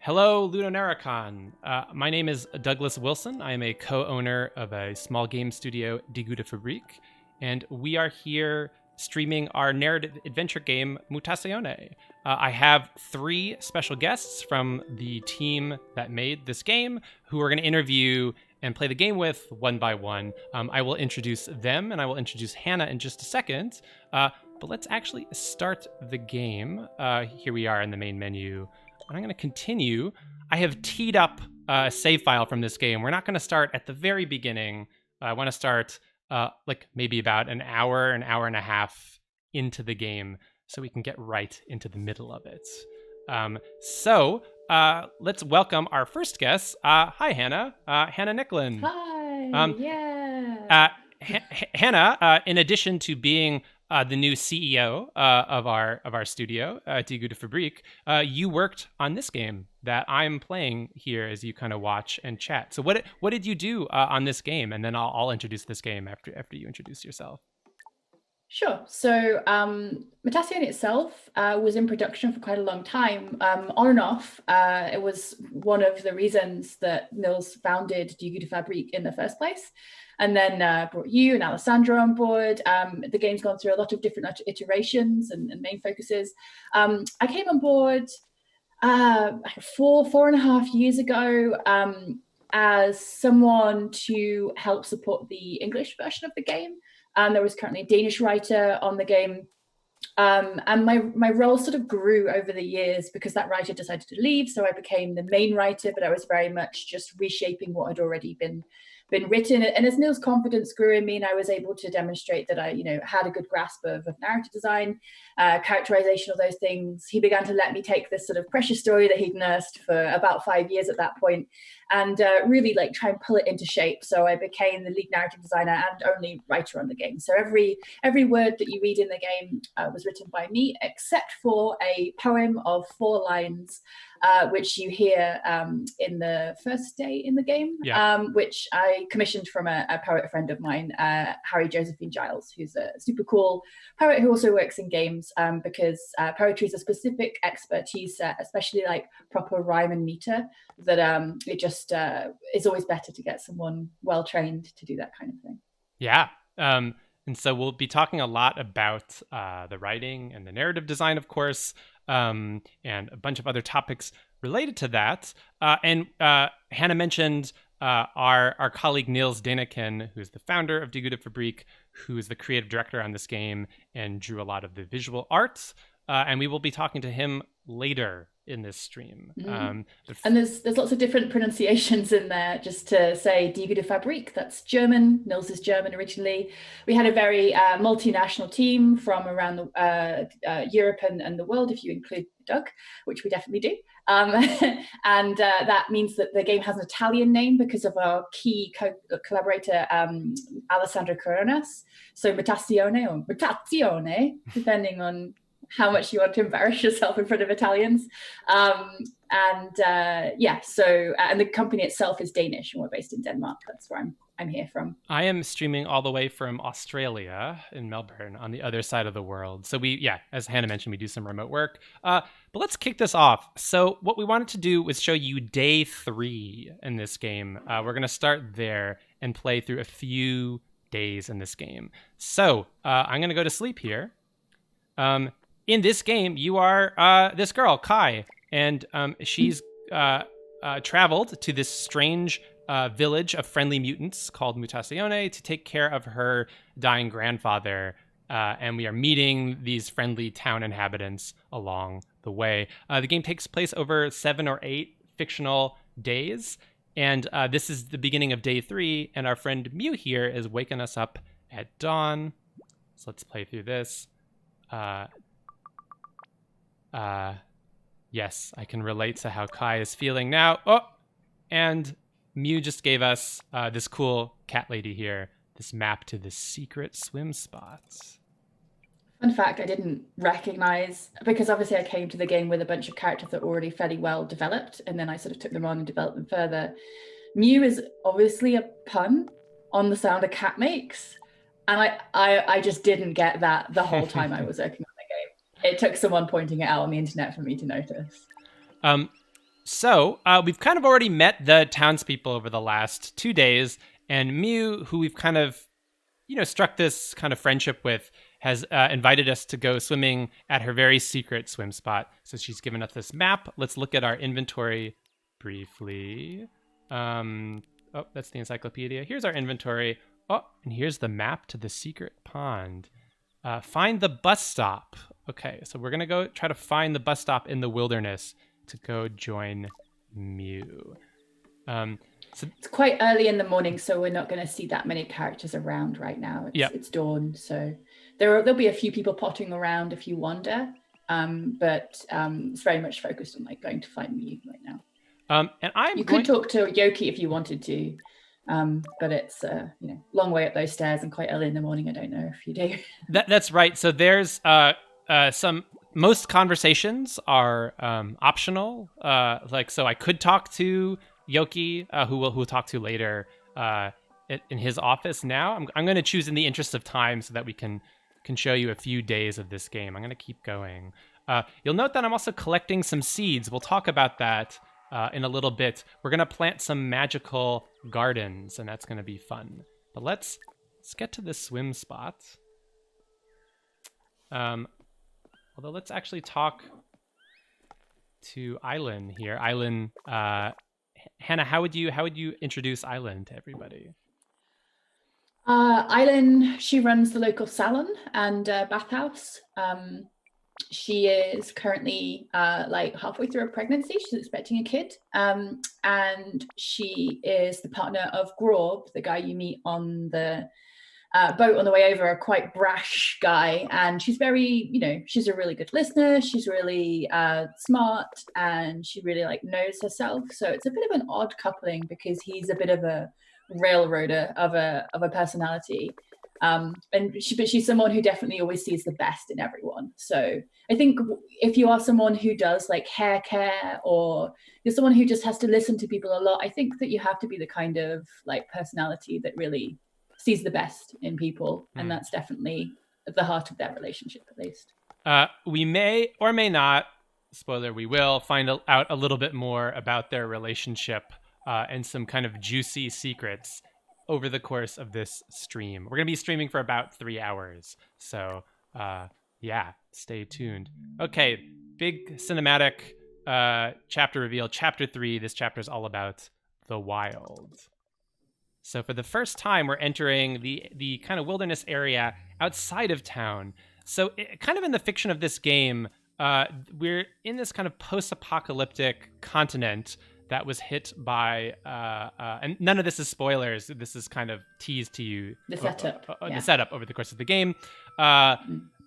Hello, Lunonaricon. My name is Douglas Wilson. I am a co-owner of a small game studio, Die Gute Fabrik, and we are here streaming our narrative adventure game, Mutazione. I have 3 special guests from the team that made this game who we're going to interview and play the game with one by one. I will introduce them, and I will introduce Hannah in just a second. But let's actually start the game. Here we are in the main menu. And I'm going to continue. I have teed up a save file from this game. We're not going to start at the very beginning. I want to start like maybe about an hour and a half into the game so we can get right into the middle of it. So let's welcome our first guest. Hi, Hannah. Hannah Nicklin. Hi, Hannah, in addition to being the new CEO of our studio, Die Gute Fabrik, you worked on this game that I'm playing here as you kind of watch and chat. So what did you do on this game? And then I'll introduce this game after you introduce yourself. Sure. So Mutazione itself was in production for quite a long time, on and off. It was one of the reasons that Nils founded Die Gute Fabrik in the first place, and then brought you and Alessandro on board. The game's gone through a lot of different iterations and main focuses. I came on board 4.5 years ago as someone to help support the English version of the game. There was currently a Danish writer on the game. And my role sort of grew over the years because that writer decided to leave. So I became the main writer, but I was very much just reshaping what had already been written. And as Nils' confidence grew in me, and I was able to demonstrate that I, had a good grasp of narrative design, characterization of those things, he began to let me take this sort of precious story that he'd nursed for about 5 years at that point and really try and pull it into shape. So I became the lead narrative designer and only writer on the game. So every word that you read in the game was written by me, except for a poem of 4 lines, which you hear in the first day in the game, which I commissioned from a poet friend of mine, Harry Josephine Giles, who's a super cool poet who also works in games, because poetry is a specific expertise set, especially proper rhyme and meter, that it just is always better to get someone well trained to do that kind of thing. Yeah. And so we'll be talking a lot about the writing and the narrative design, of course, and a bunch of other topics related to that. And Hannah mentioned our colleague Nils Deneken, who's the founder of Die Gute Fabrik, who is the creative director on this game and drew a lot of the visual arts. And we will be talking to him later in this stream. And there's lots of different pronunciations in there. Just to say Die Gute Fabrik, that's German. Nils is German originally. We had a very multinational team from around Europe and the world, if you include Doug, which we definitely do. And that means that the game has an Italian name because of our key collaborator, Alessandro Coronas. So Mutazione or Mutazione, depending on how much you want to embarrass yourself in front of Italians. And the company itself is Danish, and we're based in Denmark. That's where I'm here from. I am streaming all the way from Australia in Melbourne on the other side of the world. So as Hannah mentioned, we do some remote work. But let's kick this off. So what we wanted to do was show you day 3 in this game. We're going to start there and play through a few days in this game. So I'm going to go to sleep here. In this game, you are this girl, Kai, and she's traveled to this strange village of friendly mutants called Mutazione to take care of her dying grandfather, and we are meeting these friendly town inhabitants along the way. The game takes place over 7 or 8 fictional days, and this is the beginning of day 3, and our friend Mew here is waking us up at dawn. So let's play through this. Yes, I can relate to how Kai is feeling now. Oh, and Mew just gave us this cool cat lady here, this map to the secret swim spots. Fun fact, I didn't recognize, because obviously I came to the game with a bunch of characters that were already fairly well developed, and then I sort of took them on and developed them further. Mew is obviously a pun on the sound a cat makes, and I just didn't get that the whole time I was working on the game. It took someone pointing it out on the internet for me to notice. So we've kind of already met the townspeople over the last 2 days, and Mew, who we've kind of, struck this kind of friendship with, has invited us to go swimming at her very secret swim spot. So she's given us this map. Let's look at our inventory briefly. Oh, that's the encyclopedia. Here's our inventory. Oh, and here's the map to the secret pond. Find the bus stop. Okay, so we're going to go try to find the bus stop in the wilderness to go join Mew. So it's quite early in the morning, so we're not going to see that many characters around right now. It's dawn, so there'll be a few people potting around if you wander, but it's very much focused on like going to find Mew right now. And you could talk to Yoki if you wanted to, but it's long way up those stairs and quite early in the morning. I don't know if you do. That's right. So there's most conversations are optional. So I could talk to Yoki, who we'll talk to later in his office. Now I'm going to choose in the interest of time so that we can show you a few days of this game. I'm going to keep going. You'll note that I'm also collecting some seeds. We'll talk about that in a little bit. We're going to plant some magical gardens, and that's going to be fun. But let's get to this swim spot. Although let's actually talk to Island here. Island, Hannah, how would you introduce Island to everybody? Island, she runs the local salon and bathhouse. She is currently halfway through a pregnancy. She's expecting a kid. And she is the partner of Grob, the guy you meet on the boat on the way over, a quite brash guy. And she's very, she's a really good listener. She's really smart, and she really knows herself. So it's a bit of an odd coupling because he's a bit of a railroader of a personality. But she's someone who definitely always sees the best in everyone. So I think if you are someone who does hair care, or you're someone who just has to listen to people a lot, I think that you have to be the kind of personality that really sees the best in people. And that's definitely at the heart of their relationship, at least. We may or may not, spoiler, we will find out a little bit more about their relationship and some kind of juicy secrets over the course of this stream. We're going to be streaming for about 3 hours. So, stay tuned. Okay, big cinematic chapter reveal. Chapter 3. This chapter is all about the wild. So for the first time, we're entering the kind of wilderness area outside of town. So kind of in the fiction of this game, we're in this kind of post-apocalyptic continent that was hit by, and none of this is spoilers. This is kind of teased to you. The setup. The setup over the course of the game.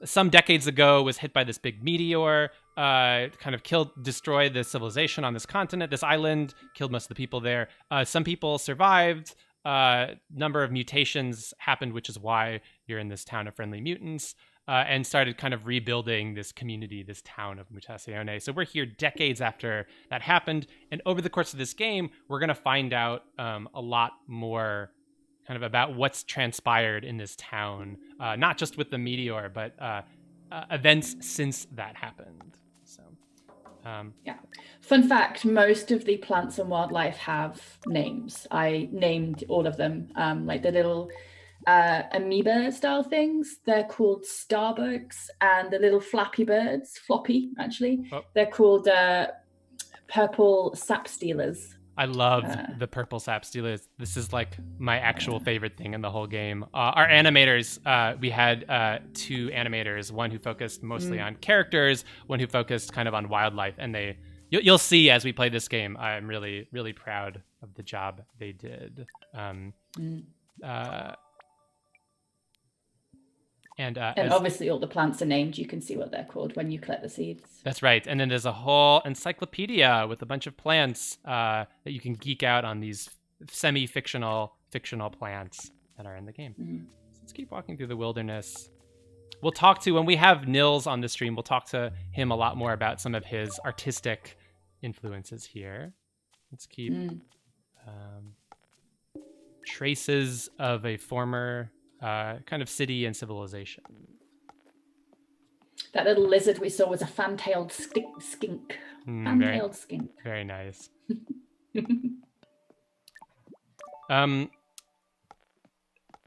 Some decades ago was hit by this big meteor, kind of destroyed the civilization on this continent, this island, killed most of the people there. Some people survived. Number of mutations happened, which is why you're in this town of friendly mutants. And started kind of rebuilding this community, this town of Mutazione. So we're here decades after that happened. And over the course of this game, we're going to find out a lot more kind of about what's transpired in this town, not just with the meteor, but events since that happened. So, Fun fact, most of the plants and wildlife have names. I named all of them, the little amoeba style things, they're called starbucks, and the little floppy actually, they're called purple sap stealers. I love the purple sap stealers. This is my actual favorite thing in the whole game. Our animators, we had 2 animators, one who focused mostly on characters, one who focused kind of on wildlife, and you'll see as we play this game, I'm really, really proud of the job they did. And obviously all the plants are named. You can see what they're called when you collect the seeds. That's right. And then there's a whole encyclopedia with a bunch of plants that you can geek out on, these fictional plants that are in the game. Mm-hmm. So let's keep walking through the wilderness. We'll talk to, when we have Nils on the stream, we'll talk to him a lot more about some of his artistic influences here. Let's keep traces of a former kind of city and civilization. That little lizard we saw was a fan-tailed skink. Fan-tailed skink. Very nice.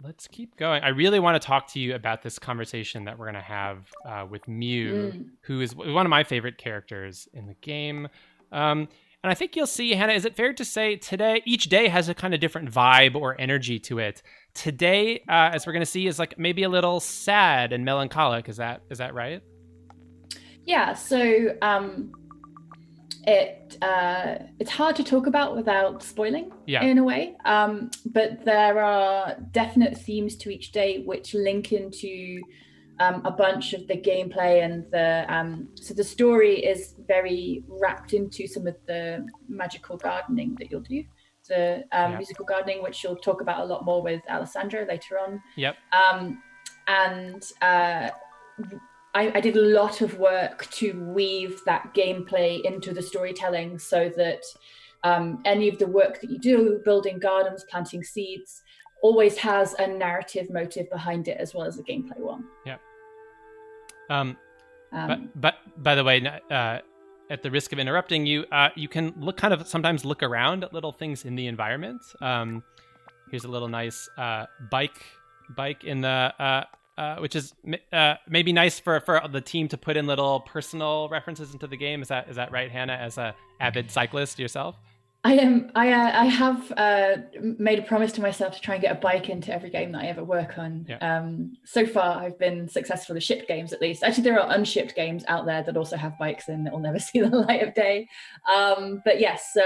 Let's keep going. I really want to talk to you about this conversation that we're going to have with Mew, who is one of my favorite characters in the game. And I think you'll see, Hannah, is it fair to say today, each day has a kind of different vibe or energy to it. Today, as we're going to see, is like maybe a little sad and melancholic. Is that right? Yeah, so it's hard to talk about without spoiling in a way, but there are definite themes to each day which link into a bunch of the gameplay, and so the story is very wrapped into some of the magical gardening that you'll do, the musical gardening, which you'll talk about a lot more with Alessandro later on. I did a lot of work to weave that gameplay into the storytelling so that any of the work that you do, building gardens, planting seeds, always has a narrative motive behind it as well as a gameplay one. But by the way, at the risk of interrupting you, you can sometimes look around at little things in the environment. Here's a little nice bike in the... which is maybe nice for the team to put in little personal references into the game. Is that right, Hannah, as a avid cyclist yourself? I am. I have made a promise to myself to try and get a bike into every game that I ever work on. So far, I've been successful with shipped games, at least. Actually, there are unshipped games out there that also have bikes in that will never see the light of day. But yes, so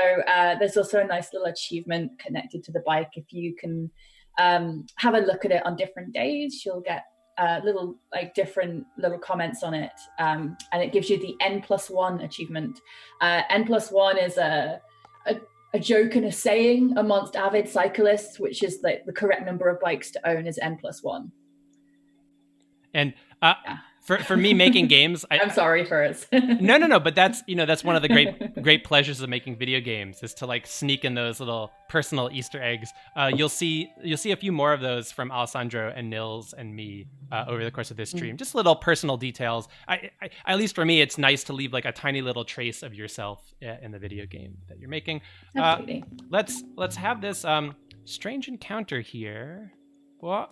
there's also a nice little achievement connected to the bike. If you can have a look at it on different days, you'll get different little comments on it, and it gives you the N+1 achievement. N+1 is a joke and a saying amongst avid cyclists, which is like the correct number of bikes to own is N+1. And for me making games, I'm sorry for it. No, but that's one of the great pleasures of making video games, is to like sneak in those little personal Easter eggs. You'll see a few more of those from Alessandro and Nils and me over the course of this stream. Just little personal details. I at least for me, it's nice to leave like a tiny little trace of yourself in the video game that you're making. Absolutely. Let's have this strange encounter here. What?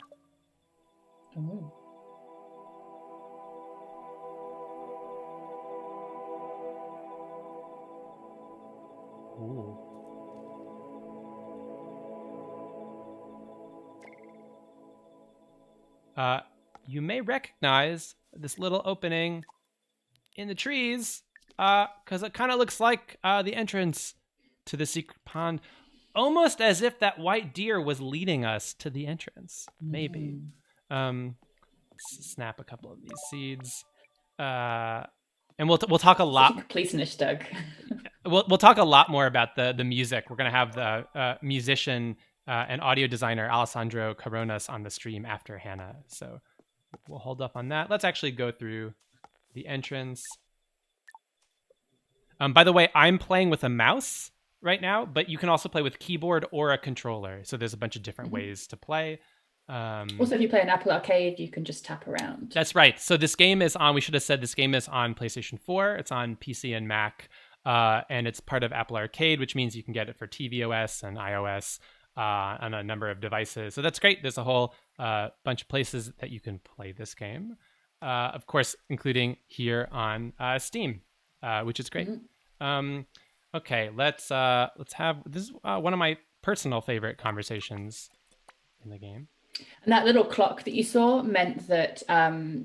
Oh. Ooh. You may recognize this little opening in the trees, because it kind of looks like the entrance to the secret pond, almost as if that white deer was leading us to the entrance. Maybe. Snap a couple of these seeds, and we'll talk a lot. Please finish, Doug. We'll talk a lot more about the music. We're going to have the musician and audio designer Alessandro Coronas on the stream after Hannah. So we'll hold up on that. Let's actually go through the entrance. By the way, I'm playing with a mouse right now, but you can also play with keyboard or a controller. So there's a bunch of different ways to play. Also, if you play an Apple Arcade, you can just tap around. That's right. So this game is on, we should have said this game is on PlayStation 4. It's on PC and Mac. And it's part of Apple Arcade, which means you can get it for tvOS and iOS on a number of devices. So that's great. There's a whole bunch of places that you can play this game. Of course, including here on Steam, which is great. Okay, let's have, this is one of my personal favorite conversations in the game. And that little clock that you saw meant that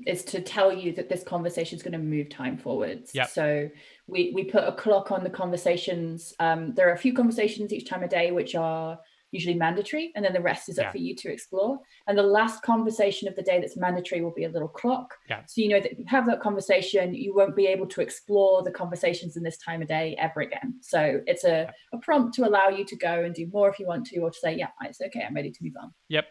is to tell you that this conversation is going to move time forwards. Yep. So we put a clock on the conversations. There are a few conversations each time a day which are usually mandatory, and then the rest is up for you to explore. And the last conversation of the day that's mandatory will be a little clock. So you know that if you have that conversation, you won't be able to explore the conversations in this time of day ever again. So it's a prompt to allow you to go and do more if you want to, or to say, yeah, it's okay, I'm ready to move on. Yep.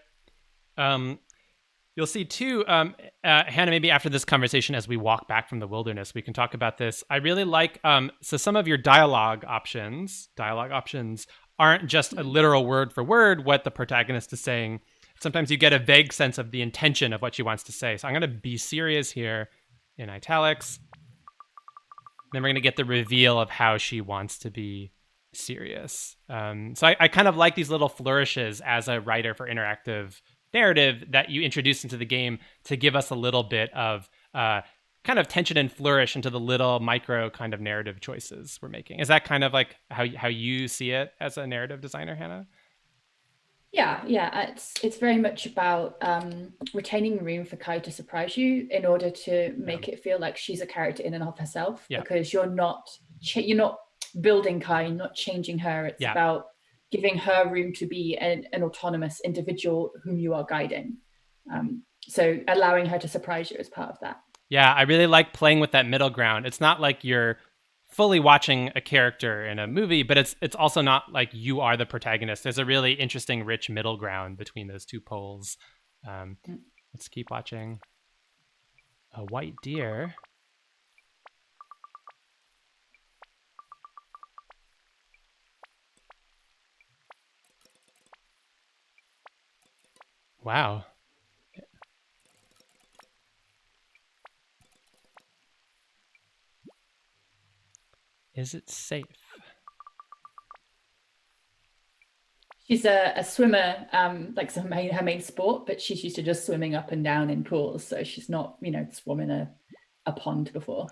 You'll see too, Hannah, maybe after this conversation, as we walk back from the wilderness, we can talk about this. I really like, so some of your dialogue options aren't just a literal word for word what the protagonist is saying. Sometimes you get a vague sense of the intention of what she wants to say. So I'm going to be serious here in italics. Then we're going to get the reveal of how she wants to be serious. So I kind of like these little flourishes as a writer for interactive narrative that you introduce into the game to give us a little bit of kind of tension and flourish into the little micro kind of narrative choices we're making. Is that kind of like how you see it as a narrative designer, Hannah? Yeah. It's very much about retaining room for Kai to surprise you in order to make it feel like she's a character in and of herself. Because you're not building Kai, not changing her. It's about giving her room to be an autonomous individual whom you are guiding. So allowing her to surprise you is part of that. Yeah, I really like playing with that middle ground. It's not like you're fully watching a character in a movie, but it's also not like you are the protagonist. There's a really interesting, rich middle ground between those two poles. Let's keep watching. A white deer. Wow. Is it safe? She's a swimmer, like her main sport, but she's used to just swimming up and down in pools. So she's not, swum in a pond before.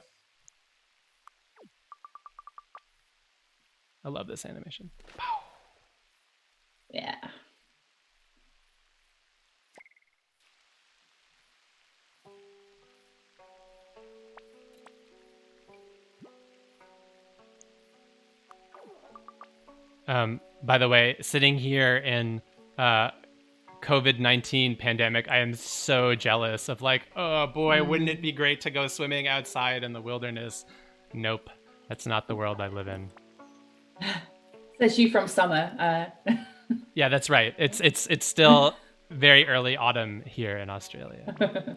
I love this animation. Yeah. By the way, sitting here in COVID-19 pandemic, I am so jealous of like, oh boy, wouldn't it be great to go swimming outside in the wilderness? Nope, that's not the world I live in. Says you from summer. Yeah, that's right. It's still very early autumn here in Australia.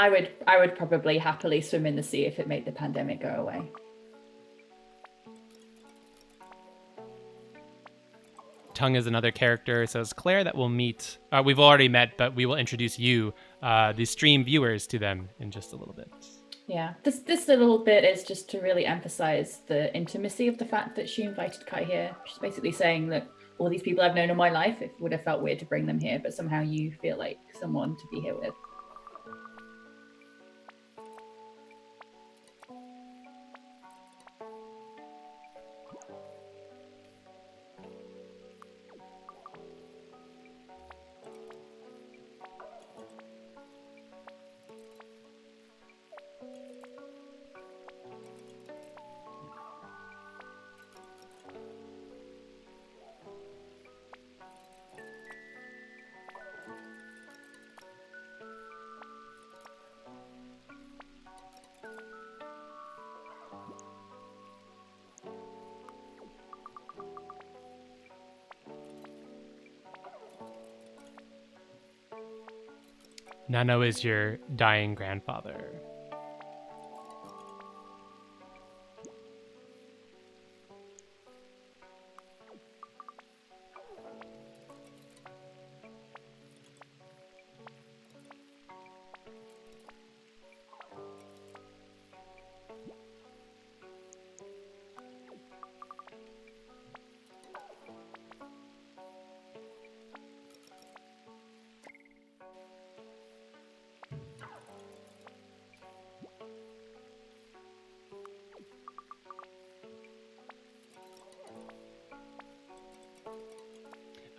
I would probably happily swim in the sea if it made the pandemic go away. Tung is another character. It says Claire that we'll meet. We've already met, but we will introduce you, the stream viewers, to them in just a little bit. Yeah, this little bit is just to really emphasize the intimacy of the fact that she invited Kai here. She's basically saying that all these people I've known in my life, it would have felt weird to bring them here, but somehow you feel like someone to be here with. Nano is your dying grandfather.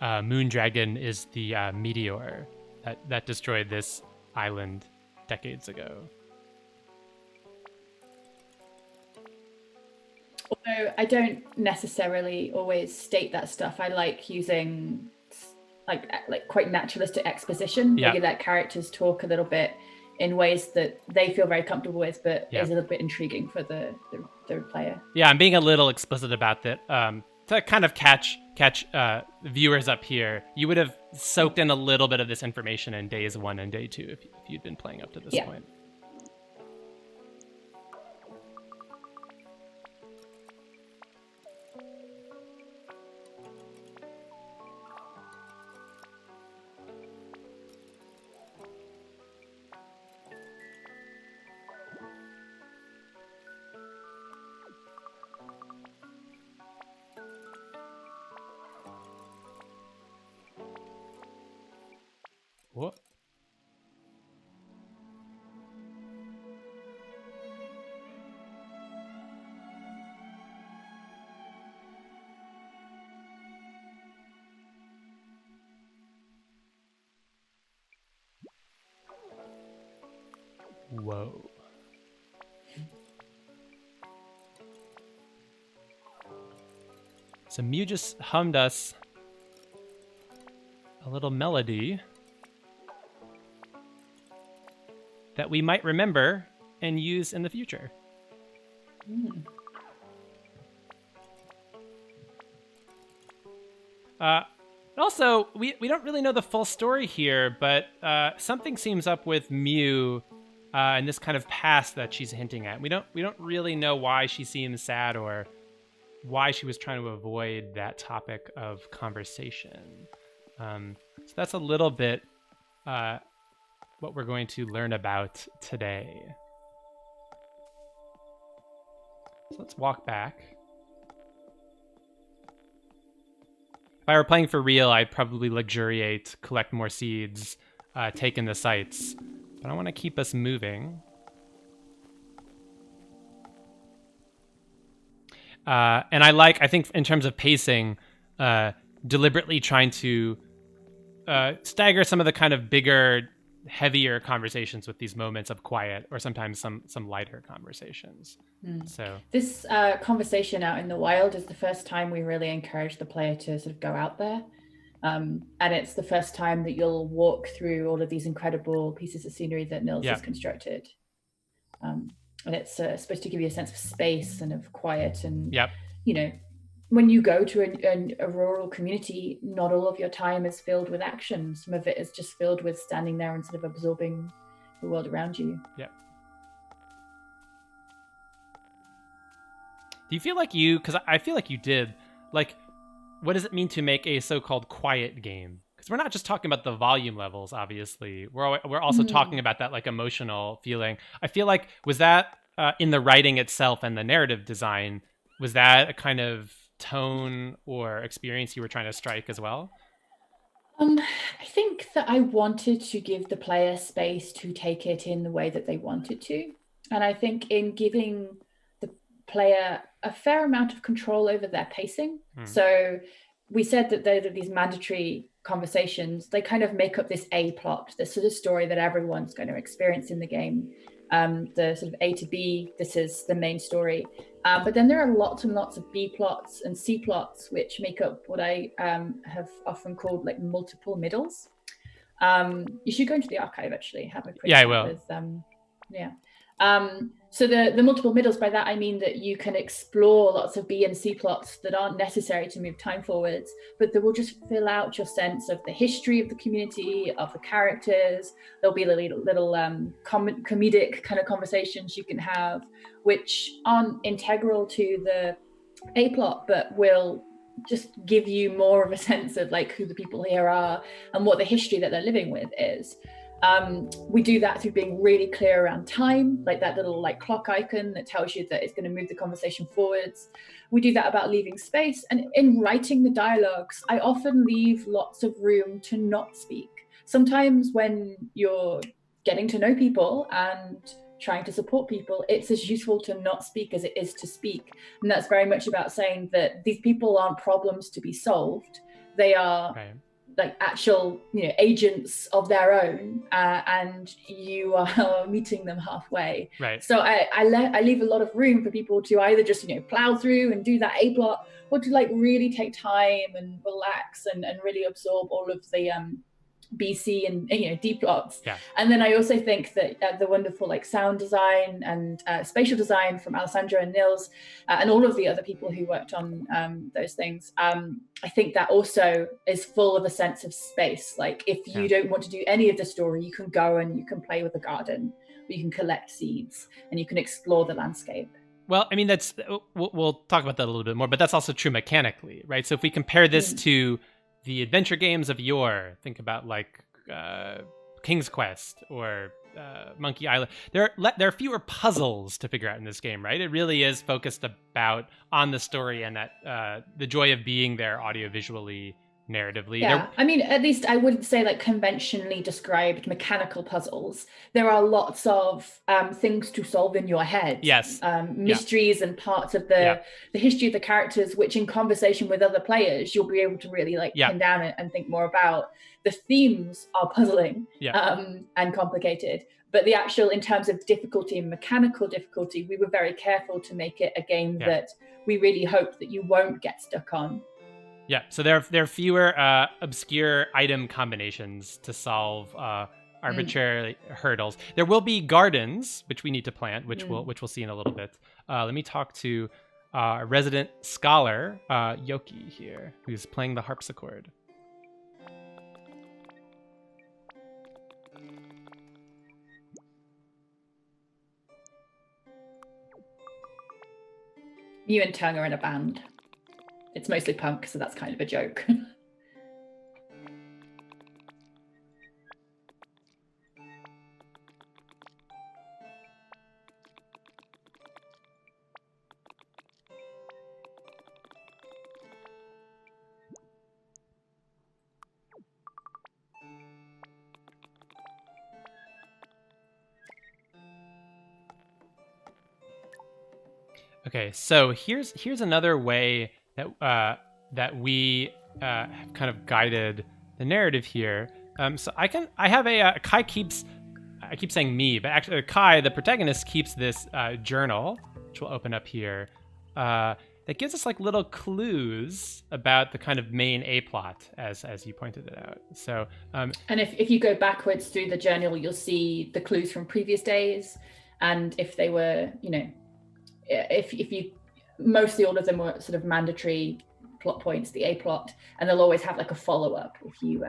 Moondragon is the meteor that destroyed this island decades ago. Although I don't necessarily always state that stuff. I like using like quite naturalistic exposition, where you let characters talk a little bit in ways that they feel very comfortable with, but is a little bit intriguing for the player. Yeah, I'm being a little explicit about that. To kind of catch viewers up here, you would have soaked in a little bit of this information in days 1 and day 2 if you'd been playing up to this point. Whoa. So Mew just hummed us a little melody that we might remember and use in the future. Also, we don't really know the full story here, but something seems up with Mew and this kind of past that she's hinting at. We don't really know why she seems sad or why she was trying to avoid that topic of conversation. So that's a little bit what we're going to learn about today. So let's walk back. If I were playing for real, I'd probably luxuriate, collect more seeds, take in the sights. But I want to keep us moving. And I think in terms of pacing, deliberately trying to stagger some of the kind of bigger, heavier conversations with these moments of quiet, or sometimes some lighter conversations. So this conversation out in the wild is the first time we really encourage the player to sort of go out there. And it's the first time that you'll walk through all of these incredible pieces of scenery that Nils has constructed. And it's supposed to give you a sense of space and of quiet. And, you know, when you go to a rural community, not all of your time is filled with action. Some of it is just filled with standing there and sort of absorbing the world around you. Yeah. Do you feel like because I feel like you did, like, what does it mean to make a so-called quiet game? Because we're not just talking about the volume levels, obviously. We're also talking about that, like, emotional feeling. I feel like, was that in the writing itself and the narrative design, was that a kind of tone or experience you were trying to strike as well? I think that I wanted to give the player space to take it in the way that they wanted to. And I think in giving the player a fair amount of control over their pacing. So we said that they're these mandatory conversations, they kind of make up this A plot, this sort of story that everyone's going to experience in the game. The sort of A to B, this is the main story. But then there are lots and lots of B plots and C plots, which make up what I have often called like multiple middles. You should go into the archive, actually, have a quick I will. With, so the multiple middles, by that I mean that you can explore lots of B and C plots that aren't necessary to move time forwards, but that will just fill out your sense of the history of the community, of the characters. There'll be little comedic kind of conversations you can have, which aren't integral to the A plot, but will just give you more of a sense of like who the people here are and what the history that they're living with is. We do that through being really clear around time, like that little like clock icon that tells you that it's going to move the conversation forwards. We do that about leaving space. And in writing the dialogues, I often leave lots of room to not speak. Sometimes when you're getting to know people and trying to support people, it's as useful to not speak as it is to speak. And that's very much about saying that these people aren't problems to be solved. They are like actual, agents of their own, and you are meeting them halfway. Right. So I leave a lot of room for people to either just plow through and do that A plot, or to like really take time and relax and really absorb all of the BC and D plots. And then I also think that the wonderful like sound design and spatial design from Alessandro and Nils and all of the other people who worked on those things, I think that also is full of a sense of space. Like if you don't want to do any of the story, you can go and you can play with the garden, or you can collect seeds and you can explore the landscape. Well, I mean, we'll talk about that a little bit more, but that's also true mechanically, right? So if we compare this to the adventure games of yore, think about like King's Quest or Monkey Island. There are fewer puzzles to figure out in this game, right? It really is focused on the story and that the joy of being there audiovisually narratively. Yeah, I mean, at least I wouldn't say like conventionally described mechanical puzzles. There are lots of things to solve in your head. Yes. Mysteries and parts of the history of the characters, which in conversation with other players, you'll be able to really like pin down and think more about. The themes are puzzling and complicated, but the actual, in terms of difficulty and mechanical difficulty, we were very careful to make it a game that we really hope that you won't get stuck on. Yeah, so there are fewer obscure item combinations to solve arbitrary hurdles. There will be gardens, which we need to plant, which we'll see in a little bit. Let me talk to a resident scholar, Yoki here, who's playing the harpsichord. You and Tung are in a band. It's mostly punk, so that's kind of a joke. Okay, so here's another way that we have kind of guided the narrative here. So Kai keeps, I keep saying me, but actually Kai, the protagonist, keeps this journal, which we'll open up here, that gives us like little clues about the kind of main A plot, as you pointed it out. So and if you go backwards through the journal, you'll see the clues from previous days, and if they were, if you, mostly all of them were sort of mandatory plot points, the A plot, and they'll always have like a follow-up if you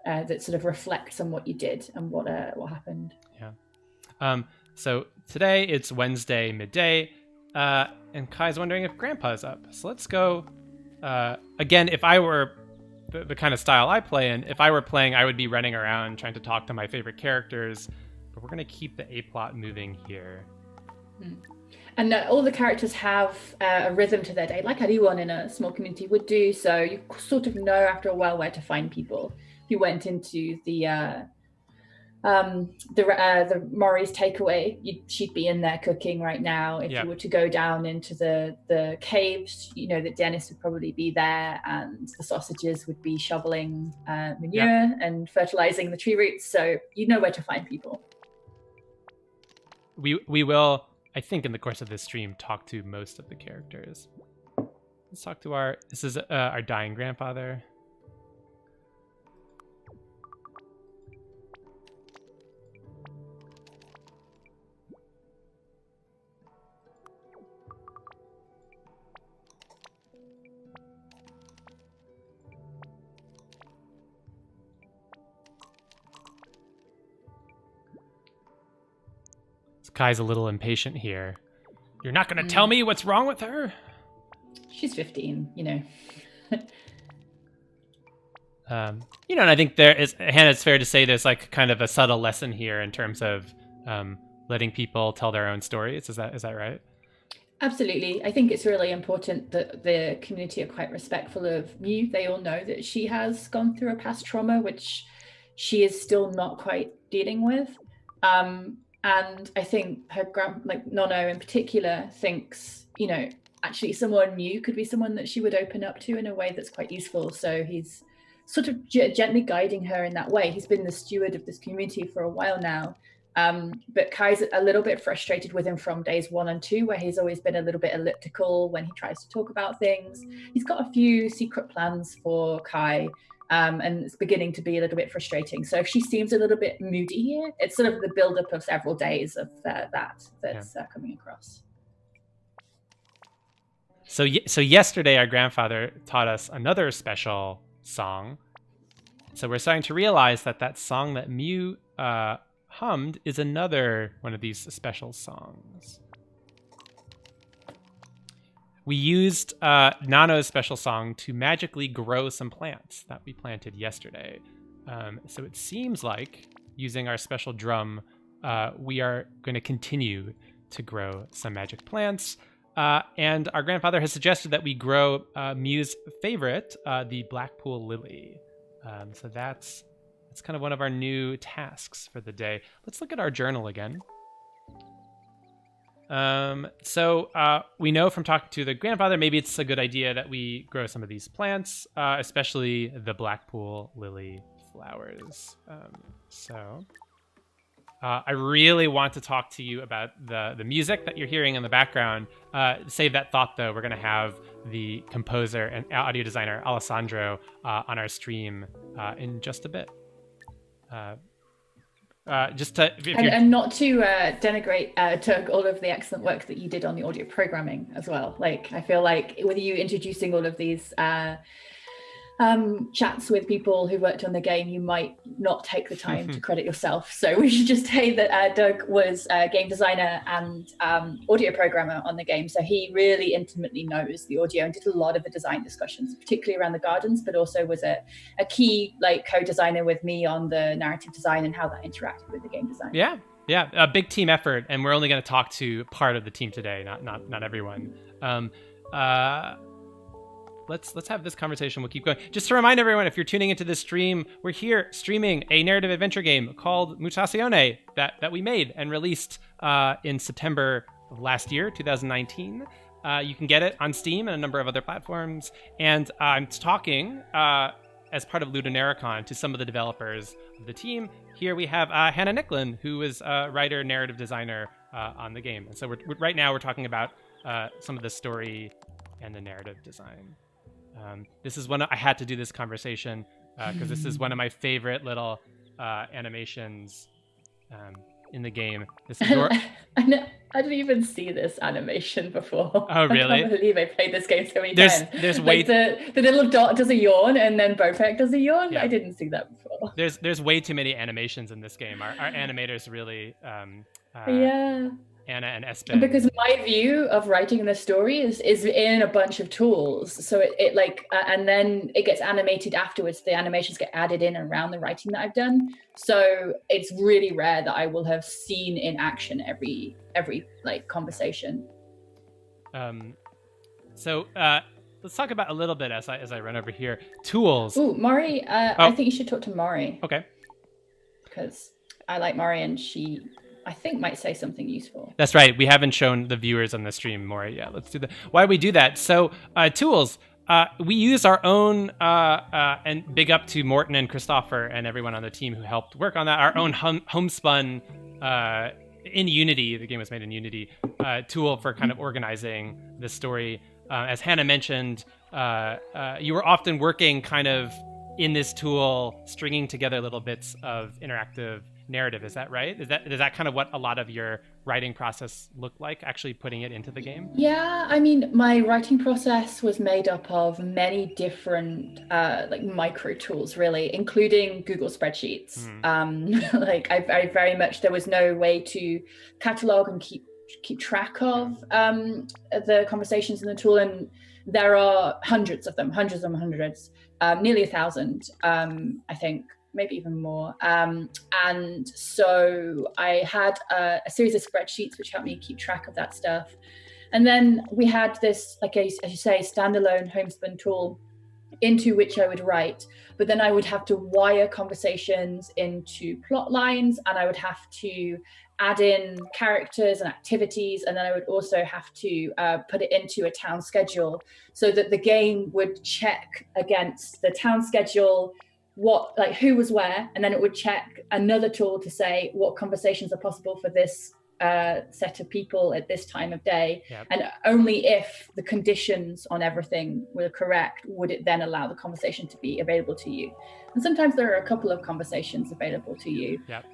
that sort of reflects on what you did and what happened. Yeah. So today it's Wednesday midday, and Kai's wondering if Grandpa's up. So let's go. Again, if I were the kind of style I play in, if I were playing, I would be running around trying to talk to my favorite characters, but we're going to keep the A plot moving here. And all the characters have a rhythm to their day, like anyone in a small community would do. So you sort of know after a while where to find people. If you went into the Maury's takeaway, she'd be in there cooking right now. If you were to go down into the caves, that Dennis would probably be there, and the sausages would be shoveling manure and fertilizing the tree roots. So you know where to find people. We will, I think, in the course of this stream, talk to most of the characters. Let's talk to this is our dying grandfather. Kai's a little impatient here. You're not going to tell me what's wrong with her? She's 15, And I think Hannah, it's fair to say there's like kind of a subtle lesson here in terms of letting people tell their own stories. Is that right? Absolutely. I think it's really important that the community are quite respectful of Mew. They all know that she has gone through a past trauma, which she is still not quite dealing with. And I think her Nono in particular thinks, actually someone new could be someone that she would open up to in a way that's quite useful. So he's sort of gently guiding her in that way. He's been the steward of this community for a while now. But Kai's a little bit frustrated with him from days 1 and 2, where he's always been a little bit elliptical when he tries to talk about things. He's got a few secret plans for Kai. And it's beginning to be a little bit frustrating. So if she seems a little bit moody here, it's sort of the build-up of several days of that's coming across. So yesterday, our grandfather taught us another special song. So we're starting to realize that song that Mew hummed is another one of these special songs. We used Nano's special song to magically grow some plants that we planted yesterday. So it seems like, using our special drum, we are going to continue to grow some magic plants. And our grandfather has suggested that we grow Mew's favorite, the Blackpool lily. So that's kind of one of our new tasks for the day. Let's look at our journal again. So we know from talking to the grandfather, maybe it's a good idea that we grow some of these plants, especially the Blackpool lily flowers. I really want to talk to you about the music that you're hearing in the background. Save that thought, though. We're going to have the composer and audio designer, Alessandro, on our stream in just a bit. And not to denigrate Doug, all of the excellent work that you did on the audio programming as well. Like, I feel like with you introducing all of these chats with people who worked on the game, you might not take the time to credit yourself. So we should just say that Doug was a game designer and audio programmer on the game. So he really intimately knows the audio and did a lot of the design discussions, particularly around the gardens, but also was a key co-designer with me on the narrative design and how that interacted with the game design. Yeah, a big team effort, and we're only going to talk to part of the team today, not everyone. Let's have this conversation. We'll keep going. Just to remind everyone, if you're tuning into this stream, we're here streaming a narrative adventure game called Mutazione that we made and released in September of last year, 2019. You can get it on Steam and a number of other platforms. And I'm talking as part of Ludonarracon to some of the developers of the team. Here we have Hannah Nicklin, who is a writer, narrative designer on the game. And so right now we're talking about some of the story and the narrative design. This is I had to do this conversation because this is one of my favorite little animations in the game. This is I didn't even see this animation before. Oh, really? I can't believe I played this game so many times. There's the little dot does a yawn and then Bofek does a yawn. Yeah. I didn't see that before. There's way too many animations in this game. Our animators really Anna and Espen. Because my view of writing the story is in a bunch of tools. So it and then it gets animated afterwards. The animations get added in around the writing that I've done. So it's really rare that I will have seen in action every conversation. So let's talk about a little bit as I run over here. Tools. Ooh, Mari. I think you should talk to Mari. Okay. Because I like Mari and she, I think, might say something useful. That's right. We haven't shown the viewers on the stream more yet. Let's do that. Why do we do that? So tools. We use our own, and big up to Morten and Christopher and everyone on the team who helped work on that, our own homespun in Unity, the game was made in Unity, tool for kind of organizing the story. As Hannah mentioned, you were often working kind of in this tool, stringing together little bits of interactive narrative. Is that right? Is that kind of what a lot of your writing process looked like, actually putting it into the game? Yeah, I mean, my writing process was made up of many different micro tools, really, including Google spreadsheets. I very much, there was no way to catalog and keep track of the conversations in the tool, and there are hundreds of them, nearly 1,000, I think, maybe even more. And so I had a series of spreadsheets which helped me keep track of that stuff. And then we had this, as you say, standalone homespun tool into which I would write, but then I would have to wire conversations into plot lines, and I would have to add in characters and activities, and then I would also have to put it into a town schedule so that the game would check against the town schedule who was where, and then it would check another tool to say what conversations are possible for this set of people at this time of day. Yep. And only if the conditions on everything were correct would it then allow the conversation to be available to you. And sometimes there are a couple of conversations available to you. Yep.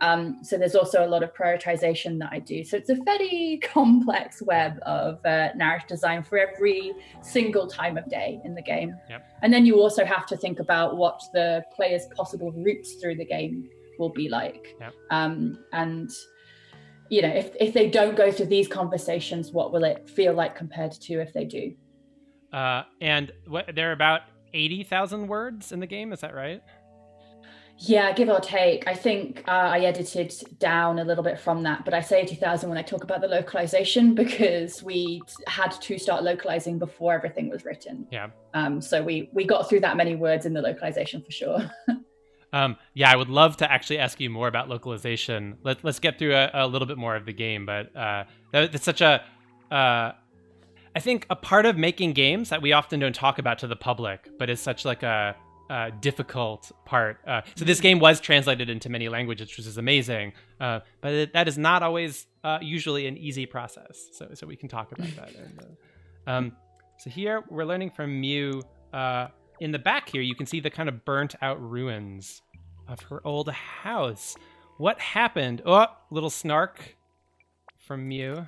So there's also a lot of prioritization that I do. So it's a very complex web of narrative design for every single time of day in the game. Yep. And then you also have to think about what the player's possible routes through the game will be like. Yep. And you know, if they don't go through these conversations, what will it feel like compared to if they do? And there are about 80,000 words in the game, is that right? Yeah, give or take. I think I edited down a little bit from that, but I say 2000 when I talk about the localization because we had to start localizing before everything was written. Yeah. So we got through that many words in the localization for sure. Yeah, I would love to actually ask you more about localization. Let's get through a little bit more of the game, but that's such a I think a part of making games that we often don't talk about to the public, but is such like a difficult part. So this game was translated into many languages, which is amazing, but that is not always usually an easy process. So we can talk about that. And, so here we're learning from Mew. In the back here, you can see the kind of burnt out ruins of her old house. What happened? Oh, little snark from Mew.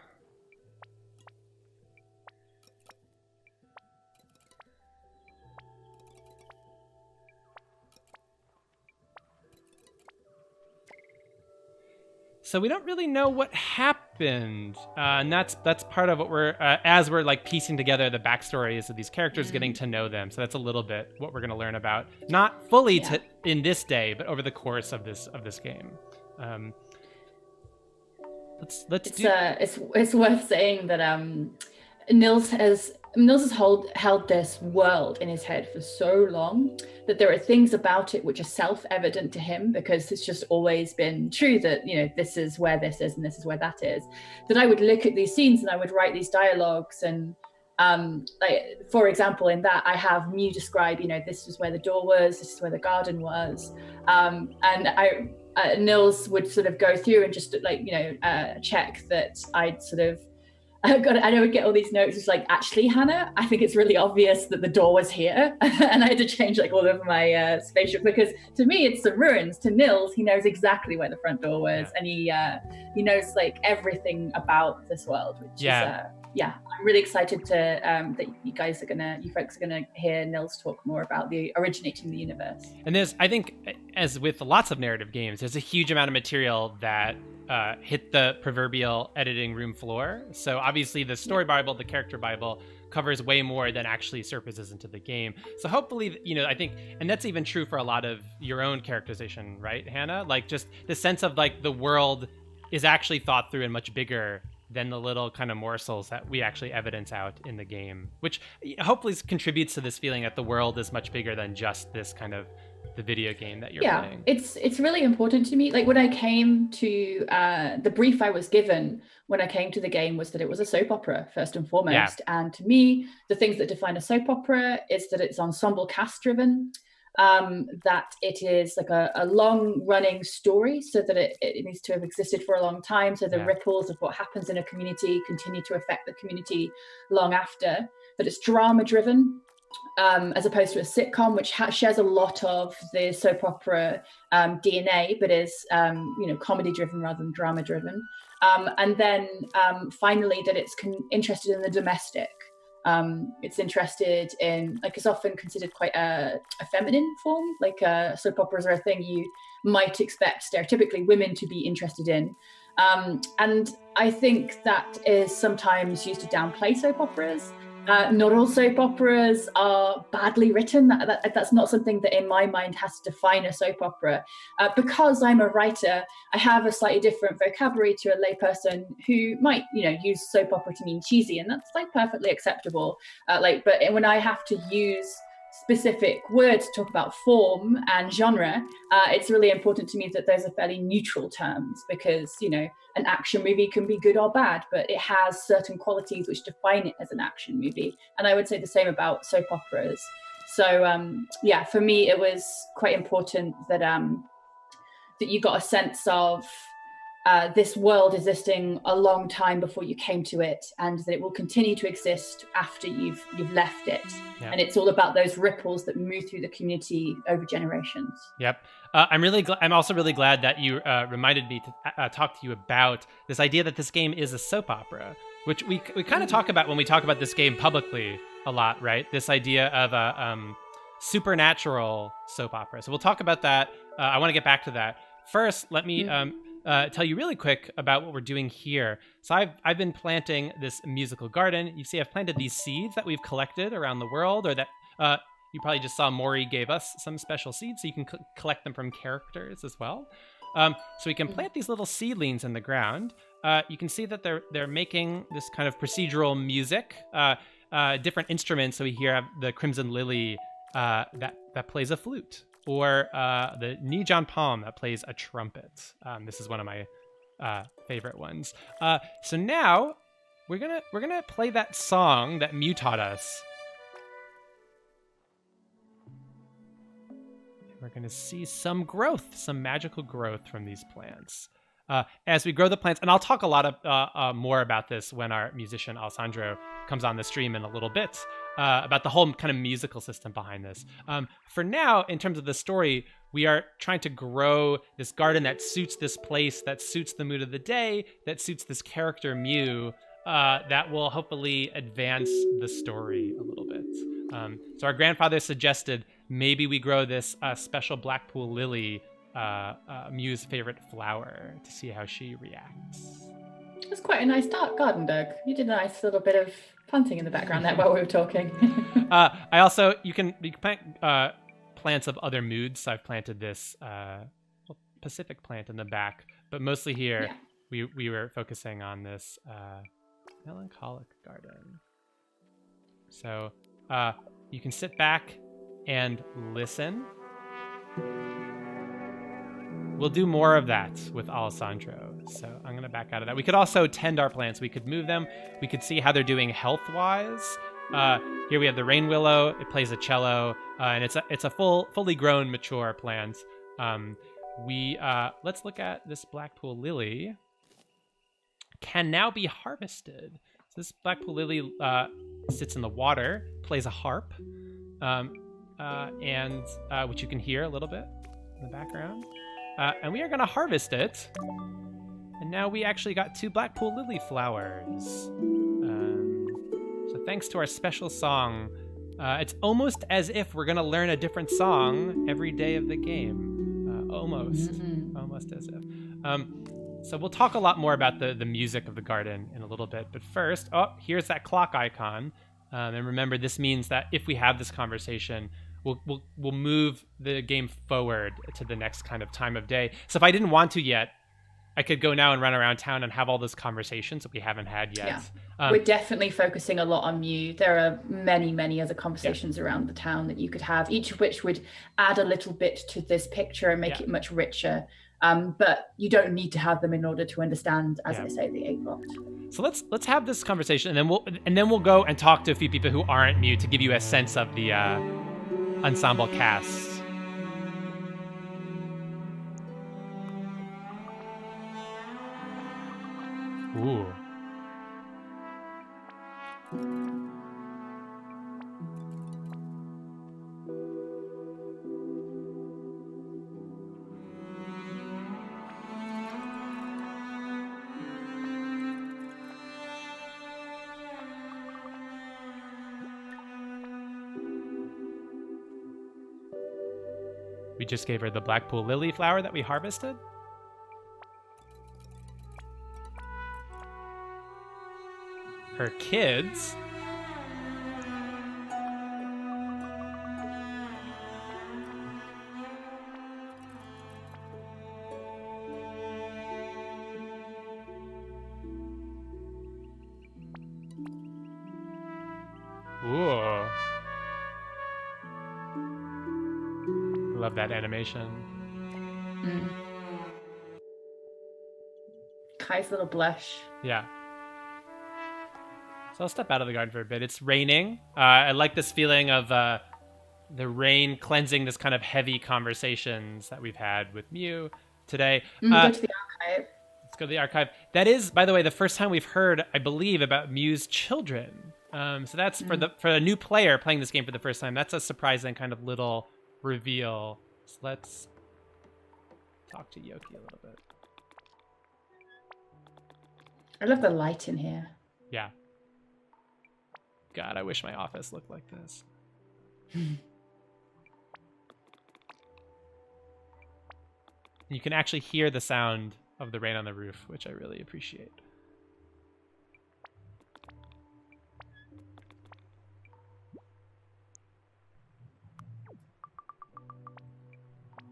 So we don't really know what happened, and that's part of what we're as we're like piecing together the backstories of these characters, getting to know them. So that's a little bit what we're going to learn about, not fully in this day, but over the course of this game. It's worth saying that Nils has held this world in his head for so long that there are things about it which are self-evident to him because it's just always been true that, you know, this is where this is and this is where that is. That I would look at these scenes and I would write these dialogues and like, for example, in that I have Mew describe, you know, this is where the door was, this is where the garden was, and Nils would sort of go through and just like, you know, check that I'd sort of I would get all these notes. It's like, actually, Hannah, I think it's really obvious that the door was here. And I had to change like all of my spatial, because to me, it's the ruins. To Nils, he knows exactly where the front door was. And he knows like everything about this world, which is, I'm really excited to that you folks are gonna hear Nils talk more about the originating the universe. And I think, as with lots of narrative games, there's a huge amount of material that hit the proverbial editing room floor. So obviously the story Bible, the character Bible, covers way more than actually surfaces into the game. So hopefully, you know, I think, and that's even true for a lot of your own characterization, right, Hannah? Like just the sense of like the world is actually thought through and much bigger than the little kind of morsels that we actually evidence out in the game, which hopefully contributes to this feeling that the world is much bigger than just this kind of the video game that you're playing. It's really important to me. Like when I came to the brief I was given when I came to the game was that it was a soap opera first and foremost. And to me, the things that define a soap opera is that it's ensemble cast driven, that it is like a long running story, so that it needs to have existed for a long time. So the ripples of what happens in a community continue to affect the community long after. That it's drama driven. As opposed to a sitcom, which shares a lot of the soap opera DNA, but is comedy driven rather than drama driven. And then finally, that it's interested in the domestic. It's interested in, like, it's often considered quite a feminine form. Like soap operas are a thing you might expect stereotypically women to be interested in. And I think that is sometimes used to downplay soap operas. Not all soap operas are badly written. That's not something that in my mind has to define a soap opera. Because I'm a writer, I have a slightly different vocabulary to a layperson who might, use soap opera to mean cheesy, and that's like perfectly acceptable. But when I have to use specific words to talk about form and genre, it's really important to me that those are fairly neutral terms, because an action movie can be good or bad, but it has certain qualities which define it as an action movie. And I would say the same about soap operas. So for me it was quite important that you got a sense of this world existing a long time before you came to it, and that it will continue to exist after you've left it. And it's all about those ripples that move through the community over generations. I'm also really glad that you reminded me to talk to you about this idea that this game is a soap opera, which we kind of talk about when we talk about this game publicly a lot, right? This idea of a supernatural soap opera. So we'll talk about that. I want to get back to that. First, let me tell you really quick about what we're doing here. So I've been planting this musical garden. You see, I've planted these seeds that we've collected around the world, or that You probably just saw Maury gave us some special seeds, so you can collect them from characters as well. So we can plant these little seedlings in the ground. You can see that they're making this kind of procedural music, different instruments. So we hear the Crimson Lily that plays a flute, or the Nijan Palm that plays a trumpet. This is one of my favorite ones. So now we're gonna play that song that Mew taught us. We're going to see some growth, some magical growth from these plants. As we grow the plants, and I'll talk a lot of more about this when our musician Alessandro comes on the stream in a little bit, about the whole kind of musical system behind this. For now, in terms of the story, we are trying to grow this garden that suits this place, that suits the mood of the day, that suits this character Mew, that will hopefully advance the story a little bit. So our grandfather suggested maybe we grow this special Blackpool lily, Mew's favorite flower, to see how she reacts. That's quite a nice dark garden, Doug. You did a nice little bit of planting in the background there while we were talking. I also, you can plant plants of other moods. So I've planted this Pacific plant in the back, but mostly here we were focusing on this melancholic garden. So you can sit back and listen. We'll do more of that with Alessandro. So I'm going to back out of that. We could also tend our plants. We could move them. We could see how they're doing health-wise. Here we have the rain willow. It plays a cello, and it's a fully grown, mature plant. Let's look at this Blackpool lily. Can now be harvested. So this Blackpool lily sits in the water, plays a harp, and which you can hear a little bit in the background. And we are going to harvest it. And now we actually got 2 Blackpool lily flowers. So thanks to our special song, it's almost as if we're going to learn a different song every day of the game. Almost as if. So we'll talk a lot more about the music of the garden in a little bit. But first, here's that clock icon. And remember, this means that if we have this conversation, we'll move the game forward to the next kind of time of day. So if I didn't want to yet, I could go now and run around town and have all those conversations that we haven't had yet. Yeah. We're definitely focusing a lot on Mew. There are many other conversations around the town that you could have, each of which would add a little bit to this picture and make it much richer. But you don't need to have them in order to understand, as I say, the A plot. So let's have this conversation, and then we'll go and talk to a few people who aren't Mew to give you a sense of the ensemble cast. Ooh. We just gave her the Blackpool lily flower that we harvested. Her kids. Ooh. Love that animation. Kai's little blush. Yeah. So I'll step out of the garden for a bit. It's raining. I like this feeling of the rain cleansing this kind of heavy conversations that we've had with Mew today. Go to the archive. Let's go to the archive. That is, by the way, the first time we've heard, I believe, about Mew's children. So that's for a new player playing this game for the first time. That's a surprising kind of little reveal. So let's talk to Yoki a little bit. I love the light in here. Yeah. God, I wish my office looked like this. You can actually hear the sound of the rain on the roof, which I really appreciate.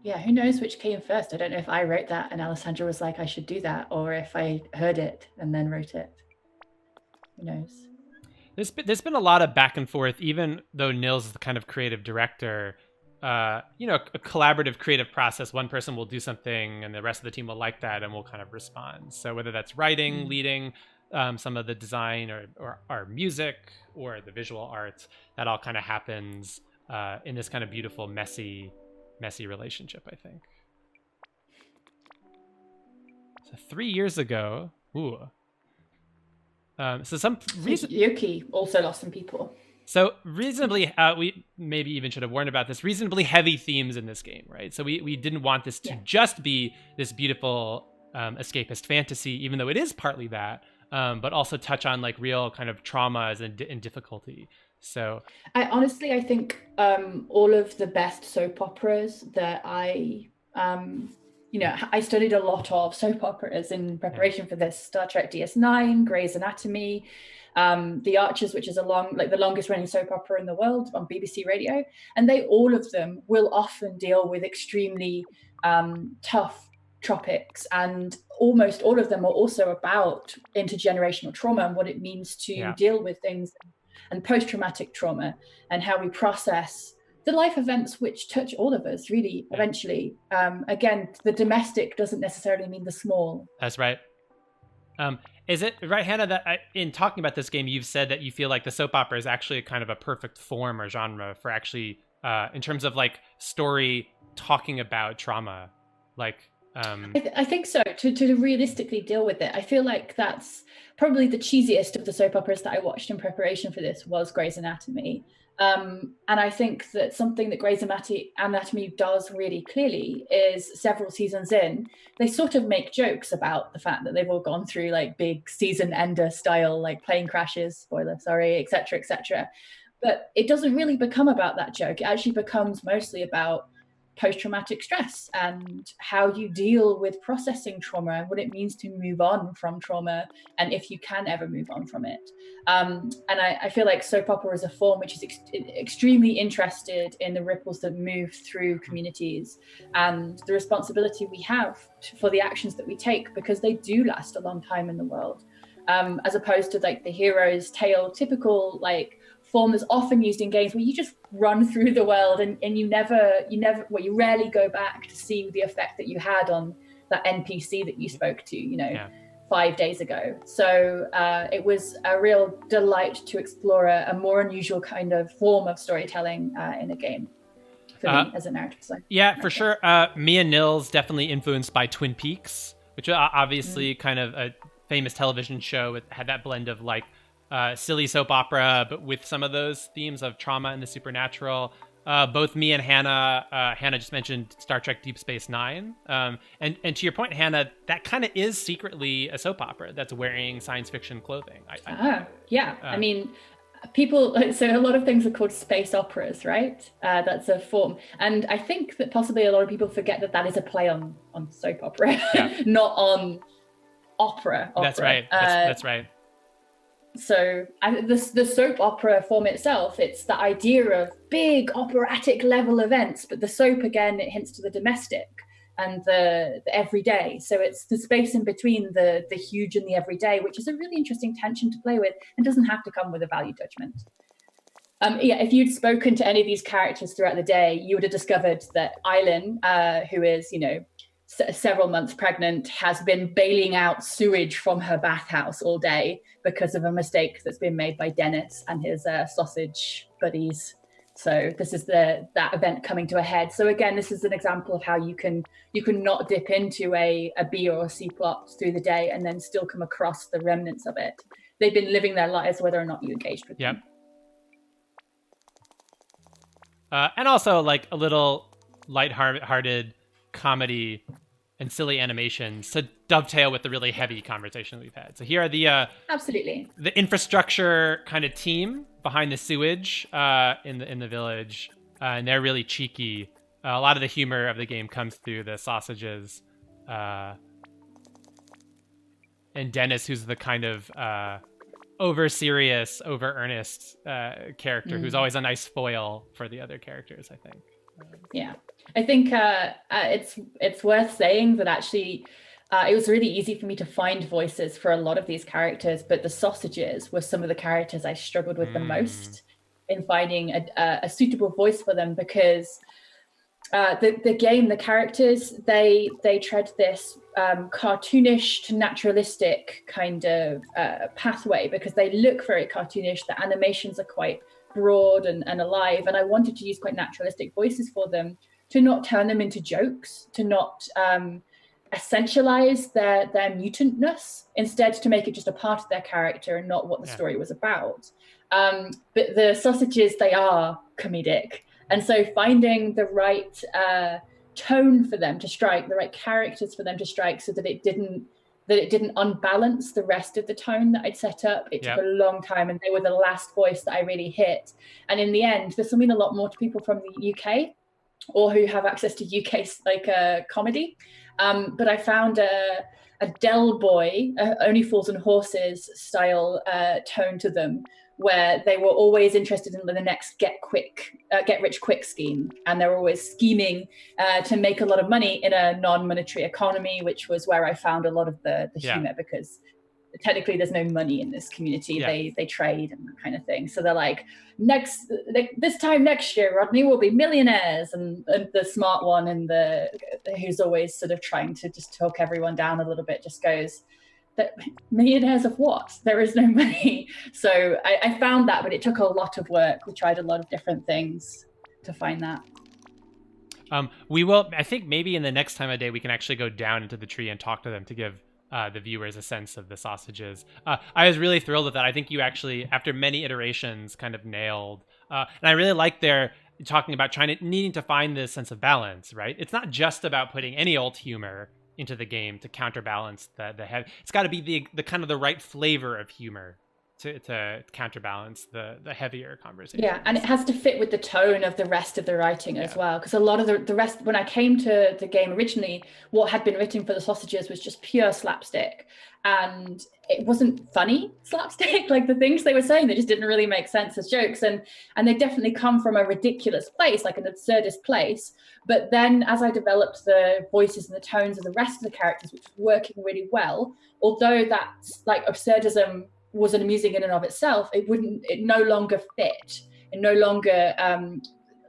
Yeah, who knows which came first? I don't know if I wrote that and Alessandro was like, I should do that, or if I heard it and then wrote it. Who knows? There's been a lot of back and forth, even though Nils is the kind of creative director. A collaborative creative process. One person will do something, and the rest of the team will like that, and will kind of respond. So whether that's writing, leading, some of the design, or music, or the visual arts, that all kind of happens in this kind of beautiful, messy relationship, I think. So 3 years ago, so some reason Yuki also lost some people. So reasonably, we maybe even should have warned about this, reasonably heavy themes in this game, right? So we didn't want this to just be this beautiful escapist fantasy, even though it is partly that, but also touch on like real kind of traumas and difficulty. So I think all of the best soap operas that I studied a lot of soap operas in preparation for this: Star Trek DS9, Grey's Anatomy, The Archers, which is the longest running soap opera in the world on BBC Radio, and all of them will often deal with extremely tough topics, and almost all of them are also about intergenerational trauma and what it means to deal with things, and post-traumatic trauma, and how we process the life events which touch all of us, really, eventually. Again, the domestic doesn't necessarily mean the small. That's right. Is it right, Hannah, that in talking about this game, you've said that you feel like the soap opera is actually a kind of a perfect form or genre for actually, in terms of like story talking about trauma, like. I think so. To realistically deal with it, I feel like that's probably the cheesiest of the soap operas that I watched in preparation for this was Grey's Anatomy. And I think that something that Grey's Anatomy does really clearly is, several seasons in, they sort of make jokes about the fact that they've all gone through like big season ender style, like plane crashes, spoiler, sorry, etc., etc. But it doesn't really become about that joke. It actually becomes mostly about post-traumatic stress and how you deal with processing trauma and what it means to move on from trauma, and if you can ever move on from it. And I feel like soap opera is a form which is extremely interested in the ripples that move through communities and the responsibility we have for the actions that we take, because they do last a long time in the world, as opposed to like the hero's tale typical like form that's often used in games where you just run through the world and you rarely go back to see the effect that you had on that NPC that you spoke to, 5 days ago. So it was a real delight to explore a more unusual kind of form of storytelling in a game for me as a narrative designer. Yeah, for sure. Me and Nils definitely influenced by Twin Peaks, which obviously kind of a famous television show. It had that blend of like silly soap opera, but with some of those themes of trauma and the supernatural. Both me and Hannah just mentioned Star Trek Deep Space Nine. And to your point, Hannah, that kind of is secretly a soap opera that's wearing science fiction clothing. I mean, people, so a lot of things are called space operas, right? That's a form. And I think that possibly a lot of people forget that is a play on soap opera, not on opera. That's right. That's right. So the soap opera form itself, it's the idea of big operatic level events, but the soap, again, it hints to the domestic and the everyday. So it's the space in between the huge and the everyday, which is a really interesting tension to play with and doesn't have to come with a value judgment. If you'd spoken to any of these characters throughout the day, you would have discovered that Eileen, who is, several months pregnant, has been bailing out sewage from her bathhouse all day because of a mistake that's been made by Dennis and his sausage buddies. So this is that event coming to a head. So again, this is an example of how you can not dip into a B or a C plot through the day and then still come across the remnants of it. They've been living their lives whether or not you engaged with them. And also like a little lighthearted comedy and silly animations to dovetail with the really heavy conversation we've had. So here are the absolutely the infrastructure kind of team behind the sewage in the village, and they're really cheeky. A lot of the humor of the game comes through the sausages, and Dennis, who's the kind of over serious, over earnest character who's always a nice foil for the other characters, I think. Yeah, I think it's worth saying that actually it was really easy for me to find voices for a lot of these characters, but the sausages were some of the characters I struggled with the most in finding a suitable voice for them, because the game, the characters, they tread this cartoonish to naturalistic kind of pathway, because they look very cartoonish. The animations are quite broad and alive, and I wanted to use quite naturalistic voices for them, to not turn them into jokes, to not essentialize their mutantness, instead to make it just a part of their character and not what the story was about. But the sausages, they are comedic, and so finding the right tone for them to strike, the right characters for them to strike, so that it didn't unbalance the rest of the tone that I'd set up. It took a long time, and they were the last voice that I really hit. And in the end, this will mean a lot more to people from the UK, or who have access to UK comedy. But I found a Del Boy, Only Fools and Horses style tone to them, where they were always interested in the next get rich quick scheme, and they're always scheming to make a lot of money in a non-monetary economy, which was where I found a lot of the humor, because technically there's no money in this community. They trade and that kind of thing. So they're like, this time next year, Rodney, will be millionaires, and the smart one and who's always sort of trying to just talk everyone down a little bit just goes, that millionaires of what? There is no money. So I found that, but it took a lot of work. We tried a lot of different things to find that. We will, I think maybe in the next time of day, we can actually go down into the tree and talk to them to give the viewers a sense of the sausages. I was really thrilled with that. I think you actually, after many iterations, kind of nailed. And I really like their talking about needing to find this sense of balance, right? It's not just about putting any old humor into the game to counterbalance the heavy. It's got to be the kind of the right flavor of humor to counterbalance the heavier conversation. Yeah, and it has to fit with the tone of the rest of the writing as well, because a lot of the rest, when I came to the game originally, what had been written for the sausages was just pure slapstick, and it wasn't funny slapstick. Like, the things they were saying, they just didn't really make sense as jokes, and they definitely come from a ridiculous place, like an absurdist place. But then as I developed the voices and the tones of the rest of the characters, which was working really well, although that's like absurdism wasn't amusing in and of itself, it no longer fit, it no longer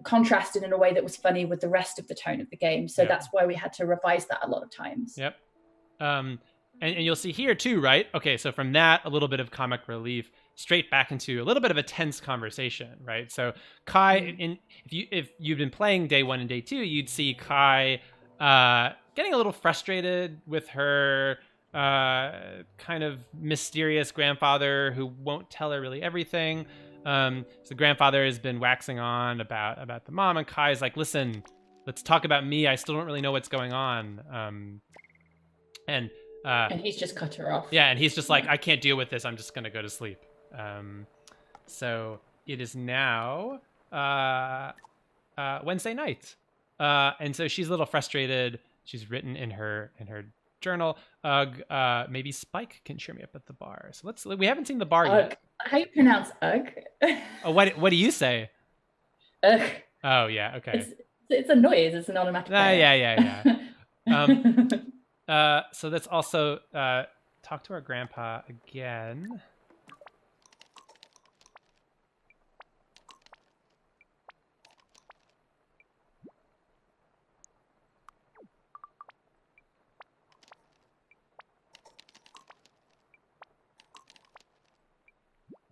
contrasted in a way that was funny with the rest of the tone of the game. So that's why we had to revise that a lot of times. And you'll see here too, right? Okay, so from that, a little bit of comic relief, straight back into a little bit of a tense conversation, right? So Kai, if you've been playing day 1 and day 2, you'd see Kai getting a little frustrated with her kind of mysterious grandfather who won't tell her really everything. So the grandfather has been waxing on about the mom, and Kai's like, listen, let's talk about me. I still don't really know what's going on. And he's just cut her off. Yeah, and he's just like, I can't deal with this. I'm just going to go to sleep. So it is now Wednesday night. And so she's a little frustrated. She's written in her journal, maybe Spike can cheer me up at the bar. So we haven't seen the bar yet. How you pronounce ugh? Oh, what do you say? Ugh. Oh yeah, okay. It's a noise. It's an onomatopoeia. Yeah. So let's also talk to our grandpa again.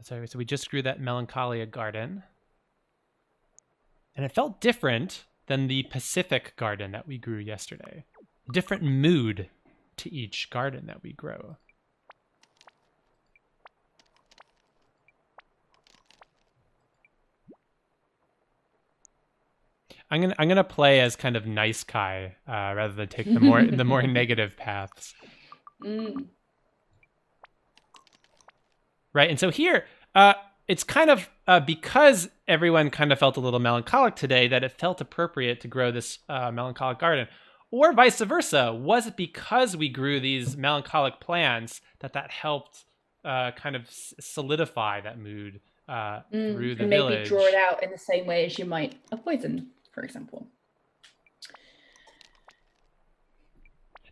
So we just grew that Melancholia garden. And it felt different than the Pacific garden that we grew yesterday. A different mood to each garden that we grow. I'm gonna play as kind of nice Kai rather than take the more negative paths. Right, and so here, it's kind of because everyone kind of felt a little melancholic today that it felt appropriate to grow this melancholic garden. Or vice versa. Was it because we grew these melancholic plants that helped kind of solidify that mood through the and maybe village. draw it out in the same way as you might a poison, for example.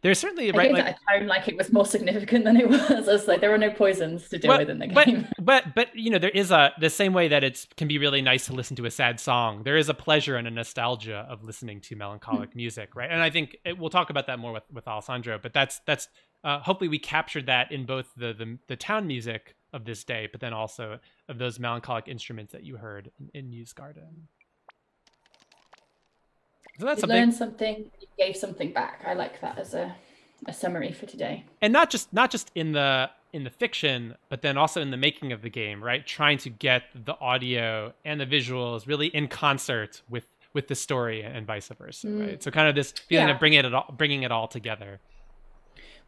There's certainly I gave that a tone like it was more significant than it was. I was like, there are no poisons to deal with in the game. But there is the same way that it can be really nice to listen to a sad song. There is a pleasure and a nostalgia of listening to melancholic music, right? And I think we'll talk about that more with Alessandro. But that's hopefully we captured that in both the town music of this day, but then also of those melancholic instruments that you heard in Newsgarden. So that's you learned something, you gave something back. I like that as a summary for today. And not just in the fiction, but then also in the making of the game, right? Trying to get the audio and the visuals really in concert with the story and vice versa, right? So kind of this feeling of bringing it all together.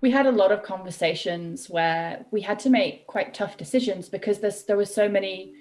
We had a lot of conversations where we had to make quite tough decisions because there were so many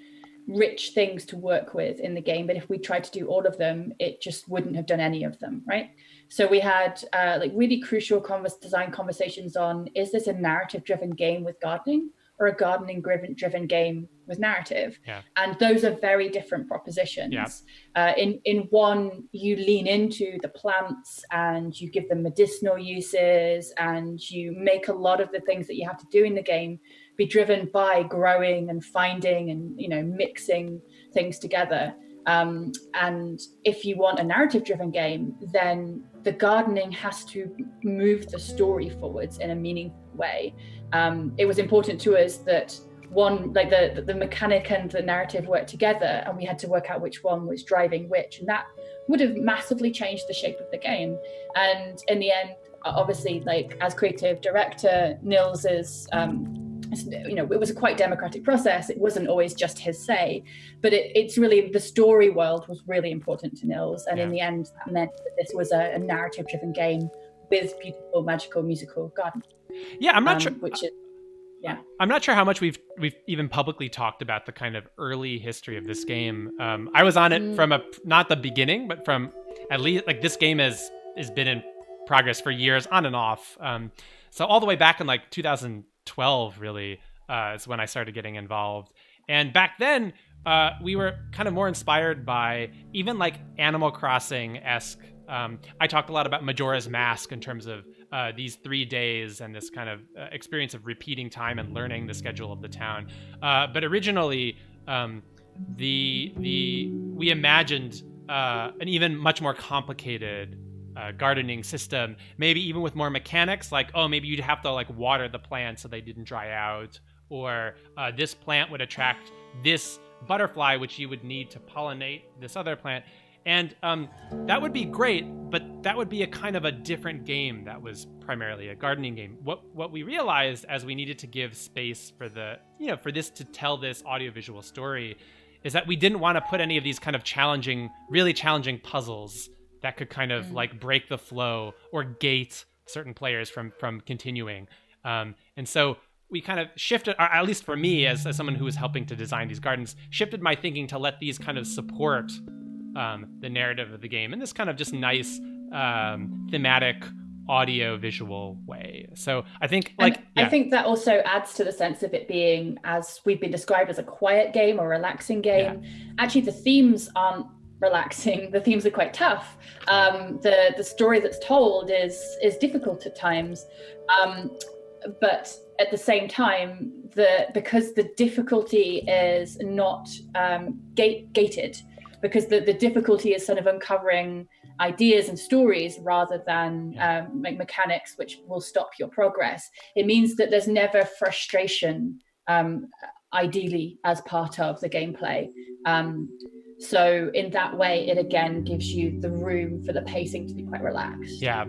rich things to work with in the game, but if we tried to do all of them, it just wouldn't have done any of them, right? So we had like really crucial design conversations on, is this a narrative driven game with gardening or a gardening driven game with narrative? And those are very different propositions. In one, you lean into the plants and you give them medicinal uses and you make a lot of the things that you have to do in the game be driven by growing and finding and mixing things together. And if you want a narrative driven game, then the gardening has to move the story forwards in a meaningful way. It was important to us that one, like the mechanic and the narrative worked together, and we had to work out which one was driving which, and that would have massively changed the shape of the game. And in the end, obviously, like as creative director, Nils is it was a quite democratic process. It wasn't always just his say, but it's really, the story world was really important to Nils. And in the end, that meant that this was a narrative driven game with beautiful, magical, musical garden. Yeah, I'm not sure. I'm not sure how much we've even publicly talked about the kind of early history of this game. I was on it from not the beginning, but from at least like this game has been in progress for years on and off. So all the way back in like 2012 really is when I started getting involved. And back then we were kind of more inspired by even like Animal Crossing-esque. I talked a lot about Majora's Mask in terms of these 3 days and this kind of experience of repeating time and learning the schedule of the town. But originally we imagined an even much more complicated gardening system, maybe even with more mechanics, like, oh, maybe you'd have to like water the plants so they didn't dry out, or this plant would attract this butterfly, which you would need to pollinate this other plant. And that would be great, but that would be a kind of a different game that was primarily a gardening game. What we realized as we needed to give space for for this to tell this audiovisual story is that we didn't want to put any of these kind of really challenging puzzles that could kind of like break the flow or gate certain players from continuing. And so we kind of shifted, or at least for me as someone who was helping to design these gardens, shifted my thinking to let these kind of support the narrative of the game in this kind of just nice thematic audio visual way. So I think I think that also adds to the sense of it being, as we've been described, as a quiet game or relaxing game. Actually, the themes aren't relaxing. The themes are quite tough. The story that's told is difficult at times, but at the same time, because the difficulty is not gated, because the difficulty is sort of uncovering ideas and stories rather than mechanics which will stop your progress. It means that there's never frustration, ideally, as part of the gameplay. So in that way, it again gives you the room for the pacing to be quite relaxed. Yeah.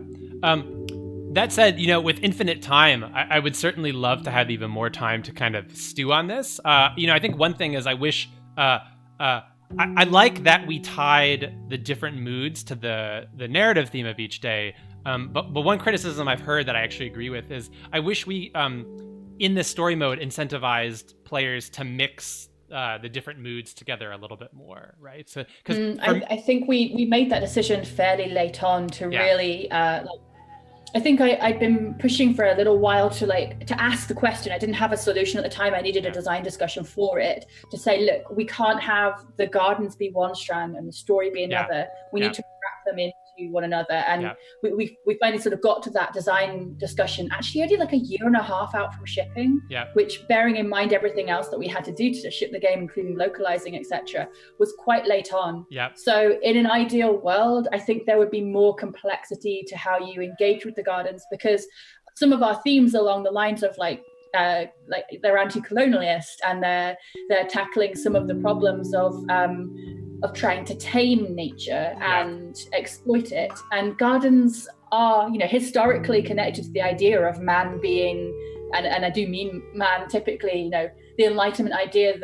That said, with infinite time, I would certainly love to have even more time to kind of stew on this. I think one thing is I wish... I like that we tied the different moods to the narrative theme of each day. But one criticism I've heard that I actually agree with is I wish we, in the story mode, incentivized players to mix the different moods together a little bit more, right? So, because I think we made that decision fairly late on to really I think I'd been pushing for a little while to ask the question. I didn't have a solution at the time. I needed a design discussion for it to say, look, we can't have the gardens be one strand and the story be another. We need to wrap them into one another. And we finally sort of got to that design discussion actually only like a year and a half out from shipping, which, bearing in mind everything else that we had to do to ship the game, including localizing, etc., was quite late on. So in an ideal world, I think there would be more complexity to how you engage with the gardens, because some of our themes along the lines of like they're anti-colonialist, and they're tackling some of the problems of trying to tame nature and exploit it. And gardens are, you know, historically connected to the idea of man being, and I do mean man typically, you know, the Enlightenment idea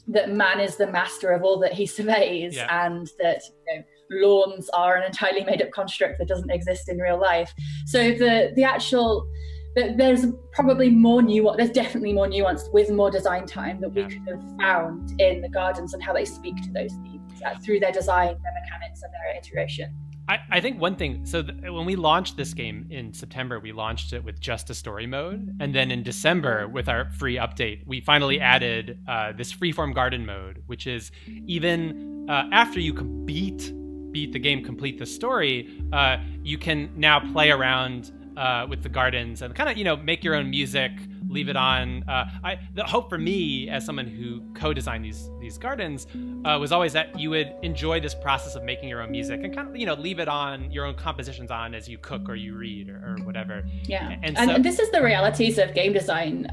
that man is the master of all that he surveys, and that, you know, lawns are an entirely made-up construct that doesn't exist in real life. So the actual, there's probably more nuance, there's definitely more nuance with more design time that we could have found in the gardens and how they speak to those themes through their design, their mechanics, and their iteration. I think one thing, so when we launched this game in September, we launched it with just a story mode. And then in December, with our free update, we finally added this freeform garden mode, which is even after you beat the game, complete the story, you can now play around with the gardens and kind of, you know, make your own music, leave it on. The hope for me as someone who co-designed these gardens was always that you would enjoy this process of making your own music and kind of, you know, leave it on, your own compositions on as you cook or you read or whatever. And this is the realities of game design,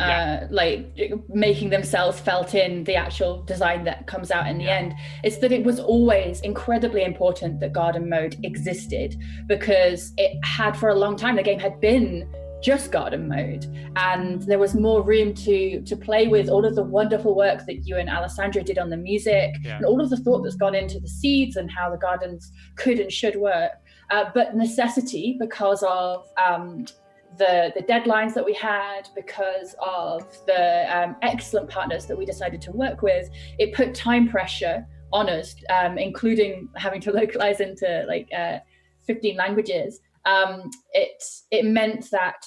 like making themselves felt in the actual design that comes out in the end. It's that it was always incredibly important that garden mode existed, because it had, for a long time, the game had been just garden mode, and there was more room to play with all of the wonderful work that you and Alessandro did on the music, and all of the thought that's gone into the seeds and how the gardens could and should work, but necessity, because of the deadlines that we had, because of the excellent partners that we decided to work with, it put time pressure on us, including having to localize into like 15 languages. It meant that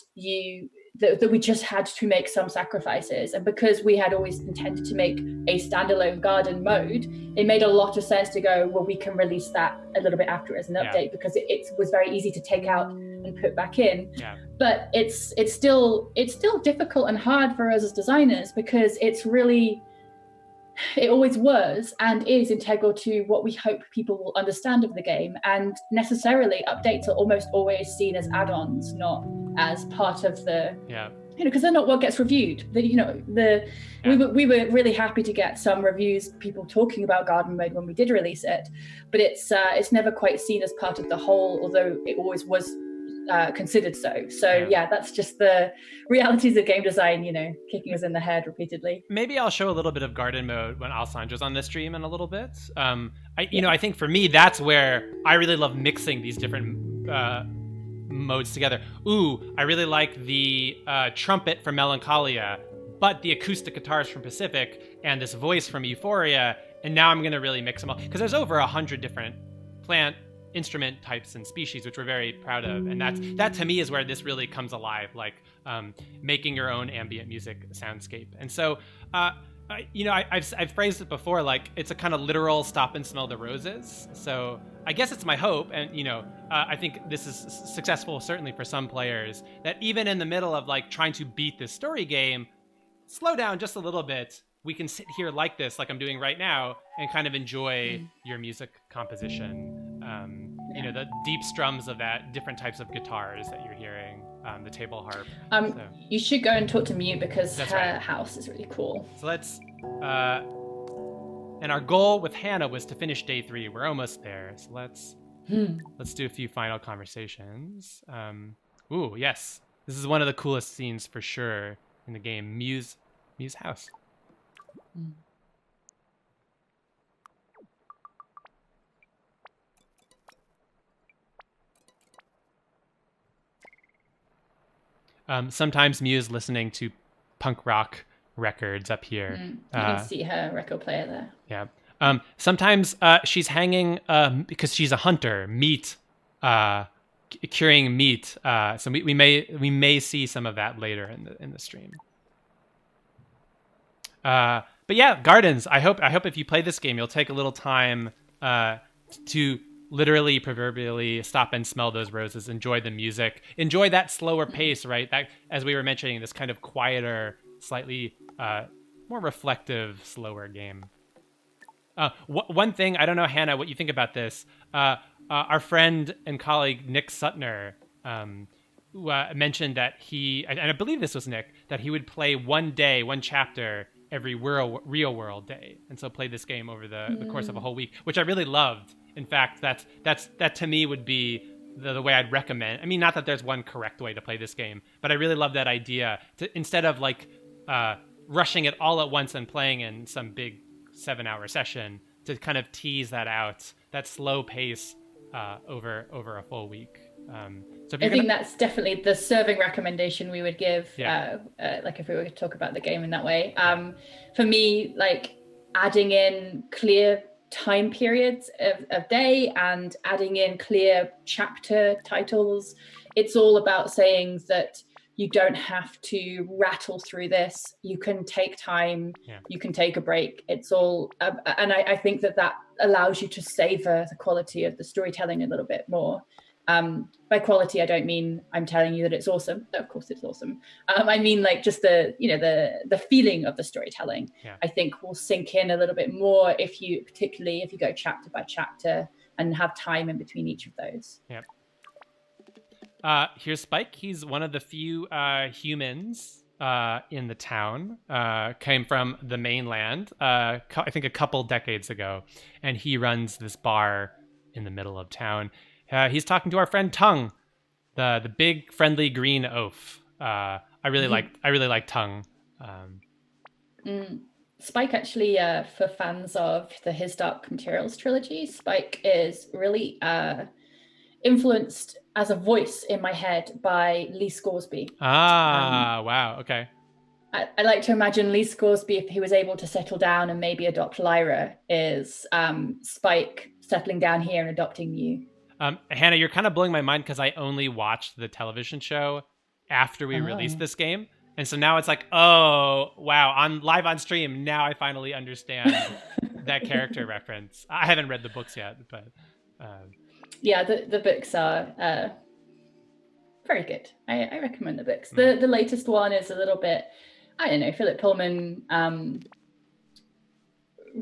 we just had to make some sacrifices, and because we had always intended to make a standalone garden mode, it made a lot of sense to go, well, we can release that a little bit after as an update, because it was very easy to take out and put back in. But it's still difficult and hard for us as designers, because it always was and is integral to what we hope people will understand of the game, and necessarily updates are almost always seen as add-ons, not as part of the you know, because they're not what gets reviewed. We were really happy to get some reviews, people talking about garden mode when we did release it, but it's never quite seen as part of the whole, although it always was considered so. That's just the realities of game design, you know, kicking us in the head repeatedly. Maybe I'll show a little bit of garden mode when Alessandro's on the stream in a little bit. I think for me, that's where I really love mixing these different modes together. I really like the trumpet from Melancholia, but the acoustic guitars from Pacific and this voice from Euphoria, and now I'm going to really mix them all, because there's over 100 different plant instrument types and species, which we're very proud of, and that to me is where this really comes alive, like making your own ambient music soundscape. And so I've phrased it before, like it's a kind of literal stop and smell the roses. So I guess it's my hope, and I think this is successful certainly for some players, that even in the middle of like trying to beat this story game, slow down just a little bit. We can sit here like this, like I'm doing right now, and kind of enjoy your music composition. The deep strums of that, different types of guitars that you're hearing, the table harp. You should go and talk to Mew, because her house is really cool. So let's, and our goal with Hannah was to finish day 3. We're almost there. So let's do a few final conversations. Yes. This is one of the coolest scenes for sure in the game. Mew's house. Sometimes Mew is listening to punk rock records up here. You can see her record player there. Yeah. Sometimes she's hanging because she's a hunter. Meat curing meat. So we may see some of that later in the stream. But yeah, gardens. I hope if you play this game, you'll take a little time to literally, proverbially, stop and smell those roses, enjoy the music, enjoy that slower pace, right? That, as we were mentioning, this kind of quieter, slightly more reflective, slower game. One thing, I don't know, Hannah, what you think about this. Our friend and colleague Nick Sutner mentioned that and I believe this was Nick, that he would play one chapter every real world day, and so play this game over the course of a whole week, which I really loved. In fact, that to me would be the way I'd recommend. I mean, not that there's one correct way to play this game, but I really love that idea to, instead of like rushing it all at once and playing in some big 7-hour session, to kind of tease that out, that slow pace over a full week. So I think that's definitely the serving recommendation we would give. Like if we were to talk about the game in that way. For me, like adding in clear time periods of day and adding in clear chapter titles, it's all about saying that you don't have to rattle through this. You can take time. You can take a break. It's all, and I think that allows you to savor the quality of the storytelling a little bit more. By quality, I don't mean I'm telling you that it's awesome. Of course, it's awesome. I mean like just the feeling of the storytelling. I think will sink in a little bit more particularly if you go chapter by chapter and have time in between each of those. Here's Spike. He's one of the few humans in the town. Came from the mainland, I think a couple decades ago, and he runs this bar in the middle of town. He's talking to our friend Tongue, the big friendly green oaf. I really like Tongue. Spike actually, for fans of the His Dark Materials trilogy, Spike is really influenced as a voice in my head by Lee Scoresby. Wow, okay. I like to imagine Lee Scoresby, if he was able to settle down and maybe adopt Lyra, is Spike settling down here and adopting you. Hannah, you're kind of blowing my mind because I only watched the television show after we released this game. And so now it's like, oh, wow, live on stream, now I finally understand that character reference. I haven't read the books yet, but... Yeah, the books are very good. I recommend the books. The latest one is a little bit, I don't know, Philip Pullman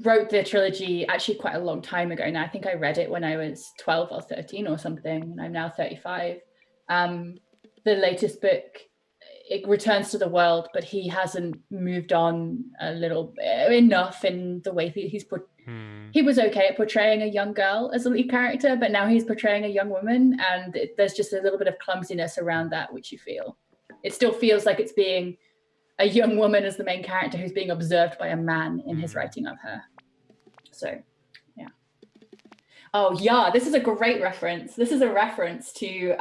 wrote the trilogy actually quite a long time ago now. I think I read it when I was 12 or 13 or something, and I'm now 35. The latest book, it returns to the world, but he hasn't moved on enough in the way he's put. He was okay at portraying a young girl as a lead character, but now he's portraying a young woman, and there's just a little bit of clumsiness around that, which you feel. It still feels like it's being a young woman as the main character who's being observed by a man in his writing of her. So, yeah. Oh, yeah, this is a great reference. This is a reference to,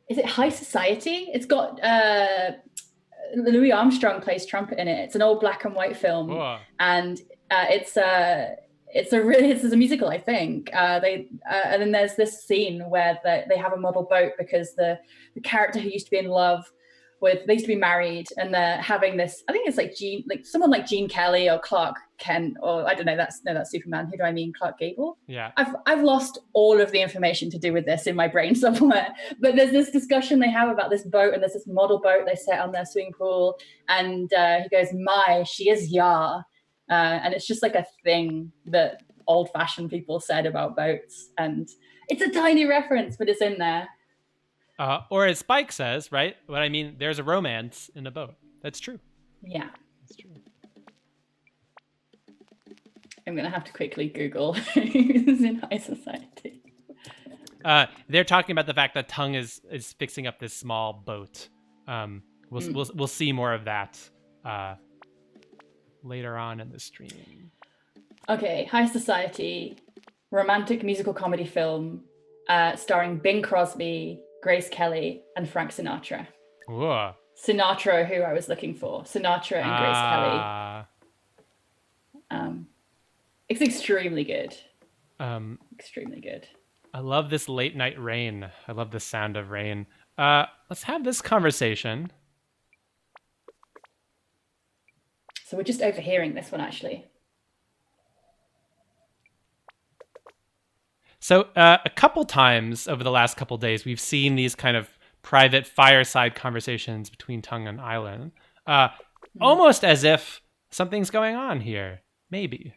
is it High Society? It's got Louis Armstrong plays trumpet in it. It's an old black and white film. Whoa. And it's a musical, I think. And then there's this scene where they have a model boat because the character who used to be in love with, they used to be married, and they're having this, I think it's like someone like Gene Kelly or Clark Kent, or I don't know, that's Superman. Who do I mean? Clark Gable? Yeah. I've lost all of the information to do with this in my brain somewhere. But there's this discussion they have about this boat, and there's this model boat they set on their swimming pool, and he goes, she is ya. And it's just like a thing that old-fashioned people said about boats, and it's a tiny reference, but it's in there. Or as Spike says, right? What I mean, there's a romance in a boat. That's true. Yeah. That's true. I'm going to have to quickly Google who's in High Society. They're talking about the fact that Tongue is fixing up this small boat. We'll see more of that later on in the stream. Okay, High Society, romantic musical comedy film starring Bing Crosby, Grace Kelly, and Frank Sinatra. Whoa. Sinatra, who I was looking for. Sinatra and Grace Kelly. It's extremely good. Extremely good. I love this late night rain. I love the sound of rain. Let's have this conversation. So we're just overhearing this one, actually. So a couple times over the last couple days, we've seen these kind of private fireside conversations between Tongue and Island, almost as if something's going on here. Maybe,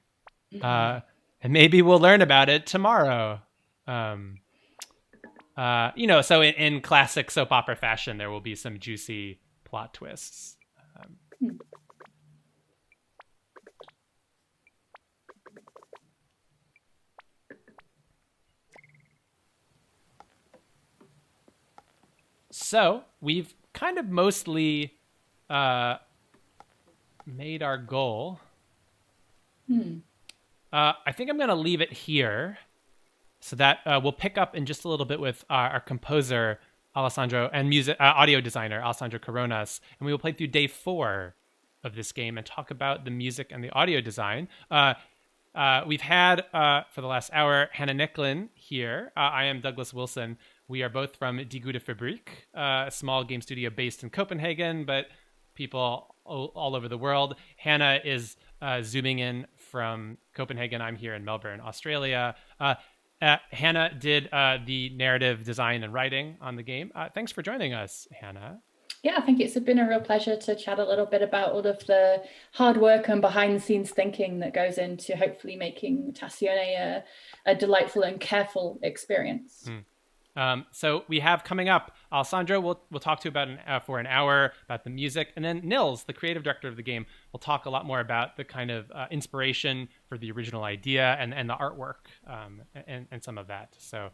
and maybe we'll learn about it tomorrow. So in classic soap opera fashion, there will be some juicy plot twists. So we've kind of mostly made our goal. I think I'm going to leave it here so that we'll pick up in just a little bit with our composer, Alessandro, and music audio designer, Alessandro Coronas, and we will play through day 4 of this game and talk about the music and the audio design. We've had, for the last hour, Hannah Nicklin here. I am Douglas Wilson. We are both from Die Gute Fabrik, a small game studio based in Copenhagen, but people all over the world. Hannah is zooming in from Copenhagen. I'm here in Melbourne, Australia. Hannah did the narrative design and writing on the game. Thanks for joining us, Hannah. Yeah, I think it's been a real pleasure to chat a little bit about all of the hard work and behind the scenes thinking that goes into hopefully making Mutazione a delightful and careful experience. So we have coming up, Alessandro we'll talk to about for an hour about the music, and then Nils, the creative director of the game, will talk a lot more about the kind of inspiration for the original idea and the artwork and some of that. So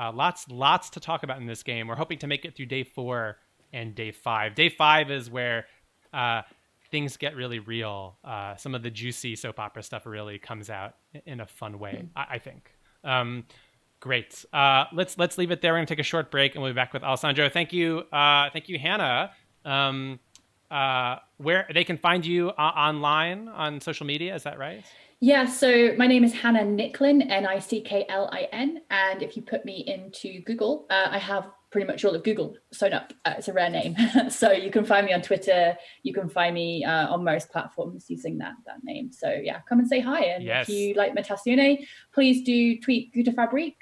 lots to talk about in this game. We're hoping to make it through day 4 and day 5. Day 5 is where things get really real. Some of the juicy soap opera stuff really comes out in a fun way, I think. Great. Let's leave it there. We're gonna take a short break, and we'll be back with Alessandro. Thank you, Hannah. Where they can find you online on social media, is that right? Yeah, so my name is Hannah Nicklin, Nicklin, and if you put me into Google, I have pretty much all of Google sewn up. It's a rare name. So you can find me on Twitter, you can find me on most platforms using that name. So yeah, come and say hi. And yes. If you like Mutazione, please do tweet Gute Fabrik,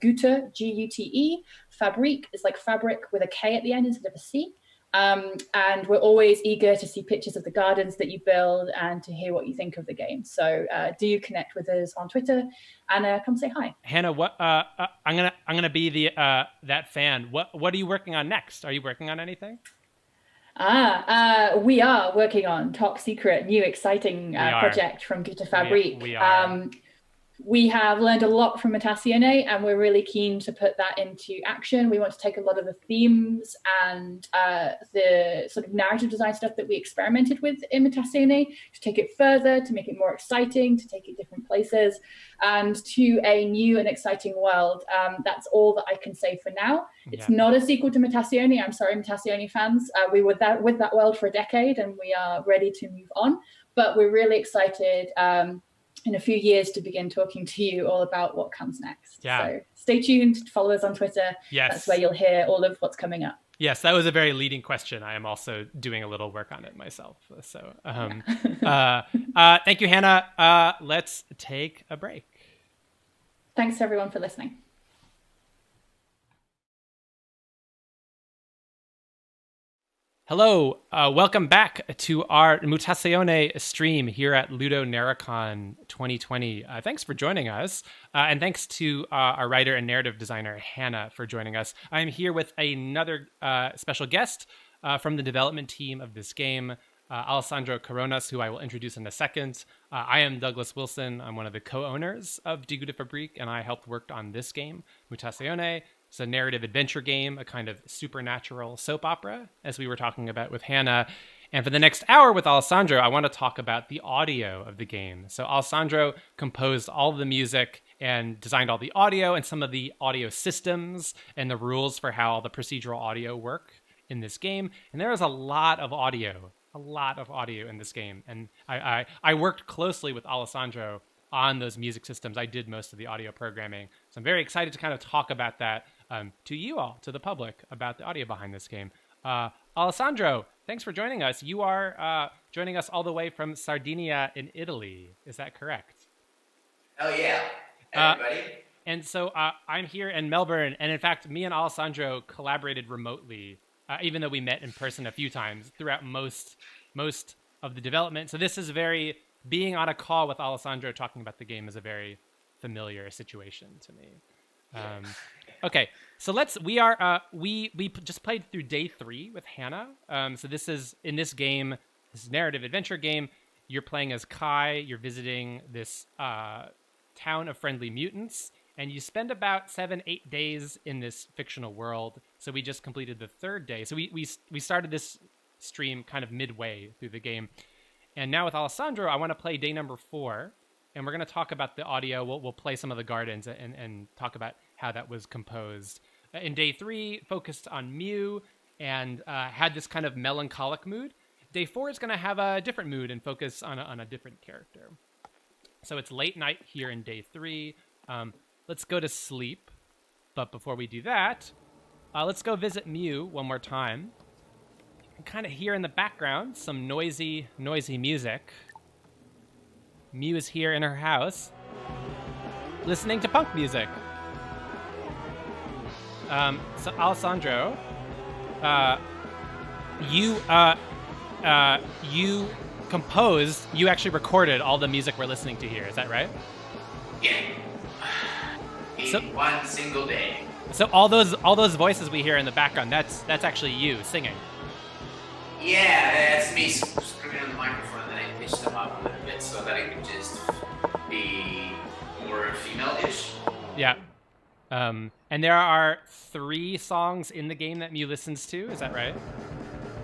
Gute, G-U-T-E. Fabrik is like fabric with a K at the end instead of a C. And we're always eager to see pictures of the gardens that you build and to hear what you think of the game. So do connect with us on Twitter and come say hi. Hannah, what I'm gonna be the that fan. What are you working on next? Are you working on anything? We are working on top secret, new exciting project from Gute Fabrik. We are. We have learned a lot from Mutazione, and we're really keen to put that into action. We want to take a lot of the themes and the sort of narrative design stuff that we experimented with in Mutazione to take it further, to make it more exciting, to take it different places, and to a new and exciting world. That's all that I can say for now. It's not a sequel to Mutazione. I'm sorry, Mutazione fans. We were with that world for a decade, and we are ready to move on. But we're really excited in a few years to begin talking to you all about what comes next. Yeah. So stay tuned, follow us on Twitter. Yes. That's where you'll hear all of what's coming up. Yes, that was a very leading question. I am also doing a little work on it myself. So thank you, Hannah. Let's take a break. Thanks everyone for listening. Hello, welcome back to our Mutazione stream here at Ludo Narracon 2020. Thanks for joining us, and thanks to our writer and narrative designer, Hannah, for joining us. I'm here with another special guest from the development team of this game, Alessandro Coronas, who I will introduce in a second. I am Douglas Wilson. I'm one of the co-owners of Die Gute Fabrik, and I helped work on this game, Mutazione. It's a narrative adventure game, a kind of supernatural soap opera, as we were talking about with Hannah. And for the next hour with Alessandro, I want to talk about the audio of the game. So Alessandro composed all of the music and designed all the audio and some of the audio systems and the rules for how the procedural audio work in this game. And there is a lot of audio in this game. And I worked closely with Alessandro on those music systems. I did most of the audio programming. So I'm very excited to kind of talk about that to you all, to the public, about the audio behind this game. Alessandro, thanks for joining us. You are joining us all the way from Sardinia in Italy. Is that correct? Oh, yeah. Everybody. And so I'm here in Melbourne. And in fact, me and Alessandro collaborated remotely, even though we met in person a few times throughout most of the development. So this is being on a call with Alessandro talking about the game is a very familiar situation to me. Okay, so we just played through day 3 with Hannah. So this is in this game, this narrative adventure game. You're playing as Kai. You're visiting this town of friendly mutants, and you spend about 7-8 days in this fictional world. So we just completed the 3rd day. So we started this stream kind of midway through the game, and now with Alessandro, I want to play day number 4. And we're going to talk about the audio. We'll play some of the gardens and talk about how that was composed. In day 3, focused on Mew and had this kind of melancholic mood. Day 4 is going to have a different mood and focus on a different character. So it's late night here in day 3. Let's go to sleep. But before we do that, let's go visit Mew one more time. You can kind of hear in the background some noisy music. Mew is here in her house, listening to punk music. So Alessandro, you actually recorded all the music we're listening to here. Is that right? Yeah. In one single day. So all those voices we hear in the background, that's actually you singing. Yeah, that's me screaming on the microphone, and then I pitch them up a little bit so that I could just be more female-ish. Yeah. And there are 3 songs in the game that Mew listens to. Is that right?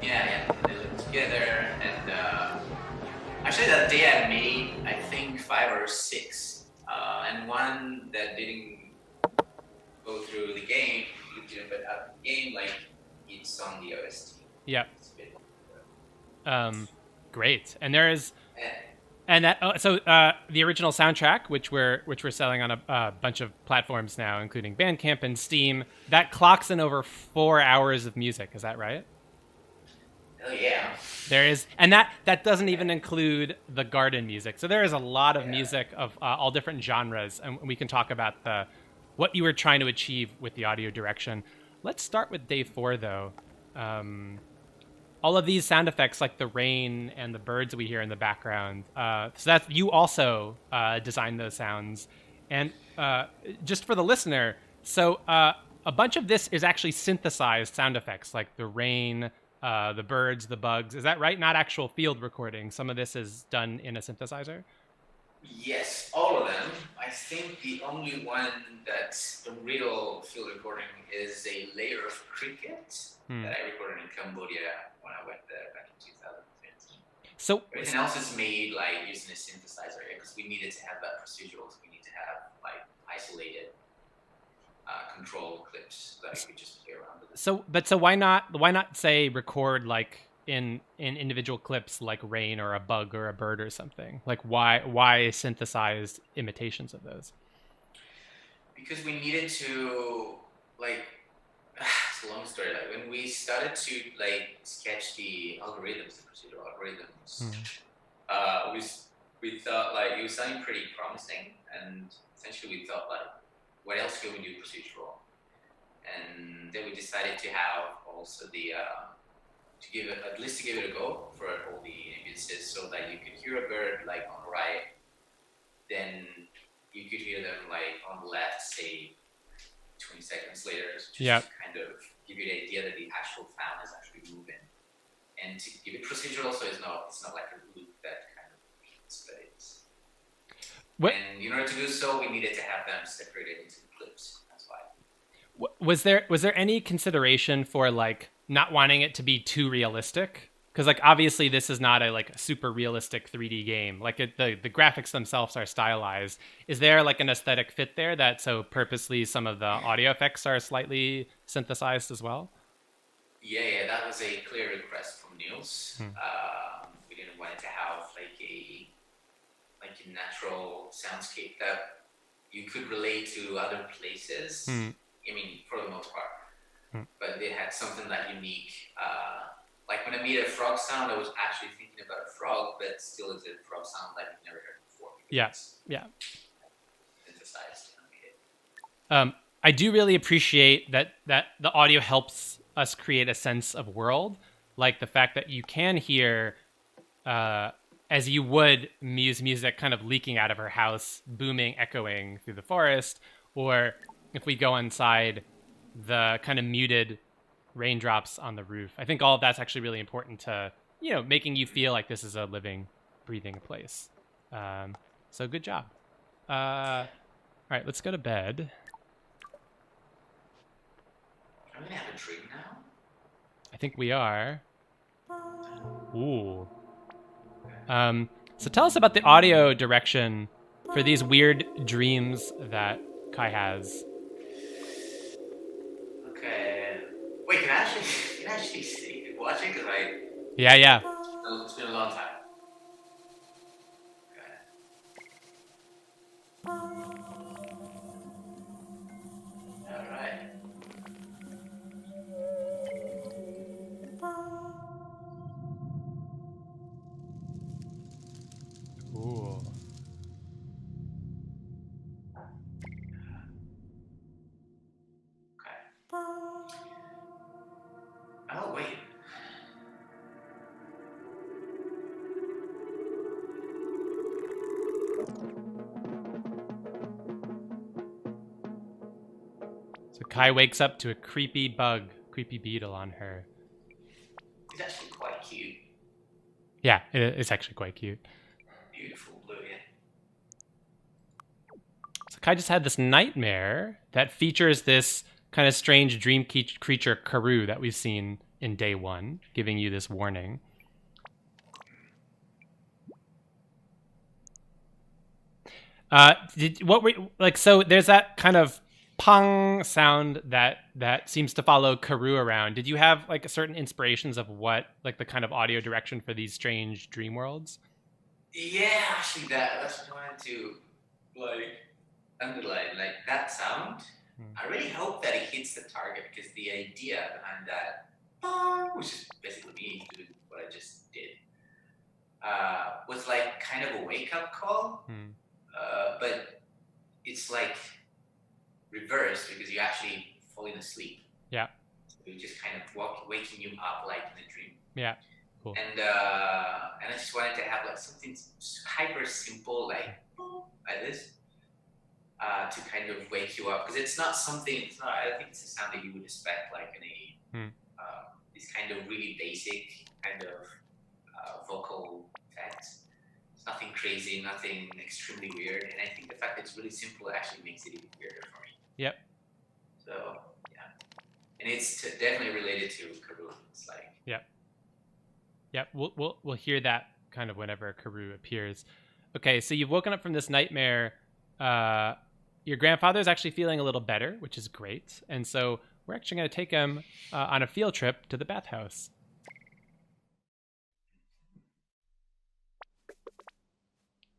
Yeah. They live together, and actually that day I made, I think, 5 or 6, and one that didn't go through the game, but at the game, like, it's on the OST. Yeah. Great. And there is, and that the original soundtrack, which we're selling on a bunch of platforms now, including Bandcamp and Steam, that clocks in over 4 hours of music. Is that right? Oh yeah. There is, and that doesn't even include the garden music. So there is a lot of music of all different genres, and we can talk about what you were trying to achieve with the audio direction. Let's start with day 4, though. All of these sound effects, like the rain and the birds we hear in the background. So that's you also designed those sounds. And just for the listener, so a bunch of this is actually synthesized sound effects, like the rain, the birds, the bugs. Is that right? Not actual field recording. Some of this is done in a synthesizer? Yes, all of them. I think the only one that's the real field recording is a layer of cricket that I recorded in Cambodia when I went there back in 2015. So everything else is made like using a synthesizer because we needed to have that procedural. So we need to have like isolated control clips that I could just play around with. So why not say record like in individual clips like rain or a bug or a bird or something? Like why synthesized imitations of those? Because we needed to like it's a long story. Like when we started to like sketch the algorithms, the procedural algorithms, we thought like it was sounding pretty promising, and essentially we thought like, what else can we do procedural? And then we decided to have also the to give it a go for all the ambiances, so that you could hear a bird like on the right, then you could hear them like on the left, say 20 seconds later, just kind of give you the idea that the actual sound is actually moving. And to give it procedural, so it's not like a loop that kind of repeats, but it's. And in order to do so, we needed to have them separated into the clips. That's why. Was there any consideration for like not wanting it to be too realistic? Because like obviously this is not a super realistic 3D game. Like the graphics themselves are stylized. Is there like an aesthetic fit there that so purposely some of the audio effects are slightly synthesized as well? Yeah, that was a clear request from Nils. We didn't want it to have like a natural soundscape that you could relate to other places. I mean, for the most part. But they had something that unique. Like when I made a frog sound, I was actually thinking about a frog, but still is a frog sound that you've never heard before. Yeah. Synthesized. I do really appreciate that the audio helps us create a sense of world, like the fact that you can hear, as you would music kind of leaking out of her house, booming, echoing through the forest, or if we go inside, the kind of muted raindrops on the roof. I think all of that's actually really important to, making you feel like this is a living, breathing place. So good job. All right, let's go to bed. Are we gonna have a drink now? I think we are. Ooh. So tell us about the audio direction for these weird dreams that Kai has. Okay. Wait, can I actually see watch it? Because Yeah. It's been a long time. All right. Cool. Okay. Oh, wait. So Kai wakes up to a creepy beetle on her. It's actually quite cute. Yeah, it's actually quite cute. Beautiful blue, yeah. So Kai just had this nightmare that features this kind of strange dream creature Karoo that we've seen in day 1, giving you this warning. So there's that kind of pong sound that seems to follow Karoo around. Did you have like certain inspirations of what like the kind of audio direction for these strange dream worlds? Yeah, actually that's what I wanted to underline. Like that sound, I really hope that it hits the target, because the idea behind that, which is basically me doing what I just did, was like kind of a wake-up call. But it's like reversed, because you're actually falling asleep. Yeah. So you're just kind of waking you up like in a dream. Yeah. Cool. And I just wanted to have like something hyper simple like this to kind of wake you up, because it's not. I don't think it's a sound that you would expect like in a these kind of really basic kind of vocal effects. It's nothing crazy, nothing extremely weird, and I think the fact that it's really simple actually makes it even weirder for me. Yep. So yeah, and it's definitely related to Karoo. It's like Yeah, we'll hear that kind of whenever Karoo appears. Okay, so you've woken up from this nightmare. Your grandfather is actually feeling a little better, which is great. And so we're actually going to take him on a field trip to the bathhouse.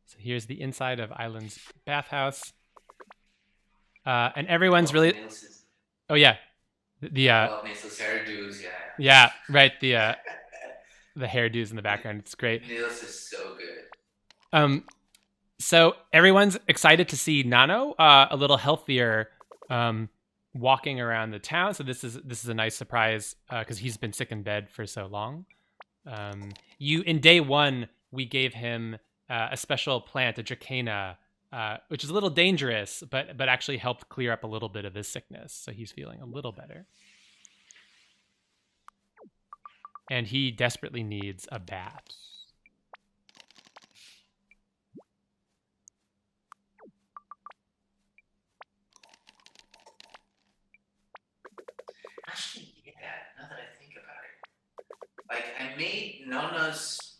So here's the inside of Island's bathhouse. And everyone's really... Oh, yeah. The Nils' hairdos, yeah. Yeah, right. The hairdos in the background. It's great. Nils is so good. So everyone's excited to see Nano a little healthier, walking around the town. So this is a nice surprise because he's been sick in bed for so long. In day 1 we gave him a special plant, a Dracana, which is a little dangerous, but actually helped clear up a little bit of his sickness. So he's feeling a little better. And he desperately needs a bath. Actually, yeah, now that I think about it. Like, I made Nona's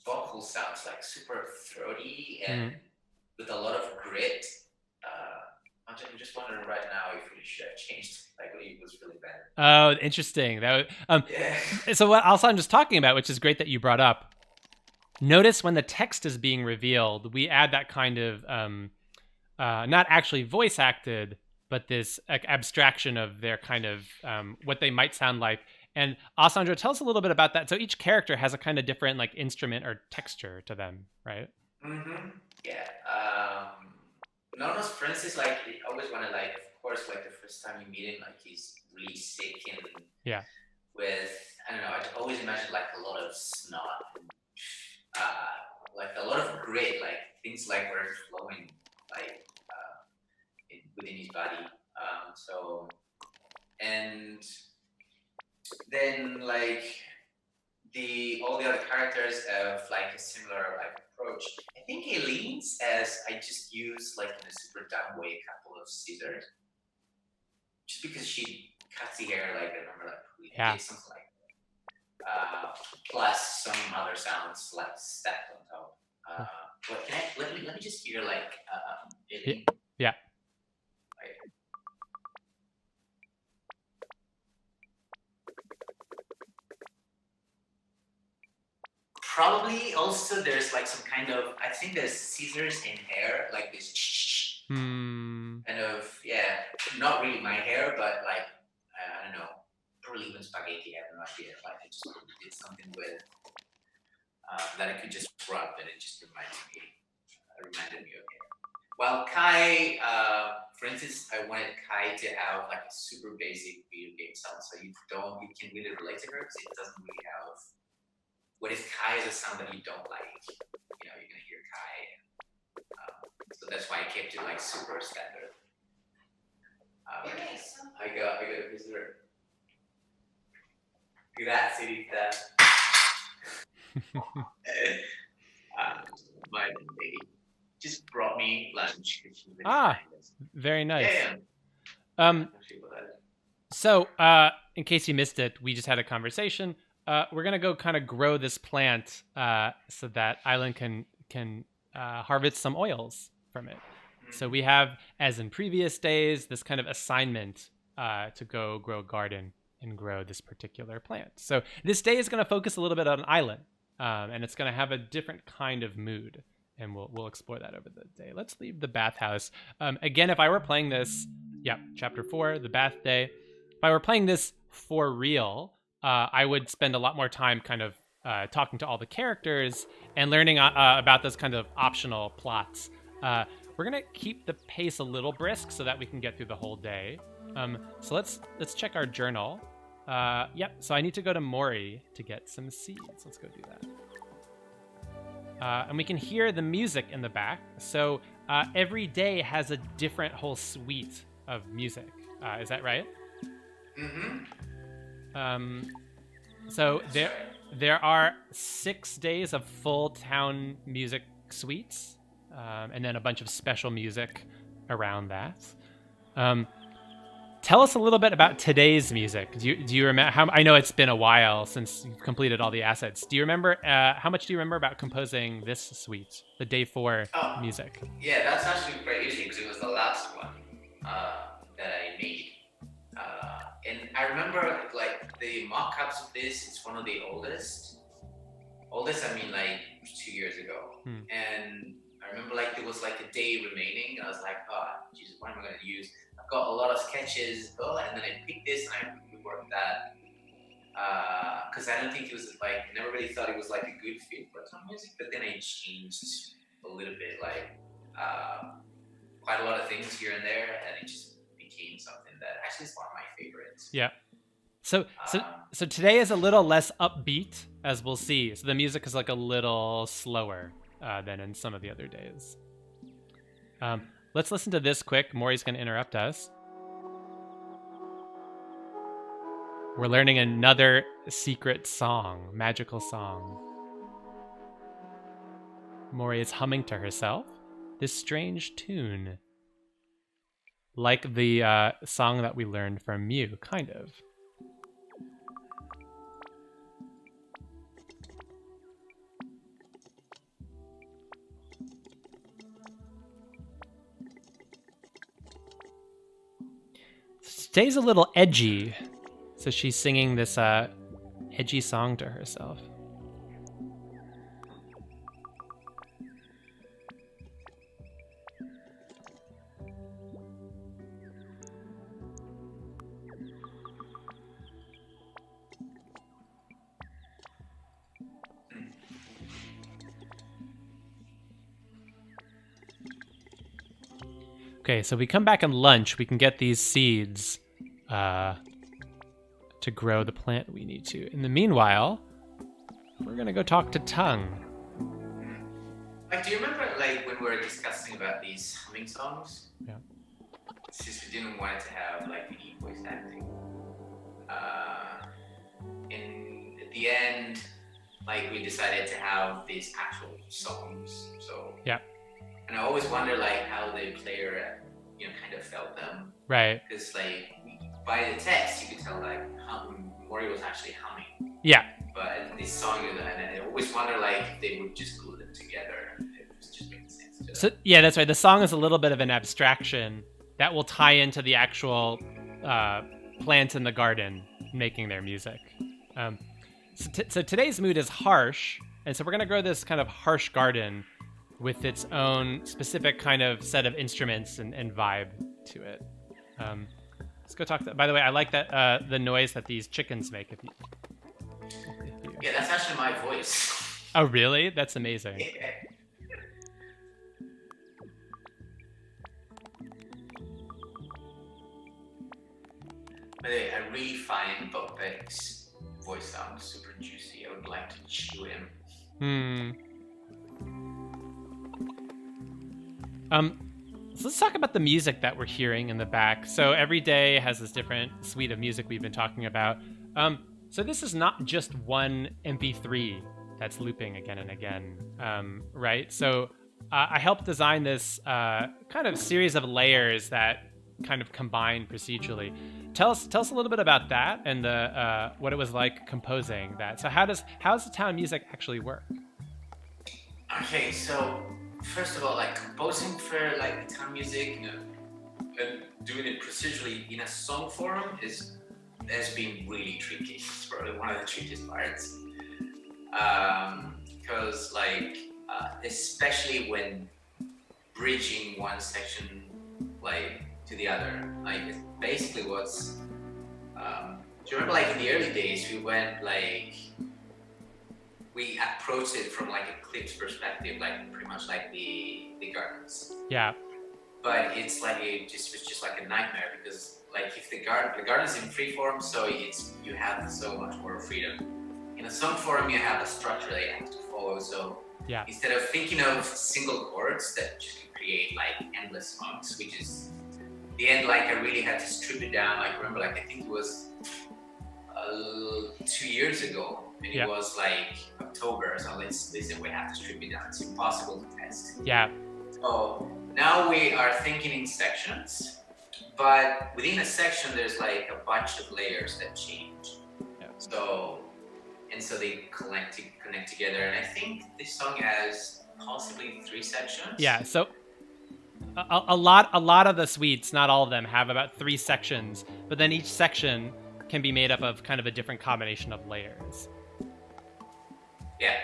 vocal sounds like super throaty and with a lot of grit. I'm just wondering right now if we should have changed. Like, it was really bad. Oh, interesting. That yeah. So what Alessandro's talking about, which is great that you brought up, notice when the text is being revealed, we add that kind of not actually voice acted, but this abstraction of their kind of what they might sound like. And Alessandro, tell us a little bit about that. So each character has a kind of different like instrument or texture to them, right? Mm-hmm. Yeah. Nonos Prince is like, I always want to like, of course, like the first time you meet him, like he's really sick and with, I don't know, I always imagine like a lot of snot, like a lot of grit, like things like were flowing like within his body. And then like all the other characters have like a similar like approach. I think Eileen's as I just use like in a super dumb way a couple of scissors, just because she cuts the hair like I remember like we did something like that. Plus some other sounds like stacked on top. What can I let me just hear like Eileen. Yeah. Probably also there's like some kind of, I think there's scissors in hair, like this kind of, not really my hair, but like, I don't know, probably even spaghetti, I have no idea. Like I just did something with, that I could just rub and it just reminded me of hair. Well, Kai, for instance, I wanted Kai to have like a super basic video game sound, so you can really relate to her because it doesn't really have. What if Kai is a sound that you don't like? You know, you're gonna hear Kai. So that's why I kept it like super standard. I got a visitor. Grazie, Rita. My lady just brought me lunch. Very nice. Yeah. So, in case you missed it, we just had a conversation. We're gonna go kind of grow this plant so that Island can harvest some oils from it. So we have, as in previous days, this kind of assignment to go grow a garden and grow this particular plant. So this day is gonna focus a little bit on Island, and it's gonna have a different kind of mood, and we'll explore that over the day. Let's leave the bathhouse. Again, if I were playing this, chapter 4, the bath day. If I were playing this for real. I would spend a lot more time kind of talking to all the characters and learning about those kind of optional plots. We're gonna keep the pace a little brisk so that we can get through the whole day. So let's check our journal. So I need to go to Mori to get some seeds. Let's go do that. And we can hear the music in the back. So every day has a different whole suite of music. Is that right? Mm-hmm. So there are 6 days of full town music suites, and then a bunch of special music around that. Tell us a little bit about today's music. Do you remember? I know it's been a while since you've completed all the assets. Do you remember? How much do you remember about composing this suite, the day 4 music? Yeah, that's actually quite easy because it was the last one that I made. And I remember like the mock-ups of this, it's one of the oldest, I mean like 2 years ago. And I remember like there was like a day remaining and I was like, oh, Jesus, what am I going to use? I've got a lot of sketches, and then I picked this and I reworked that. Because I don't think it was like, I never really thought it was like a good fit for some music, but then I changed a little bit, like quite a lot of things here and there, and it just became something that actually is one of my favorites. Yeah. So today is a little less upbeat, as we'll see. So the music is like a little slower than in some of the other days. Let's listen to this quick. Maury's going to interrupt us. We're learning another secret song, magical song. Maury is humming to herself this strange tune. Like the song that we learned from Mew, kind of. Today's a little edgy, so she's singing this edgy song to herself. Okay, so we come back and lunch, we can get these seeds to grow the plant we need to. In the meanwhile, we're gonna go talk to Tongue. Like, do you remember, like, when we were discussing about these humming songs? Yeah. Since we didn't want it to have, like, the voice acting. At the end, like, we decided to have these actual songs. So. Yeah. And I always wonder, like, how the player, kind of felt them. Right. Because, like, by the text, you could tell, like, Mori was actually humming. Yeah. But this song, and I always wonder, like, if they would just glue them together. It just makes sense. So yeah, that's right. The song is a little bit of an abstraction that will tie into the actual plants in the garden making their music. So today's mood is harsh, and so we're going to grow this kind of harsh garden with its own specific kind of set of instruments and vibe to it. Let's go talk. By the way, I like that the noise that these chickens make. If you... Yeah, that's actually my voice. Oh, really? That's amazing. Yeah. By the way, I really find Bob Beck's voice sound super juicy. I would like to chew him. So let's talk about the music that we're hearing in the back. So every day has this different suite of music we've been talking about. So this is not just one MP3 that's looping again and again, right? So I helped design this kind of series of layers that kind of combine procedurally. Tell us a little bit about that and what it was like composing that. So how does the town music actually work? Okay, so first of all, like composing for like town music, and doing it procedurally in a song form has been really tricky. It's probably one of the trickiest parts. Because especially when bridging one section like to the other, like it's basically what's do you remember like in the early days we approached it from like a clips perspective, like pretty much like the gardens. Yeah. But it's like it was just like a nightmare because like if the garden's in free form, so you have so much more freedom. In a song form, you have a structure that you have to follow. So yeah. Instead of thinking of single chords that just can create like endless songs, which is the end, like I really had to strip it down. Like remember, like I think it was 2 years ago, and it was like October. So listen, we have to strip it down. It's impossible to test. Yeah. So now we are thinking in sections, but within a section, there's like a bunch of layers that change. Yeah. So they connect together, and I think this song has possibly 3 sections. Yeah. So a lot of the suites, not all of them, have about 3 sections, but then each section can be made up of kind of a different combination of layers. Yeah,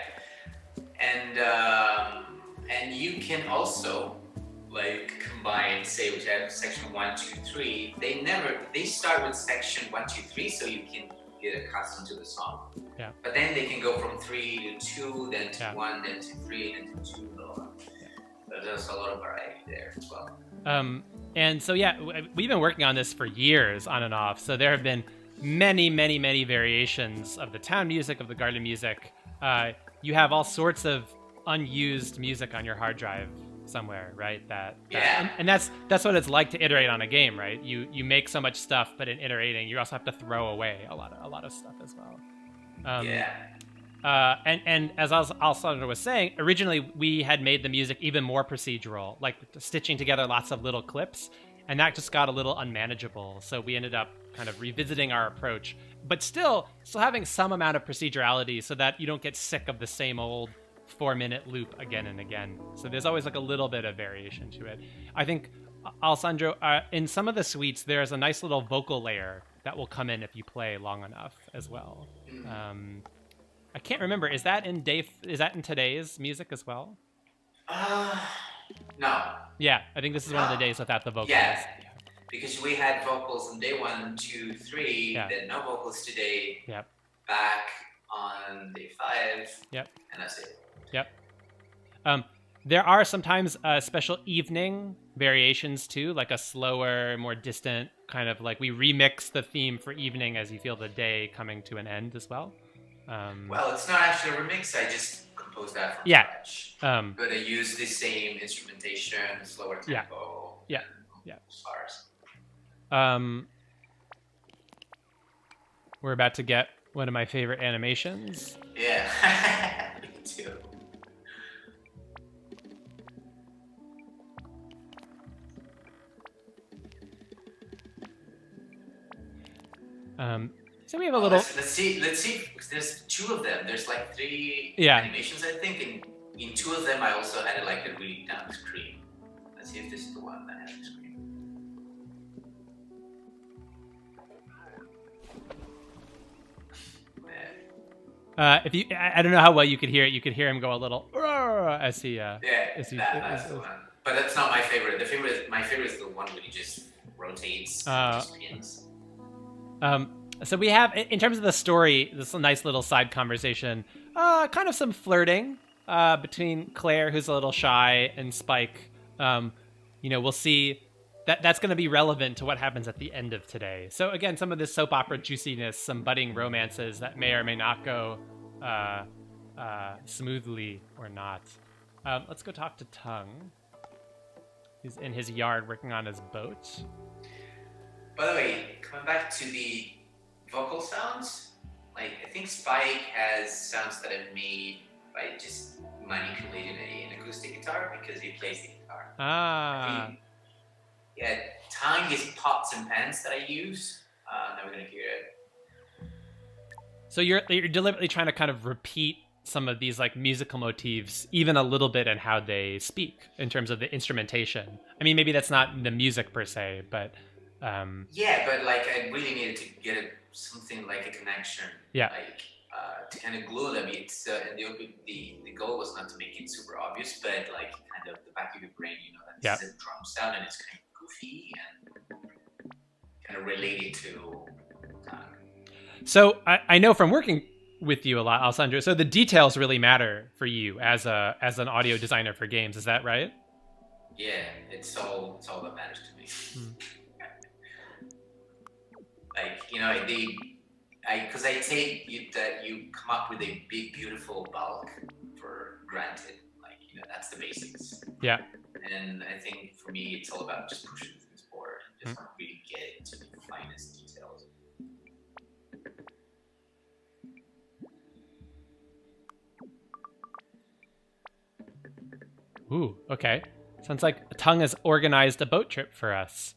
and you can also like combine, say, we have section 1, 2, 3. They start with section 1, 2, 3, so you can get accustomed to the song. Yeah. But then they can go from 3 to 2, then to 1, then to 3, then to 2, blah, blah. So there's a lot of variety there as well. And so yeah, we've been working on this for years, on and off. So there have been many variations of the town music, of the garden music. You have all sorts of unused music on your hard drive somewhere, right? And that's what it's like to iterate on a game, right? You make so much stuff, but in iterating, you also have to throw away a lot of stuff as well. And as Alessandro was saying, originally we had made the music even more procedural, like stitching together lots of little clips, and that just got a little unmanageable. So we ended up kind of revisiting our approach, but still having some amount of procedurality so that you don't get sick of the same old 4-minute loop again and again. So there's always like a little bit of variation to it. I think, Alessandro, in some of the suites, there's a nice little vocal layer that will come in if you play long enough as well. I can't remember. Is that in today's music as well? No. Yeah, I think this is one of the days without the vocals. Yeah, because we had vocals on day 1, 2, 3, then no vocals today. Yep. Back on day 5. Yep. And that's it. Yep. There are sometimes special evening variations too, like a slower, more distant kind of like we remix the theme for evening as you feel the day coming to an end as well. Well, it's not actually a remix. I just composed that from Yeah. scratch. But I use the same instrumentation, slower tempo. Yeah. Stars. We're about to get one of my favorite animations. Yeah, me too. So we have a little. Let's see. There's 2 of them. There's like 3 Yeah. animations, I think, and in 2 of them I also added like a really dark screen. Let's see if this is the one that has the screen. If you, I don't know how well you could hear it. You could hear him go a little as he. That's the one. But that's not my favorite. My favorite is the one where he just rotates, just spins. So we have, in terms of the story, this nice little side conversation, kind of some flirting between Claire, who's a little shy, and Spike. We'll see that's going to be relevant to what happens at the end of today. So again, some of this soap opera juiciness, some budding romances that may or may not go smoothly or not. Let's go talk to Tongue. He's in his yard working on his boat. By the way, coming back to the vocal sounds, like I think Spike has sounds that are made by just manipulating an acoustic guitar because he plays the guitar. Yeah, Tongue is pots and pans that I use. Now we're gonna hear it. So you're deliberately trying to kind of repeat some of these like musical motifs, even a little bit in how they speak in terms of the instrumentation. I mean, maybe that's not the music per se, but yeah, but like I really needed to get something like a connection. Yeah. Like to kind of glue them. It's the goal was not to make it super obvious, but like kind of the back of your brain, that this is a drum sound and it's kind of goofy and kind of related to. So I know from working with you a lot, Alessandro. So the details really matter for you as an audio designer for games. Is that right? Yeah, it's all that matters to me. Like because I take you that you come up with a big beautiful bulk for granted. Like that's the basics. Yeah. And I think for me it's all about just pushing things forward and just really get into the finest details. Ooh, okay. Sounds like Tongue has organized a boat trip for us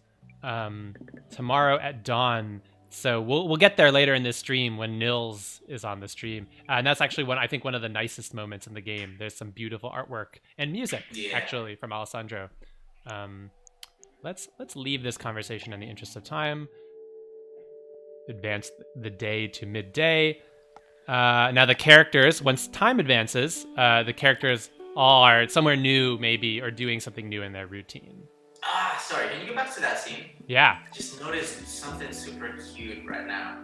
tomorrow at dawn. So we'll get there later in this stream when Nils is on the stream, and that's actually one of the nicest moments in the game. There's some beautiful artwork and music actually from Alessandro. Let's leave this conversation in the interest of time. Advance the day to midday. Now the characters, once time advances, the characters all are somewhere new maybe or doing something new in their routine. Sorry, can you go back to that scene? Yeah. I just noticed something super cute right now.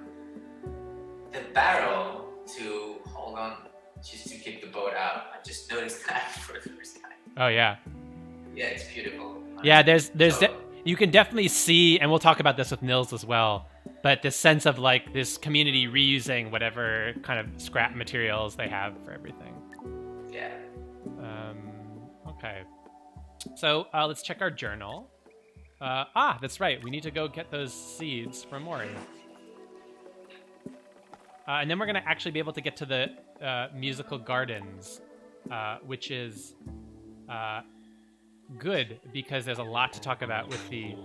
The barrel to hold on just to keep the boat out. I just noticed that for the first time. Oh yeah. Yeah, it's beautiful. Yeah, you can definitely see, and we'll talk about this with Nils as well, but this sense of like this community reusing whatever kind of scrap materials they have for everything. Yeah. Okay. So let's check our journal. That's right. We need to go get those seeds from Mori. And then we're going to actually be able to get to the musical gardens, which is good because there's a lot to talk about with the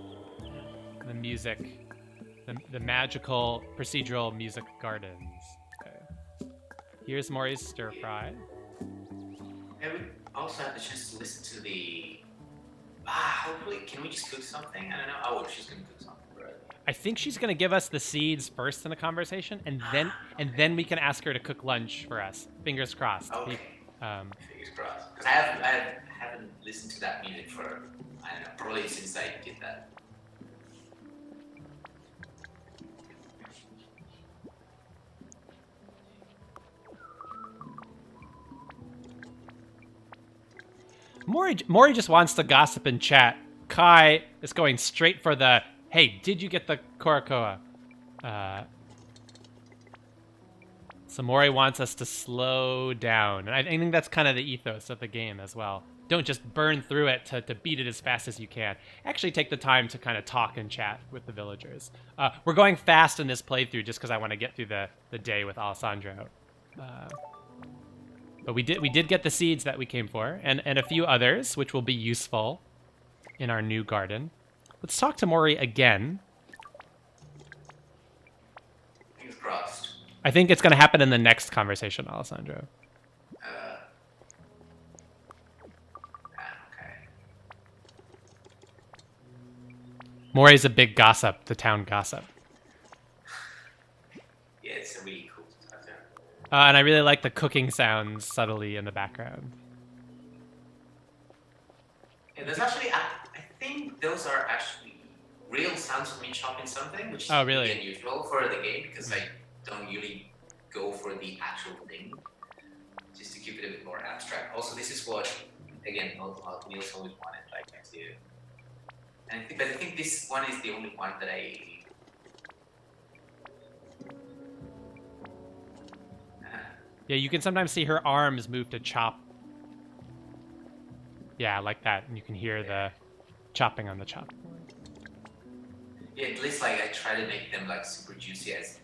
music, the magical procedural music gardens. Okay. Here's Mori's stir fry. And we also have the chance to listen to the. Hopefully, can we just cook something? I don't know. Oh, she's gonna cook something, right? I think she's gonna give us the seeds first in the conversation, and then we can ask her to cook lunch for us. Fingers crossed. Okay. Fingers crossed. Because I haven't listened to that music for I don't know, probably since I did that. Mori just wants to gossip and chat. Kai is going straight for the, hey, did you get the Korokoa? So Mori wants us to slow down. And I think that's kind of the ethos of the game as well. Don't just burn through it to beat it as fast as you can. Actually take the time to kind of talk and chat with the villagers. We're going fast in this playthrough just because I want to get through the day with Alessandro. But we did get the seeds that we came for, and a few others, which will be useful in our new garden. Let's talk to Mori again. Fingers crossed. I think it's going to happen in the next conversation, Alessandro. Okay. Mori's a big gossip, the town gossip. Yeah, it's a really cool stuff. And I really like the cooking sounds subtly in the background. Yeah, there's actually, I think those are actually real sounds of me chopping something, which is Oh, really? really unusual for the game because I don't usually go for the actual thing, just to keep it a bit more abstract. Also, this is what, again, Nils always wanted, like, to do. And but I think this one is the only one that Yeah, you can sometimes see her arms move to chop. Yeah, like that, and you can hear the chopping on the chop. Yeah, at least like I try to make them like super juicy as.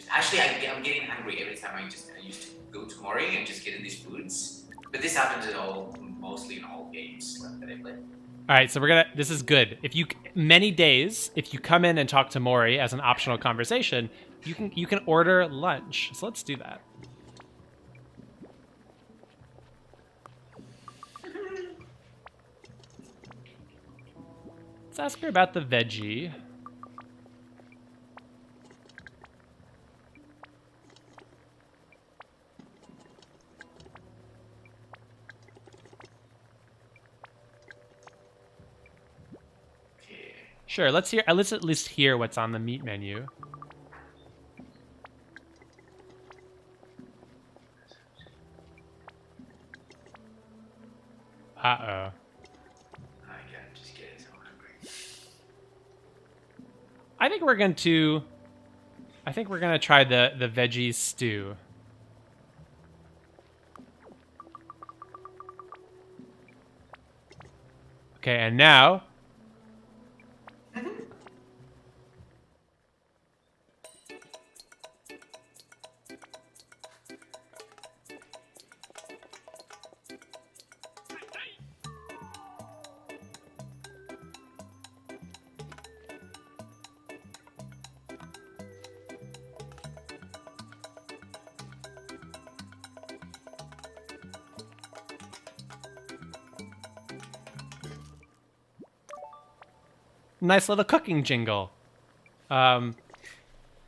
Actually, I'm getting hungry every time I used to go to Mori and just get in these foods. But this happens mostly in all games that I play. All right, so this is good. If you come in and talk to Mori as an optional conversation, you can order lunch. So let's do that. Let's ask her about the veggie. Sure, let's at least hear what's on the meat menu. Uh-oh. I can't just get so hungry. I think we're gonna try the veggie stew. Okay, and now nice little cooking jingle. And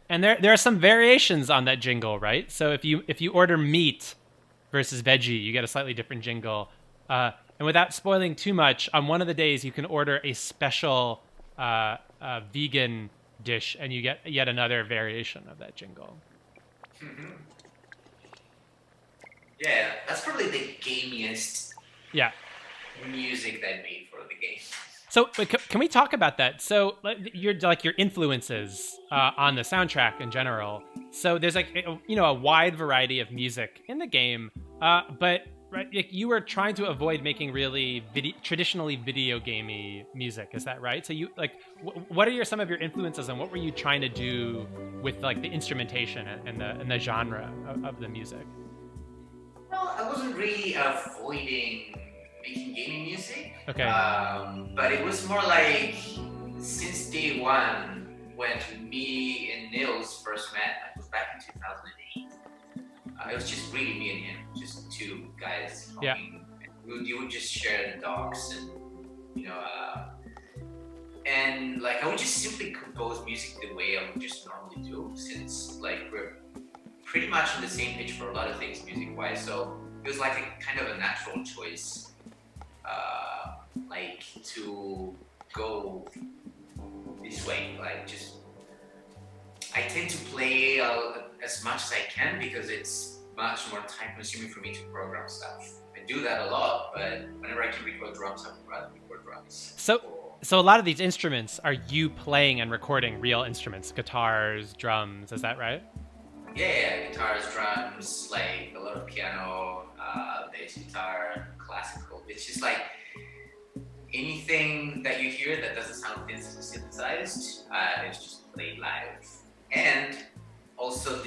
there are some variations on that jingle, right? So if you order meat versus veggie, you get a slightly different jingle. And without spoiling too much, on one of the days you can order a special vegan dish, and you get yet another variation of that jingle. Mm-hmm. Yeah, that's probably the gamiest music that I made for the game. So can we talk about that? So your influences on the soundtrack in general. So there's a wide variety of music in the game, but you were trying to avoid making really traditionally video gamey music. Is that right? So you what are some of your influences, and what were you trying to do with the instrumentation and the genre of the music? Well, I wasn't really avoiding making gaming music. Okay. But it was more like since day one, when me and Nils first met, it was back in 2008. It was just really me and him, just two guys talking. Yeah. You would just share the docs and and I would just simply compose music the way I would just normally do, since we're pretty much on the same page for a lot of things music-wise. So it was like a kind of a natural choice. To go this way, I tend to play as much as I can because it's much more time consuming for me to program stuff and do that a lot, but whenever I can record drums, I would rather record drums. So a lot of these instruments are you playing and recording real instruments, guitars, drums, is that right? Yeah, guitars, drums, like a lot of piano, bass guitar, classical. It's just like anything that you hear that doesn't sound synthesized, it's just played live. And also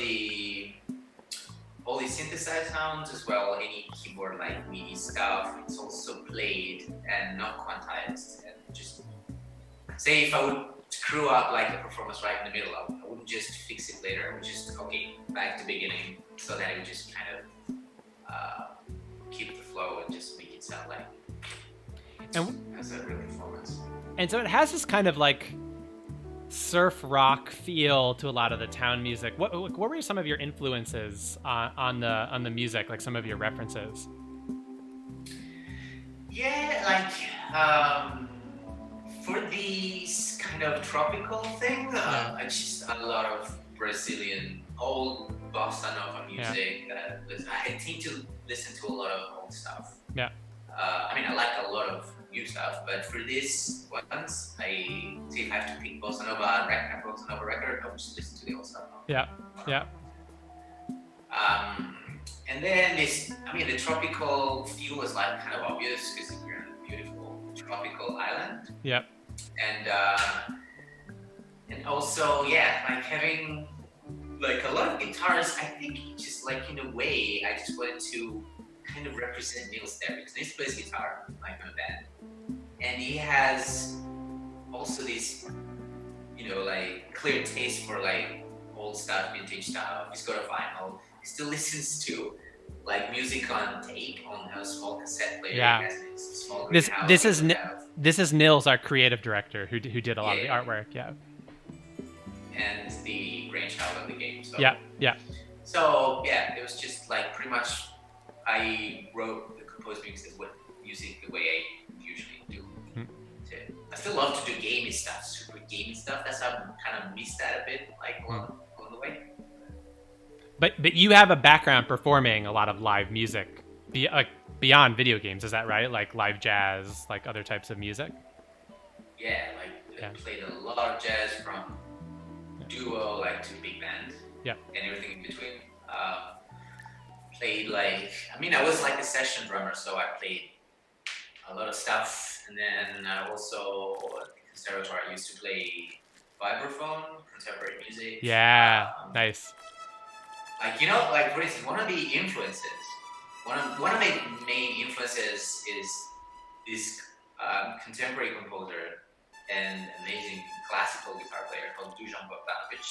all the synthesized sounds as well, any keyboard like MIDI stuff, it's also played and not quantized. And just say if I would screw up like a performance right in the middle, I wouldn't just fix it later. I would just, okay, back to beginning, so that it would just kind of keep the flow and just make it sound like as a real performance. And so it has this kind of like surf rock feel to a lot of the town music. What were some of your influences on the music, like some of your references? Yeah, like for these kind of tropical things, I just a lot of Brazilian old bossa nova music. I tend to listen to a lot of old stuff. Yeah. I mean, I like a lot of new stuff, but for this ones, I say if I have to pick bossa nova record, I'll just listen to the old stuff. Yeah. And then the tropical feel was like kind of obvious because we're in a beautiful tropical island. Yep. And also, yeah, like having like a lot of guitars, I think just like in a way, I just wanted to kind of represent Nils there because Nils plays guitar like in a band, and he has also this, like clear taste for like old stuff, vintage stuff. He's got a vinyl. He still listens to like music on tape on a small cassette player. Yeah. Small This is Nils, our creative director, who did a lot of the artwork. Yeah. And the brainchild of the game. So. Yeah. So yeah, it was just like pretty much. I wrote the composed music the way I usually do. I still love to do gamey stuff, super gamey stuff. That's how I kind of missed that a bit, like along the way. But you have a background performing a lot of live music beyond video games, is that right? Like live jazz, like other types of music? Yeah, I played a lot of jazz from duo like to big band. Yeah. And everything in between. Played I was like a session drummer, so I played a lot of stuff. And then also at the conservatory, I used to play vibraphone, contemporary music. Yeah, nice. For instance, one of the influences, one of my main influences is this contemporary composer and amazing classical guitar player called Dusan Bogdanovic.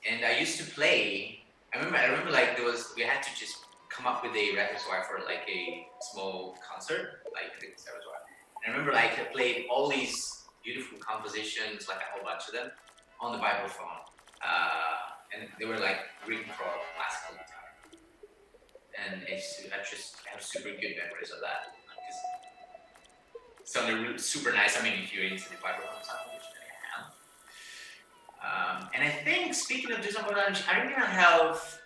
And I used to play. I remember like we had to just come up with a repertoire for like a small concert, like the conservatory. And I remember like I played all these beautiful compositions, like a whole bunch of them, on the vibraphone, and they were like written for classical guitar. And I just have super good memories of that. It sounded super nice. I mean, if you're into the vibraphone sound, which I am. And I think, speaking of Dusan Bogdanovic, I'm gonna have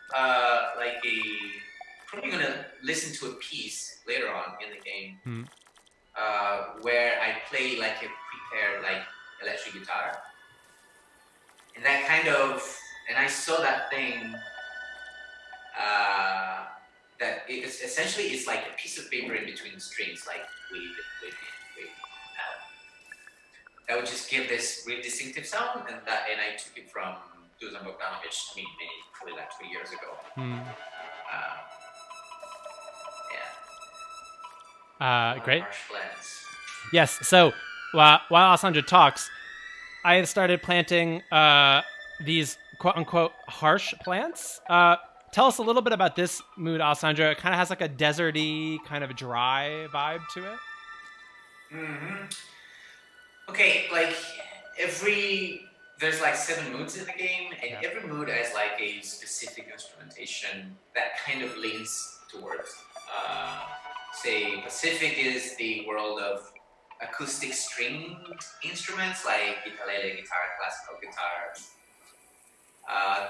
probably gonna listen to a piece later on in the game where I play like a prepared like electric guitar, and that kind of, and I saw that thing that it's essentially it's like a piece of paper in between the strings, like wave in, out. That would just give this really distinctive sound, and I took it from Dusan Bogdanovic. I mean, probably like 2 years ago. Great. Harsh blends. Yes. So while Alessandro talks, I have started planting these quote unquote harsh plants. Tell us a little bit about this mood, Alessandro. It kind of has like a deserty, kind of dry vibe to it. Okay, like there's like 7 moods in the game, and every mood has like a specific instrumentation that kind of leans towards. Say Pacific is the world of acoustic stringed instruments like ukulele, guitar, classical guitar.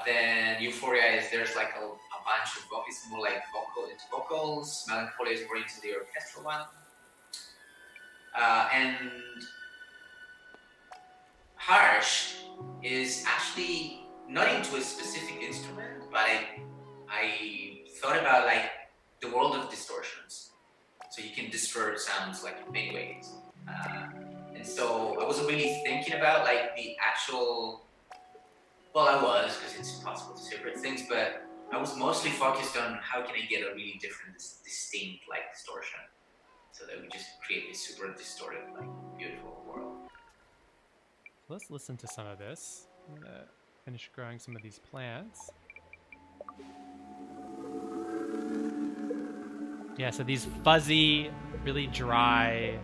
Then Euphoria there's like a bunch of it's more like vocals. Melancholia is more into the orchestral one. And Harsh is actually not into a specific instrument, but I thought about like the world of distortions. So you can distort sounds like in many ways. And so I wasn't really thinking about like the actual, well, I was, because it's impossible to separate things, but I was mostly focused on how can I get a really different, distinct like distortion, so that we just create this super distorted, like beautiful world. Let's listen to some of this. I'm gonna finish growing some of these plants. Yeah, so these fuzzy, really dry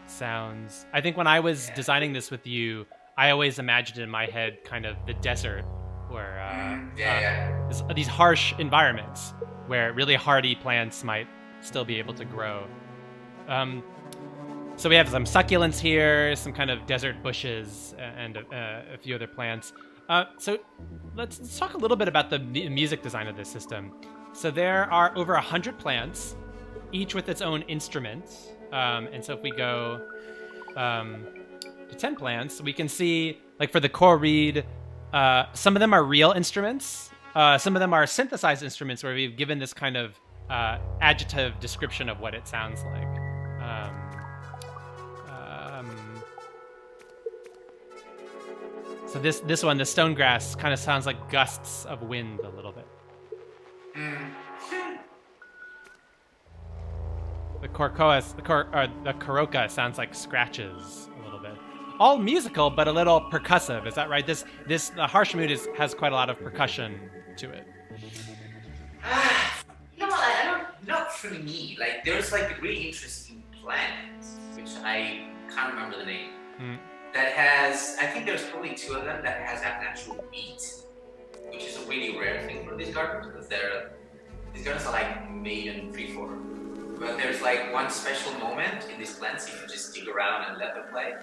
sounds. I think when I was designing this with you, I always imagined in my head kind of the desert, where these harsh environments where really hardy plants might still be able to grow. So we have some succulents here, some kind of desert bushes, and a few other plants. So let's talk a little bit about the music design of this system. So there are over 100 plants, each with its own instrument. And so if we go to 10 plants, we can see, like for the core reed, some of them are real instruments. Some of them are synthesized instruments where we've given this kind of adjective description of what it sounds like. So this one, the stone grass, kind of sounds like gusts of wind a little bit. The coroca sounds like scratches a little bit. All musical, but a little percussive. Is that right? The harsh mood has quite a lot of percussion to it. I don't. Not for me. Like there's like a really interesting plant, which I can't remember the name. That has, I think there's probably 2 of them that has an actual beat, which is a really rare thing for these gardens, because these gardens are like made in free-form. But there's like one special moment in these plants, if you just dig around and let them play,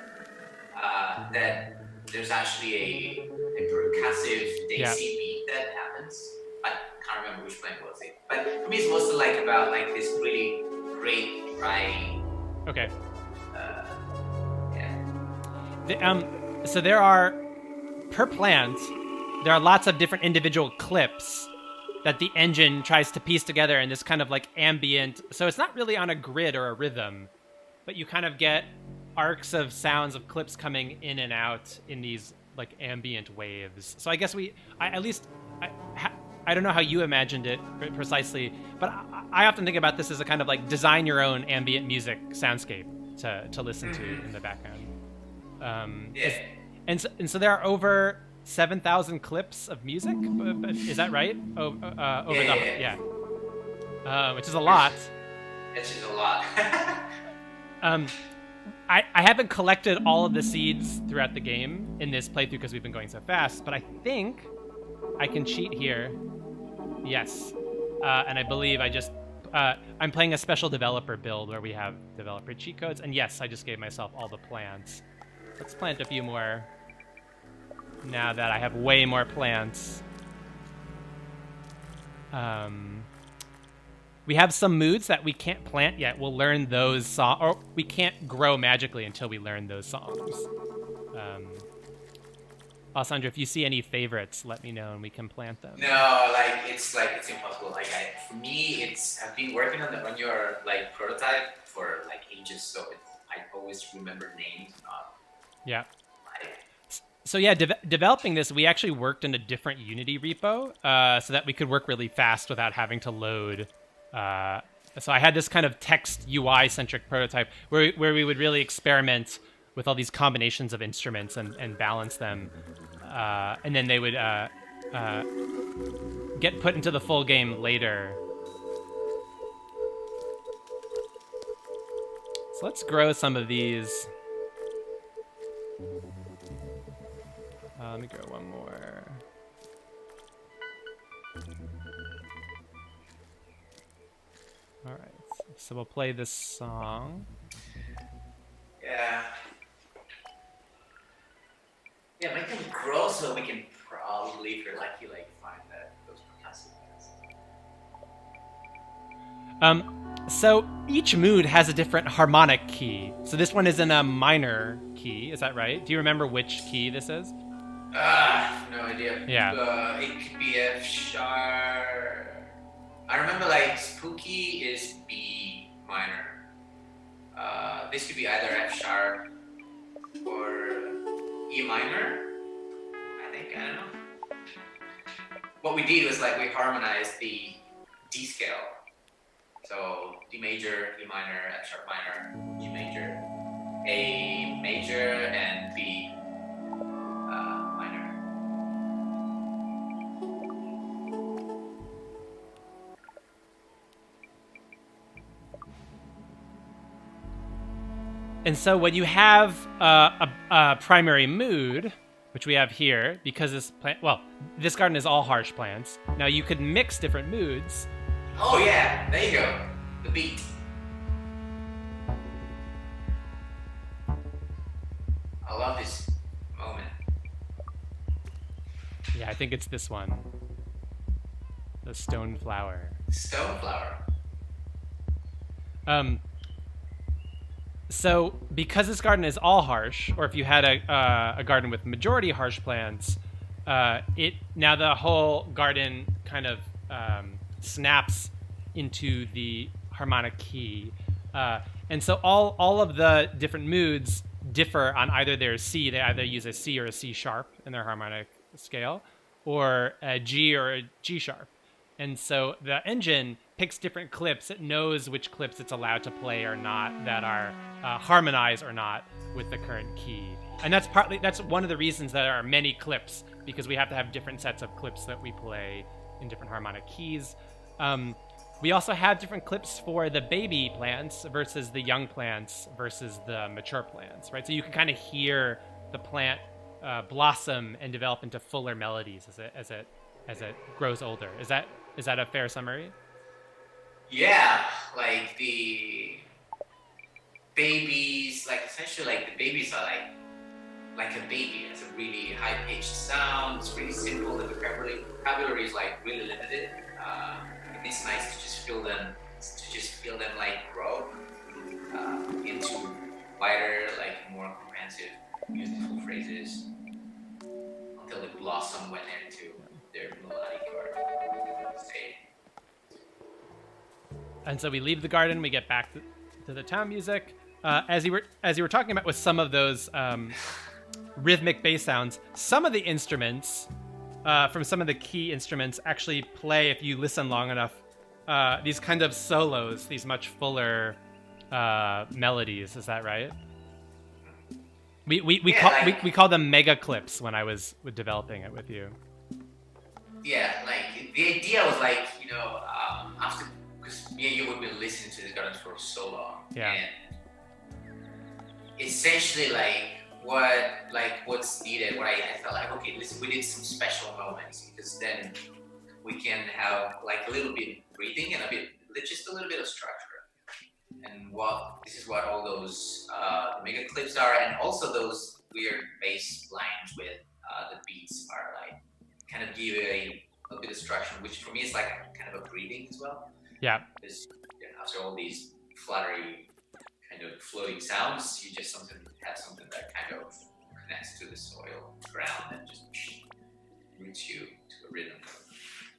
that there's actually a percussive daisy beat that happens. I can't remember which plant was it. But for me it's mostly like about like this really great dry. Okay. So there are, per plant, there are lots of different individual clips that the engine tries to piece together in this kind of like ambient. So it's not really on a grid or a rhythm, but you kind of get arcs of sounds of clips coming in and out in these like ambient waves. So I guess I don't know how you imagined it precisely, but I often think about this as a kind of like design your own ambient music soundscape to listen to in the background. And so there are over 7,000 clips of music. Is that right? Which is a lot. Which is a lot. I haven't collected all of the seeds throughout the game in this playthrough because we've been going so fast, but I think I can cheat here. Yes. And I believe I'm playing a special developer build where we have developer cheat codes, and yes, I just gave myself all the plants. Let's plant a few more now that I have way more plants. We have some moods that we can't plant yet. We'll learn those songs, or we can't grow magically until we learn those songs. Alessandro, if you see any favorites, let me know and we can plant them. No, it's impossible. For me, I've been working on your like prototype for like ages, so I always remember names, not. Yeah. So yeah, developing this, we actually worked in a different Unity repo so that we could work really fast without having to load. So I had this kind of text UI-centric prototype where we would really experiment with all these combinations of instruments and balance them. And then they would get put into the full game later. So let's grow some of these. Let me grow one more. All right, so we'll play this song. Yeah, make them grow so we can probably So each mood has a different harmonic key. So this one is in a minor key. Is that right? Do you remember which key this is? No idea. Yeah. It could be F sharp. I remember like spooky is B minor. This could be either F sharp or E minor. I don't know. What we did was like we harmonized the D scale. So D major, E minor, F sharp minor, G major, A major, and B minor. And so when you have a primary mood, which we have here, because this garden is all harsh plants. Now you could mix different moods. Oh yeah, there you go. The beat. I love this moment. Yeah, I think it's this one. The stone flower. Stone flower. So because this garden is all harsh, or if you had a garden with majority harsh plants, now the whole garden kind of snaps into the harmonic key, and so all of the different moods differ on either their C. They either use a C or a C sharp in their harmonic scale, or a G or a G sharp. And so the engine picks different clips. It knows which clips it's allowed to play or not that are harmonized or not with the current key. And that's one of the reasons that there are many clips, because we have to have different sets of clips that we play in different harmonic keys. We also have different clips for the baby plants versus the young plants versus the mature plants, right? So you can kind of hear the plant blossom and develop into fuller melodies as it grows older. Is that a fair summary? Yeah, like the babies, like essentially like the babies are like a baby. It's a really high-pitched sound. It's really simple. The vocabulary is like really limited. And it's nice to just feel them like grow into wider, like more comprehensive, musical phrases until they blossom when they're into their melodic or state. And so we leave the garden, we get back to the town music. As you were talking about with some of those rhythmic bass sounds, some of the instruments from some of the key instruments actually play, if you listen long enough, these kind of solos, these much fuller melodies. Is that right? We call them mega clips when I was developing it with you. Yeah, like the idea was like, after, because me and you have been listening to the gardens for so long. Yeah. And essentially what's needed, what I felt like, okay, listen, we need some special moments, because then we can have like a little bit of breathing and just a little bit of structure. And this is what all those mega clips are, and also those weird bass lines with the beats are like, kind of give a bit of structure, which for me is like kind of a breathing as well. Yeah. Because after all these fluttery kind of floating sounds, you just have something that kind of connects to the soil, ground, and just roots you to a rhythm.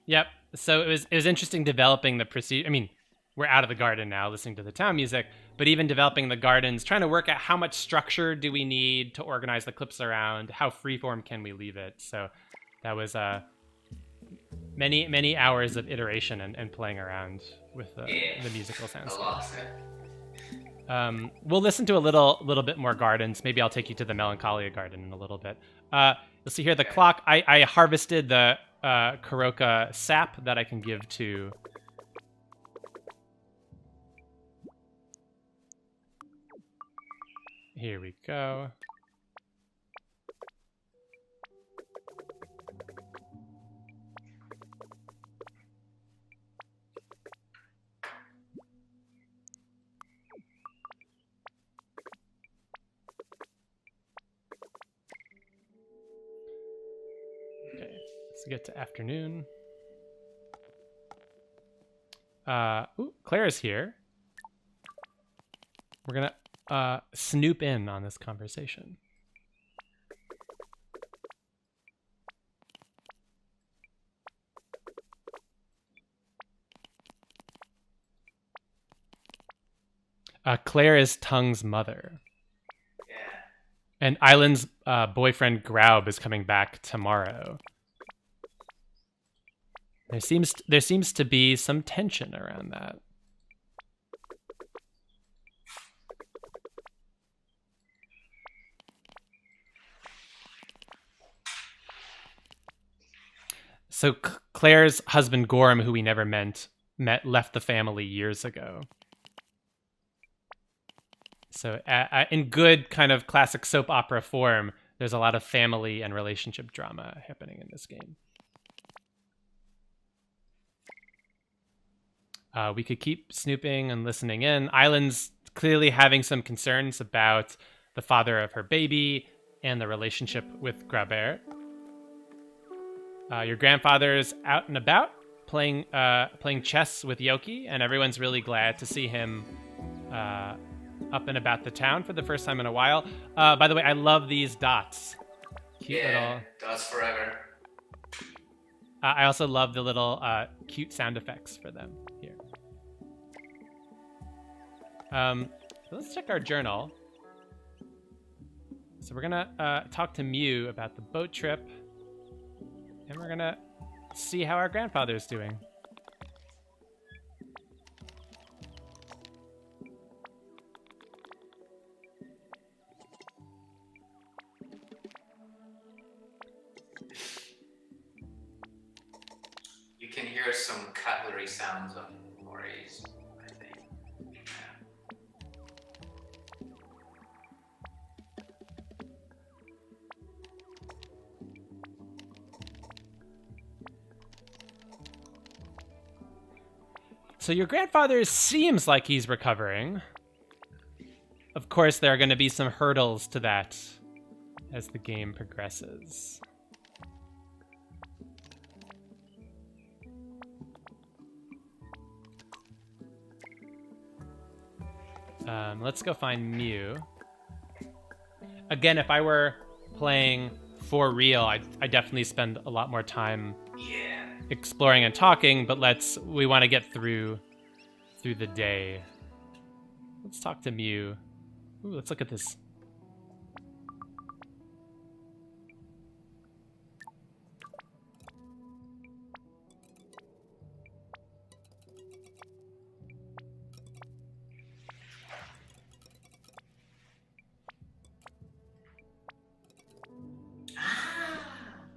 Yep. So it was interesting developing the procedure. I mean, we're out of the garden now, listening to the town music, but even developing the gardens, trying to work out how much structure do we need to organize the clips around, how freeform can we leave it. So that was many hours of iteration and playing around with the musical sounds. We'll listen to a little bit more gardens. Maybe I'll take you to the Melancholia garden in a little bit. You'll see here the clock. I harvested the Karoka sap that I can give to. Here we go. Okay, let's get to afternoon. Claire's here. We're gonna snoop in on this conversation. Claire is Tung's mother. Yeah. And Island's boyfriend Graub is coming back tomorrow. There seems to be some tension around that. So Claire's husband Gorm, who we never met, left the family years ago. So in good kind of classic soap opera form, there's a lot of family and relationship drama happening in this game. We could keep snooping and listening in. Island's clearly having some concerns about the father of her baby and the relationship with Grabert. Your grandfather's out and about playing chess with Yoki, and everyone's really glad to see him up and about the town for the first time in a while. By the way, I love these dots. Cute little dots forever. I also love the little cute sound effects for them here. So let's check our journal. So we're gonna talk to Mew about the boat trip, and we're gonna see how our grandfather's doing. You can hear some cutlery sounds on Maury's, I think. So your grandfather seems like he's recovering. Of course, there are going to be some hurdles to that as the game progresses. Let's go find Mew. Again, if I were playing for real, I definitely spend a lot more time exploring and talking, but we want to get through the day. Let's talk to Mew. Ooh, let's look at this.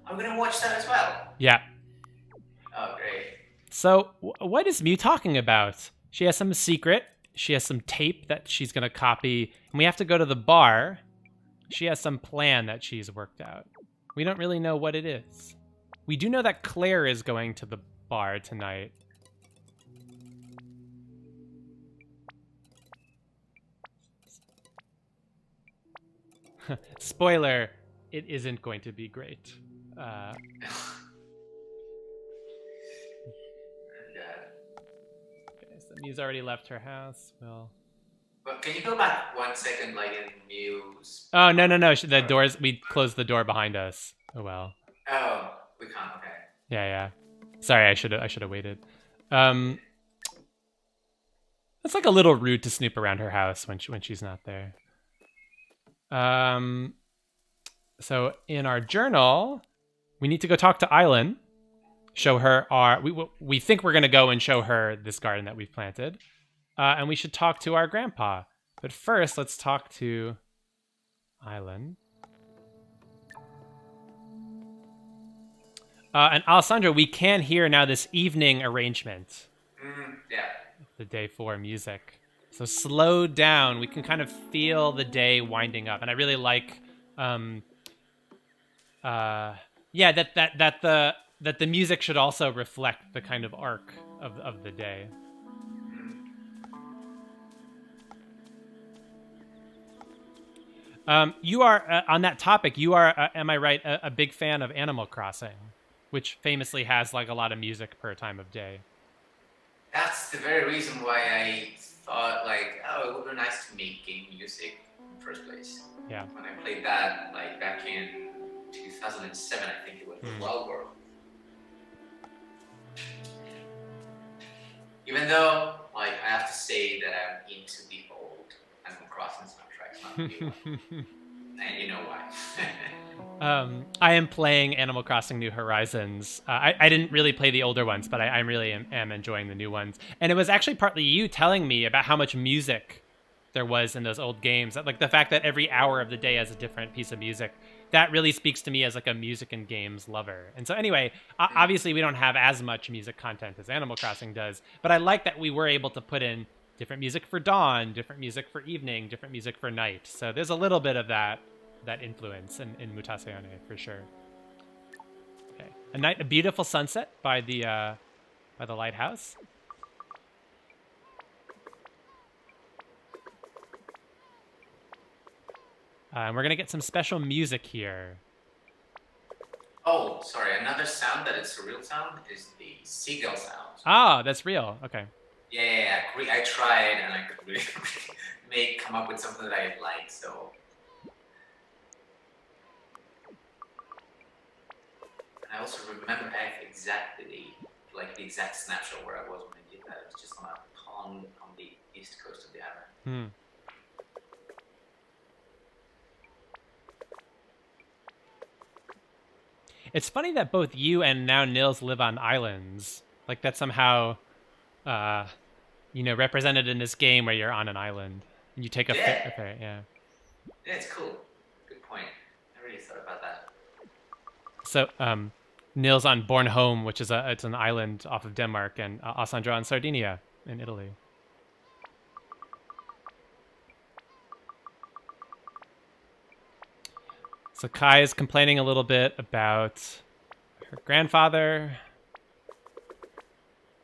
I'm gonna watch that as well. Yeah. Oh, great. So, what is Mew talking about? She has some secret. She has some tape that she's going to copy, and we have to go to the bar. She has some plan that she's worked out. We don't really know what it is. We do know that Claire is going to the bar tonight. Spoiler, it isn't going to be great. Okay, so Mew's already left her house. Well, But can you go back 1 second, like in Mew's? oh no! The doors. We closed the door behind us. Oh well. Oh, we can't. Okay. Yeah. Sorry, I should have waited. It's like a little rude to snoop around her house when she's not there. So in our journal, we need to go talk to Island. Show her we think we're gonna go and show her this garden that we've planted, and we should talk to our grandpa. But first, let's talk to Island. And Alessandro, we can hear now this evening arrangement. Yeah. The day 4 music. So slow down. We can kind of feel the day winding up, and I really like, that the music should also reflect the kind of arc of the day. You are on that topic. You are, am I right, a big fan of Animal Crossing, which famously has like a lot of music per time of day. that's the very reason why I thought like, oh, it would be nice to make game music in the first place. Yeah. When I played that like back in 2007, I think it was the Wild World. Even though like I have to say that I'm into the old Animal Crossing soundtracks, not the new one. And you know why. I am playing Animal Crossing New Horizons. I didn't really play the older ones, but I really am enjoying the new ones. And it was actually partly you telling me about how much music there was in those old games. Like the fact that every hour of the day has a different piece of music. That really speaks to me as like a music and games lover. And so anyway, obviously we don't have as much music content as Animal Crossing does, but I like that we were able to put in different music for dawn, different music for evening, different music for night. So there's a little bit of that influence in Mutazione for sure. Okay, a beautiful sunset by the lighthouse. We're gonna get some special music here. Oh, sorry. Another sound that is a real sound is the seagull sound. Ah, that's real. Okay. Yeah. I tried and I could really come up with something that I like. So. And I also remember exactly the exact snapshot where I was when I did that. It was just on a pond on the east coast of the island. It's funny that both you and now Nils live on islands. Like that's somehow, represented in this game where you're on an island and you take a ferry. Yeah. Yeah, it's cool. Good point. I really thought about that. So, Nils on Bornholm, which is it's an island off of Denmark, and Alessandro on Sardinia in Italy. So Kai is complaining a little bit about her grandfather.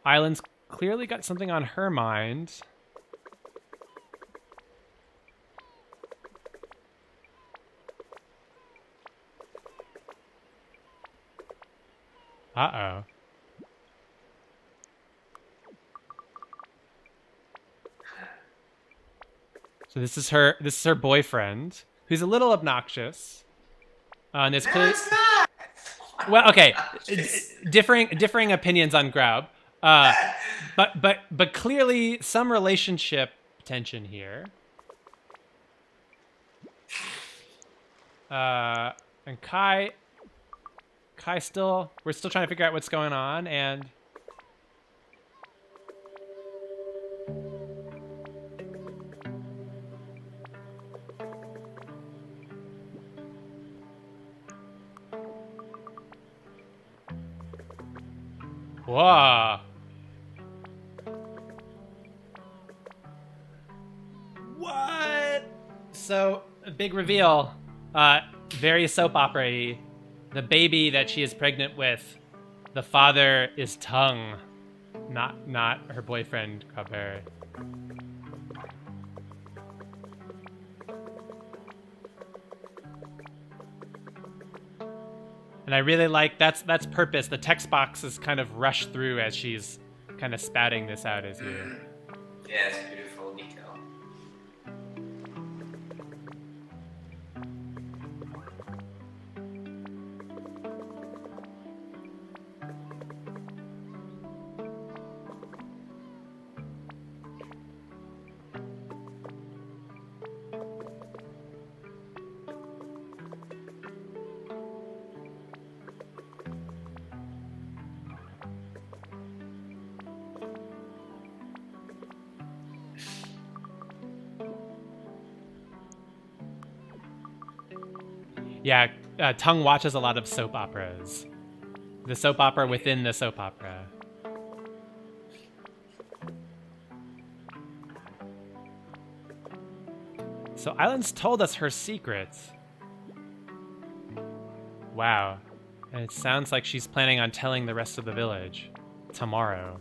Island's clearly got something on her mind. Uh-oh. So this is her boyfriend, who's a little obnoxious. And it's clearly, well, okay, differing opinions on Graub, but clearly some relationship tension here. And Kai we're still trying to figure out what's going on, and whoa. What? So, a big reveal. Very soap opera-y. The baby that she is pregnant with, the father is Tung, not her boyfriend, Grauberry. And I really like that's purpose. The text box is kind of rushed through as she's kind of spouting this out as you. Yeah, it's a beautiful detail. Yeah, Tung watches a lot of soap operas. The soap opera within the soap opera. So Island's told us her secrets. Wow. And it sounds like she's planning on telling the rest of the village tomorrow.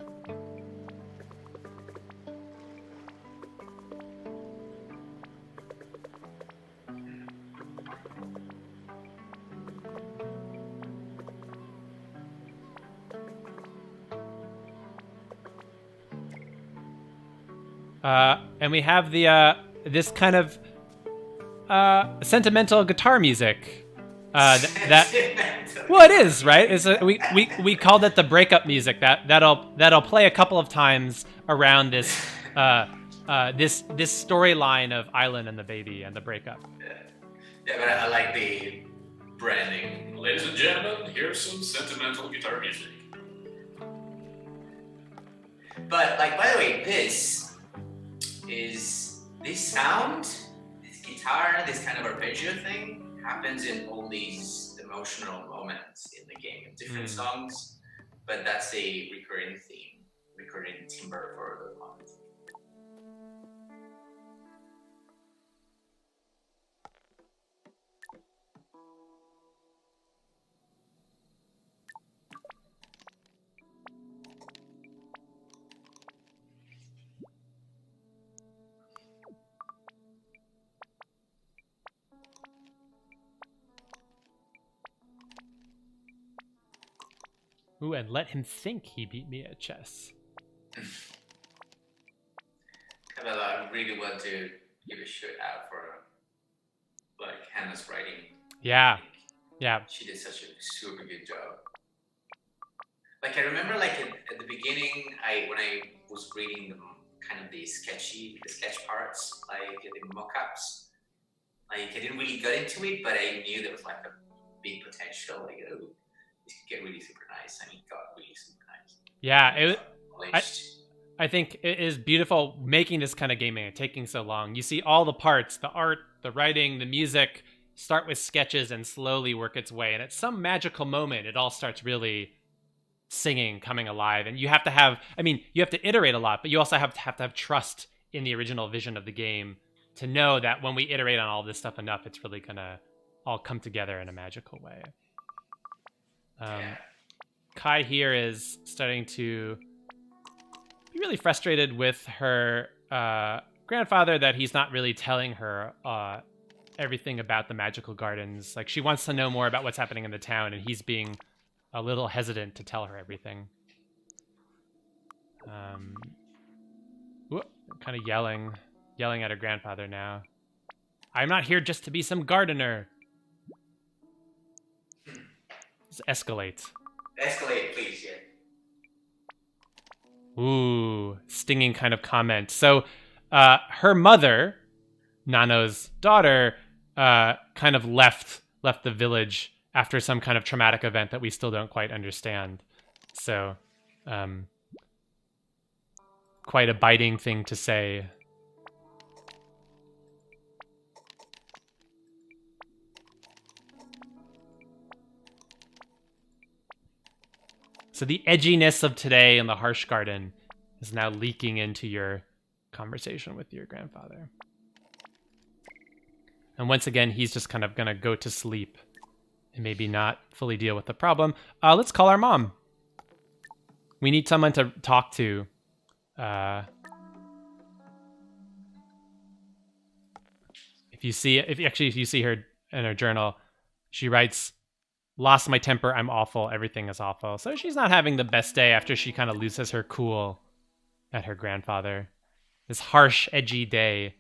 And we have the this kind of sentimental guitar music. Well, it is, right? We called it the breakup music. That'll play a couple of times around this this storyline of Island and the baby and the breakup. Yeah, but I like the branding. Ladies and gentlemen, here's some sentimental guitar music. But like, by the way, this sound, this guitar, this kind of arpeggio thing happens in all these emotional moments in the game, in different songs. But that's a recurring theme, recurring timbre for the moment. Ooh, and let him think he beat me at chess. Camilla, I really want to give a shout out for like Hannah's writing. Yeah. She did such a super good job. Like, I remember, like, at the beginning, when I was reading the sketch parts, like the mock-ups, like, I didn't really get into it, but I knew there was like a big potential. Like, oh, this could get really super nice, and it got really super nice. Yeah, I think it is beautiful making this kind of gaming and taking so long. You see all the parts, the art, the writing, the music, start with sketches and slowly work its way. And at some magical moment, it all starts really singing, coming alive. And you have to iterate a lot, but you also have to have trust in the original vision of the game to know that when we iterate on all this stuff enough, it's really gonna all come together in a magical way. Kai here is starting to be really frustrated with her grandfather that he's not really telling her everything about the magical gardens. Like, she wants to know more about what's happening in the town, and he's being a little hesitant to tell her everything. Kind of yelling at her grandfather now. I'm not here just to be some gardener. Let's escalate. Escalate, please, yeah. Ooh, stinging kind of comment. So, her mother, Nano's daughter, kind of left the village after some kind of traumatic event that we still don't quite understand. So, quite a biting thing to say. So the edginess of today in the harsh garden is now leaking into your conversation with your grandfather. And once again, he's just kind of going to go to sleep and maybe not fully deal with the problem. Let's call our mom. We need someone to talk to. If you see her in her journal, she writes, "Lost my temper, I'm awful, everything is awful." So she's not having the best day after she kind of loses her cool at her grandfather. This harsh, edgy day.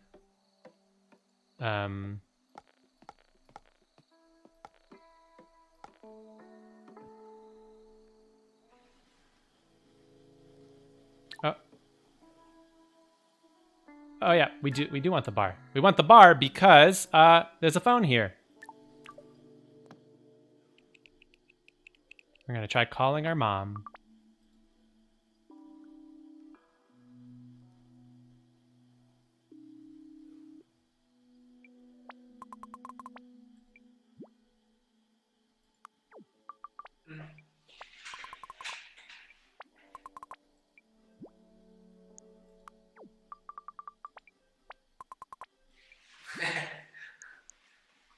Oh yeah, we do want the bar. We want the bar because there's a phone here. We're gonna try calling our mom.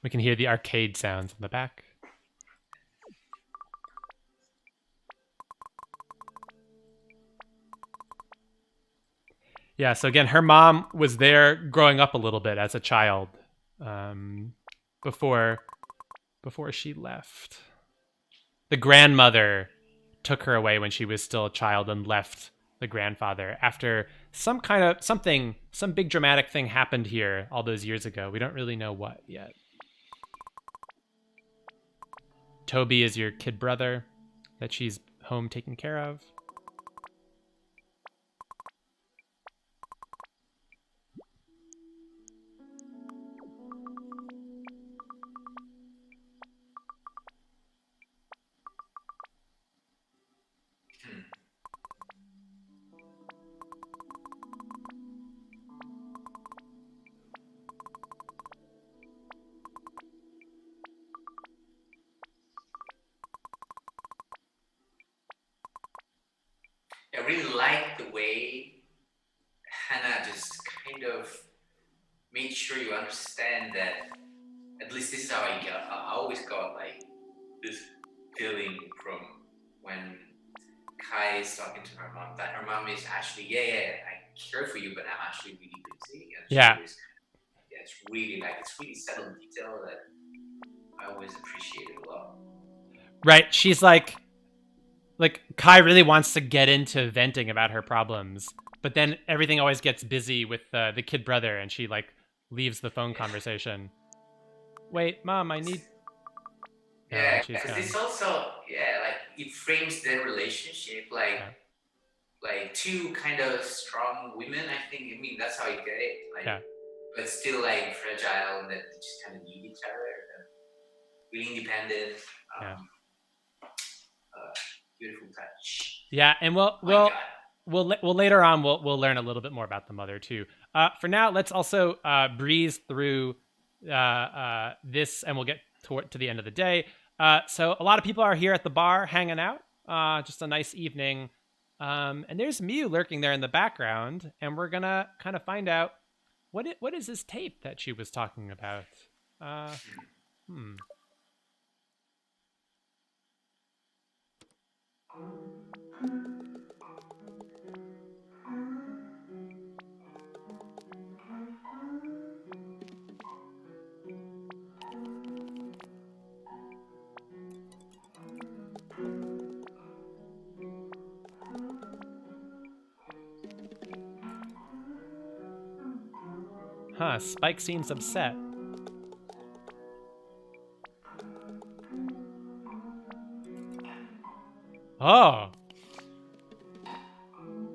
We can hear the arcade sounds in the back. Yeah, so again, her mom was there growing up a little bit as a child before she left. The grandmother took her away when she was still a child and left the grandfather after some big dramatic thing happened here all those years ago. We don't really know what yet. Toby is your kid brother that she's home taking care of. I really like the way Hannah just kind of made sure you understand that, at least this is how I always got like this feeling from when Kai is talking to her mom, that her mom is actually, I care for you, but I'm actually really busy. And Yeah. It's really subtle detail that I always appreciated a lot. Right. She's like Kai really wants to get into venting about her problems, but then everything always gets busy with the kid brother, and she like leaves the phone conversation. Wait, Mom, I need. Yeah, because this also, like it frames their relationship like two kind of strong women. I mean that's how you get it. Like, but still like fragile, and that they just kind of need each other. And really independent. Beautiful touch. Yeah, and we'll later on we'll learn a little bit more about the mother too. For now, let's also breeze through this, and we'll get to the end of the day. So a lot of people are here at the bar hanging out. Just a nice evening. And there's Mew lurking there in the background, and we're gonna kind of find out what is this tape that she was talking about. Spike seems upset. Oh.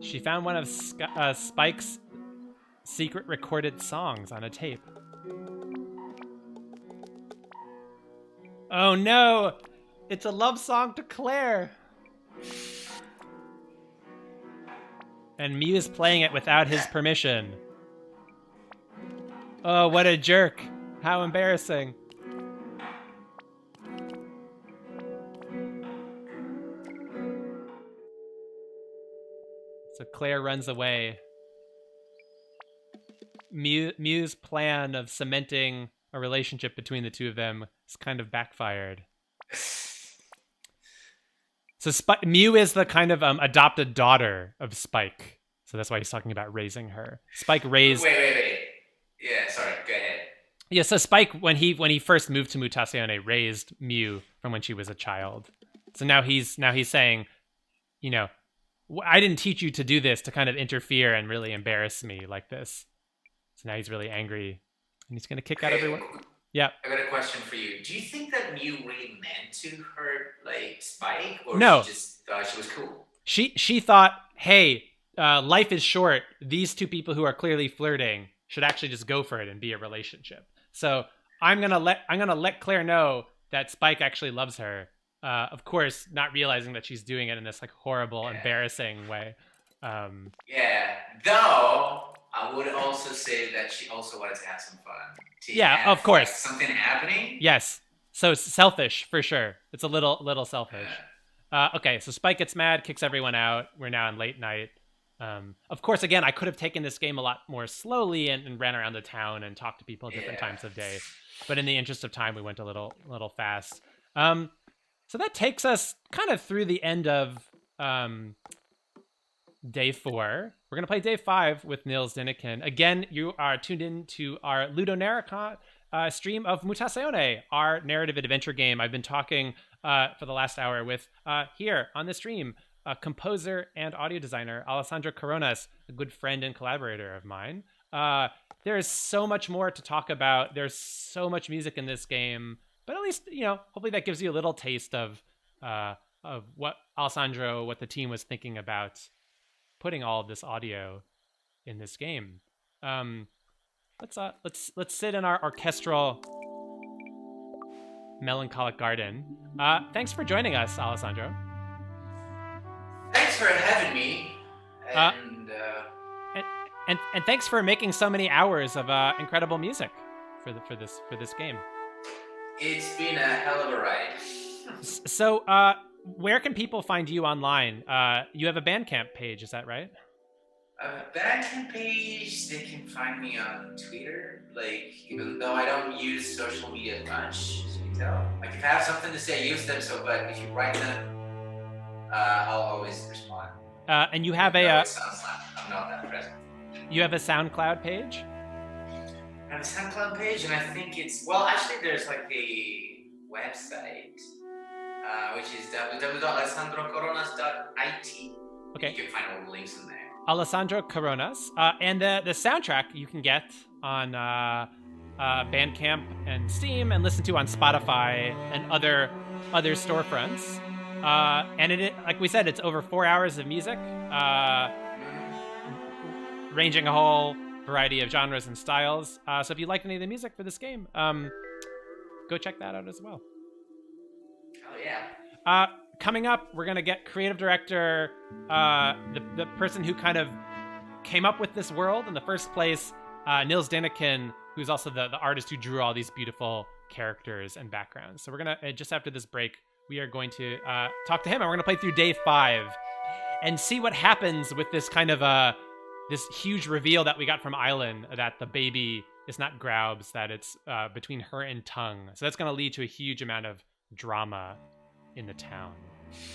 She found one of Spike's secret recorded songs on a tape. Oh no! It's a love song to Claire! And Mew is playing it without his permission. Oh, what a jerk. How embarrassing. So Claire runs away. Mew's plan of cementing a relationship between the two of them is kind of backfired. So Mew is the kind of adopted daughter of Spike. So that's why he's talking about raising her. Spike raised... Wait. Yeah, sorry, go ahead. Yeah, so Spike, when he first moved to Mutazione, raised Mew from when she was a child. So now he's saying, you know, I didn't teach you to do this, to kind of interfere and really embarrass me like this. So now he's really angry, and he's going to kick out everyone. Yeah. I got a question for you. Do you think that Mew really meant to hurt like Spike, or no, she just thought she was cool? She thought, hey, life is short. These two people who are clearly flirting should actually just go for it and be a relationship. So I'm gonna let Claire know that Spike actually loves her. Of course, not realizing that she's doing it in this like horrible, embarrassing way. Though I would also say that she also wanted to have some fun. Of course. Like, something happening. Yes. So it's selfish for sure. It's a little selfish. Okay, so Spike gets mad, kicks everyone out. We're now in late night. Of course, again, I could have taken this game a lot more slowly and ran around the town and talked to people at different times of day. But in the interest of time, we went a little fast. So that takes us kind of through the end of day 4. We're going to play day 5 with Nils Deneken. Again, you are tuned in to our Ludonarraton stream of Mutazione, our narrative adventure game I've been talking for the last hour with here on the stream. composer and audio designer Alessandro Coronas, a good friend and collaborator of mine. There is so much more to talk about. There's so much music in this game, but at least, hopefully that gives you a little taste of what the team was thinking about putting all of this audio in this game. Let's sit in our orchestral melancholic garden. Thanks for joining us, Alessandro. Thanks for having me. And thanks for making so many hours of incredible music for this game. It's been a hell of a ride. So, where can people find you online? You have a Bandcamp page, is that right? Bandcamp page, they can find me on Twitter. Even though I don't use social media much, as you can tell. If I have something to say, I use them. But if you write them, I'll always respond. And you have it sounds like I'm not that present. You have a SoundCloud page? I have a SoundCloud page, and I think actually there's a website, which is www.alessandrocoronas.it. Okay. You can find all the links in there. Alessandro Coronas. And the soundtrack you can get on Bandcamp and Steam and listen to on Spotify and other storefronts. And it, like we said, it's over 4 hours of music, ranging a whole variety of genres and styles. So if you liked any of the music for this game, go check that out as well. Oh yeah. Coming up, we're gonna get creative director, the person who kind of came up with this world in the first place, Nils Deneken, who's also the artist who drew all these beautiful characters and backgrounds. So we're gonna just after this break, we are going to talk to him, and we're gonna play through day 5 and see what happens with this kind of this huge reveal that we got from Island, that the baby is not Graub's, that it's between her and Tongue. So that's gonna lead to a huge amount of drama in the town.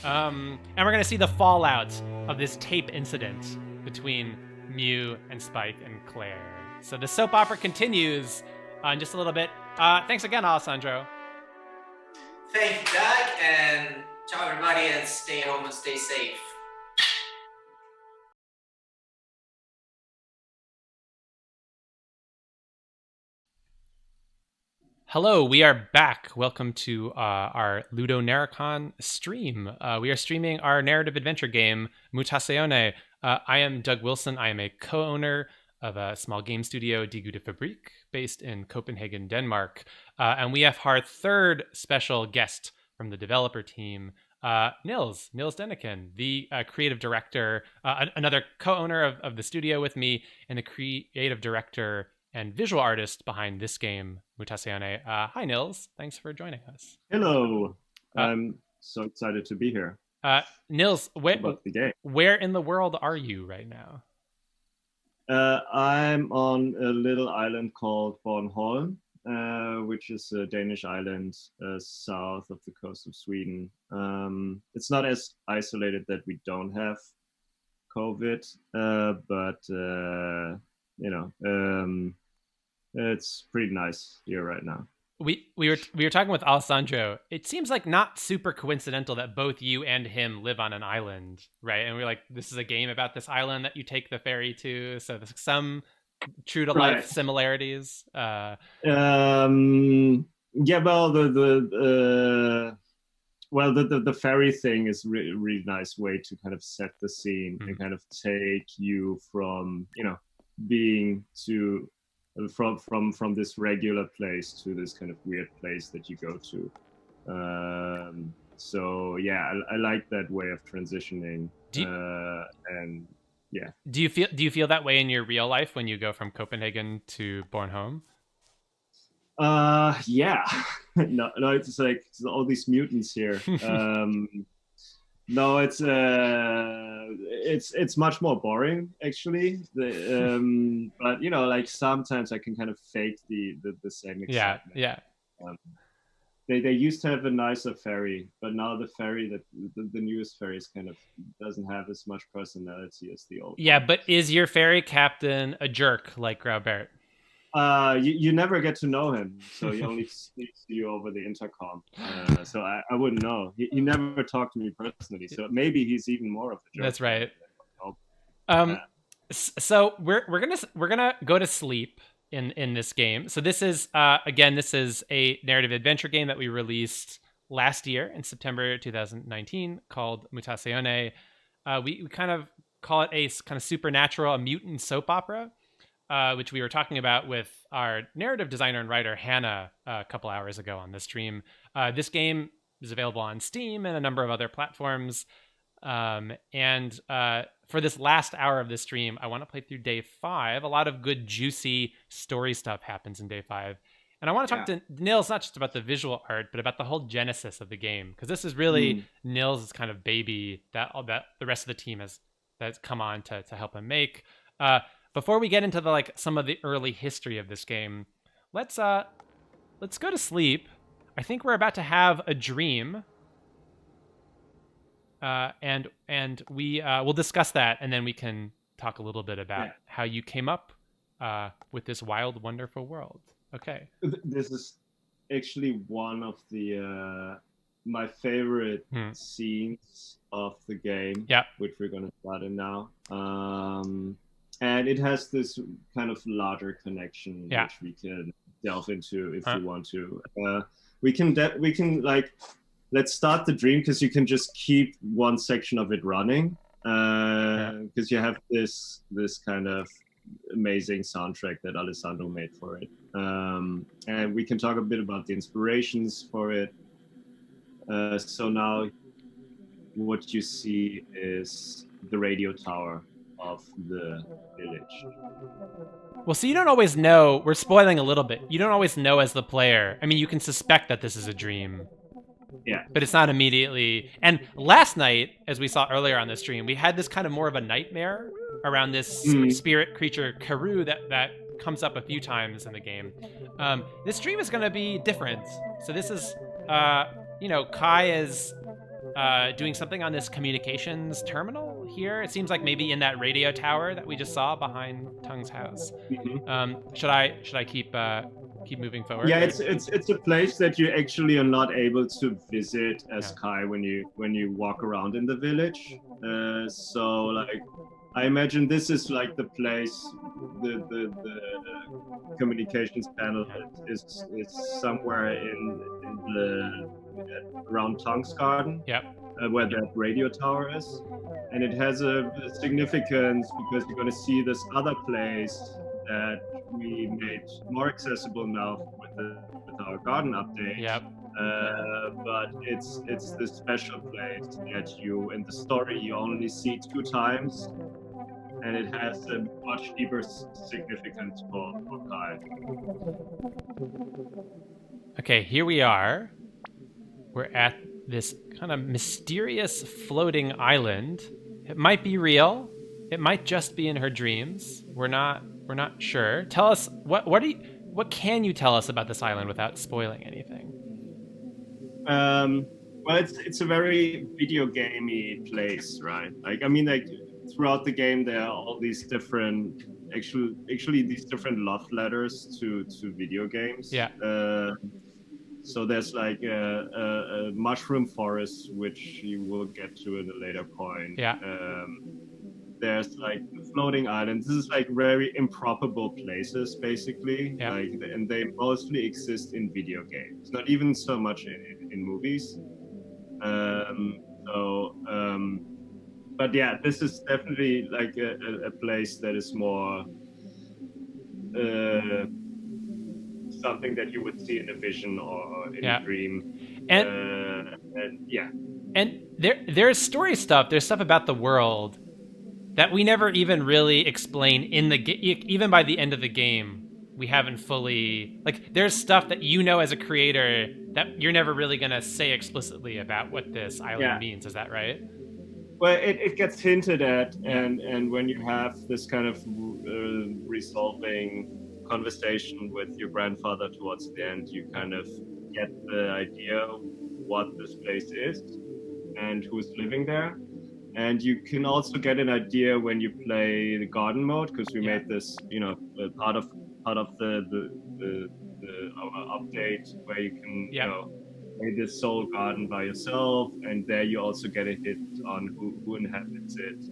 And we're going to see the fallout of this tape incident between Mew and Spike and Claire. So the soap opera continues in just a little bit. Thanks again, Alessandro. Thank you, Doug, and ciao everybody, and stay home and stay safe. Hello, we are back. Welcome to our Ludo Narracon stream. We are streaming our narrative adventure game, Mutazione. I am Doug Wilson. I am a co-owner of a small game studio, Die Gute Fabrik, based in Copenhagen, Denmark. And we have our third special guest from the developer team, Nils Deneken, the creative director, another co-owner of the studio with me, and the creative director and visual artist behind this game, Mutazione. Hi, Nils. Thanks for joining us. Hello. I'm so excited to be here. Nils, about the game. Where in the world are you right now? I'm on a little island called Bornholm, which is a Danish island south of the coast of Sweden. It's not as isolated that we don't have COVID, but it's pretty nice here right now. We were talking with Alessandro. It seems like not super coincidental that both you and him live on an island, right? And we're like, this is a game about this island that you take the ferry to. So there's some true to life similarities. Yeah, well, the ferry thing is really nice way to kind of set the scene and kind of take you from being to from this regular place to this kind of weird place that you go to. So yeah, I like that way of transitioning. And yeah. Do you feel that way in your real life when you go from Copenhagen to Bornholm? Yeah. no, it's like all these mutants here. No, it's much more boring actually. But like sometimes I can kind of fake the same excitement. Yeah. They used to have a nicer ferry, but now the ferry the newest ferry kind of doesn't have as much personality as the old. Yeah, but is your ferry captain a jerk like Graubert? You never get to know him, so he only speaks to you over the intercom. So I wouldn't know. He never talked to me personally, so maybe he's even more of a jerk. That's right. Yeah. So we're gonna go to sleep in this game. So this is again, this is a narrative adventure game that we released last year in September 2019 called Mutazione. We kind of call it a kind of supernatural, a mutant soap opera, which we were talking about with our narrative designer and writer Hannah a couple hours ago on this stream. This game is available on Steam and a number of other platforms. And for this last hour of the stream, I want to play through day 5. A lot of good, juicy story stuff happens in day 5. And I want to talk to Nils, not just about the visual art, but about the whole genesis of the game. Because this is really Nils' kind of baby that the rest of the team that's come on to help him make. Before we get into the some of the early history of this game, let's go to sleep. I think we're about to have a dream. And we will discuss that, and then we can talk a little bit about how you came up with this wild, wonderful world. Okay. This is actually one of the my favorite scenes of the game, which we're going to start in now. And it has this kind of larger connection, which we can delve into if you want to. We can let's start the dream, because you can just keep one section of it running, because you have this kind of amazing soundtrack that Alessandro made for it. And we can talk a bit about the inspirations for it. So now what you see is the radio tower of the village. Well, so you don't always know. We're spoiling a little bit. You don't always know as the player. I mean, you can suspect that this is a dream. Yeah. But it's not immediately. And last night, as we saw earlier on the stream, we had this kind of more of a nightmare around this spirit creature, Karu, that comes up a few times in the game. This stream is going to be different. So this is, Kai is doing something on this communications terminal here. It seems like maybe in that radio tower that we just saw behind Tung's house. Should I keep moving forward? Yeah, it's a place that you actually are not able to visit as Kai when you walk around in the village. So I imagine this is like the place, the communications panel is somewhere in the around Tong's garden. Where that radio tower is, and it has a significance because you're going to see this other place that we made more accessible now with our garden update. But it's this special place that you in the story you only see 2 times, and it has a much deeper significance for Kai. Okay, here we are. We're at this kind of mysterious floating island. It might be real. It might just be in her dreams. We're not sure. Tell us what can you tell us about this island without spoiling anything? Well, it's a very video gamey place, right? Throughout the game there are all these different actually these different love letters to video games. So there's like a mushroom forest, which you will get to at a later point. There's like floating islands. This is like very improbable places, basically. And they mostly exist in video games, not even so much in movies. But yeah, this is definitely like a place that is more something that you would see in a vision or in a dream. And there's story stuff. There's stuff about the world that we never even really explain in the game. Even by the end of the game, we haven't fully there's stuff that as a creator that you're never really gonna say explicitly about what this island means. Is that right? Well, it gets hinted at, and when you have this kind of resolving conversation with your grandfather towards the end, you kind of get the idea what this place is and who's living there. And you can also get an idea when you play the garden mode, because we made this, part of part of our update where you can play this soul garden by yourself, and there you also get a hit on who inhabits it,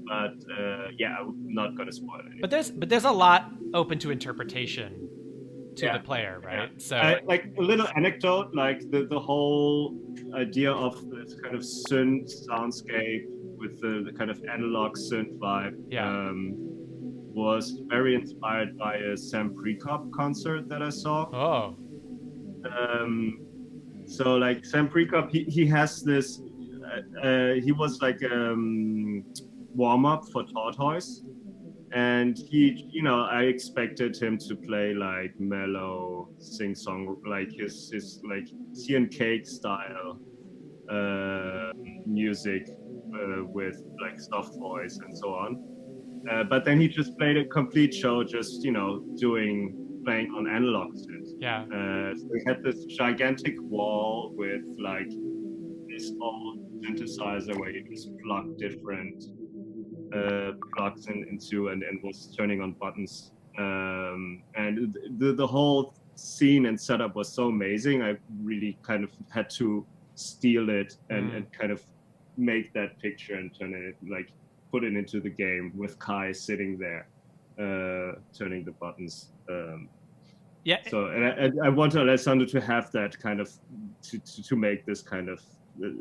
but I'm not gonna spoil it. But there's a lot open to interpretation to the player, right? So like a little anecdote, like the whole idea of this kind of synth soundscape with the kind of analog synth vibe was very inspired by a Sam Prekop concert that I saw. Oh. So like Sam Prekop, he has this. He was like warm up for Tortoise, and I expected him to play like mellow sing song, like his like Tea and Cake style music with like soft voice and so on. But then he just played a complete show, just playing on analog synth. Yeah. So we had this gigantic wall with like this old synthesizer where you just plug different plugs into and was turning on buttons. And the whole scene and setup was so amazing. I really kind of had to steal it and kind of make that picture and turn it, like put it into the game with Kai sitting there turning the buttons. So and I want Alessandro to have that kind of to make this kind of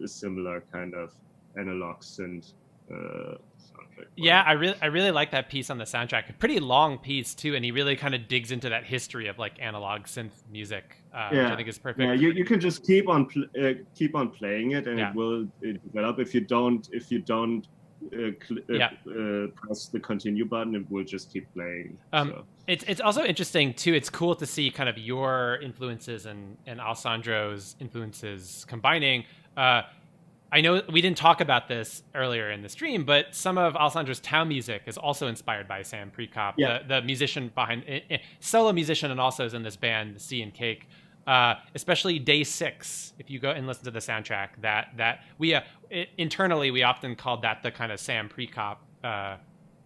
a similar kind of analog synth soundtrack. Yeah, I really like that piece on the soundtrack. A pretty long piece too, and he really kind of digs into that history of like analog synth music, which I think is perfect. Yeah, you can just keep on playing it, and it will develop. If you don't press the continue button, it will just keep playing. It's also interesting too. It's cool to see kind of your influences and Alessandro's influences combining. I know we didn't talk about this earlier in the stream, but some of Alessandro's town music is also inspired by Sam Prekop, the musician behind solo musician, and also is in this band Sea and Cake. Especially Day 6, if you go and listen to the soundtrack, that we internally we often called that the kind of Sam Prekop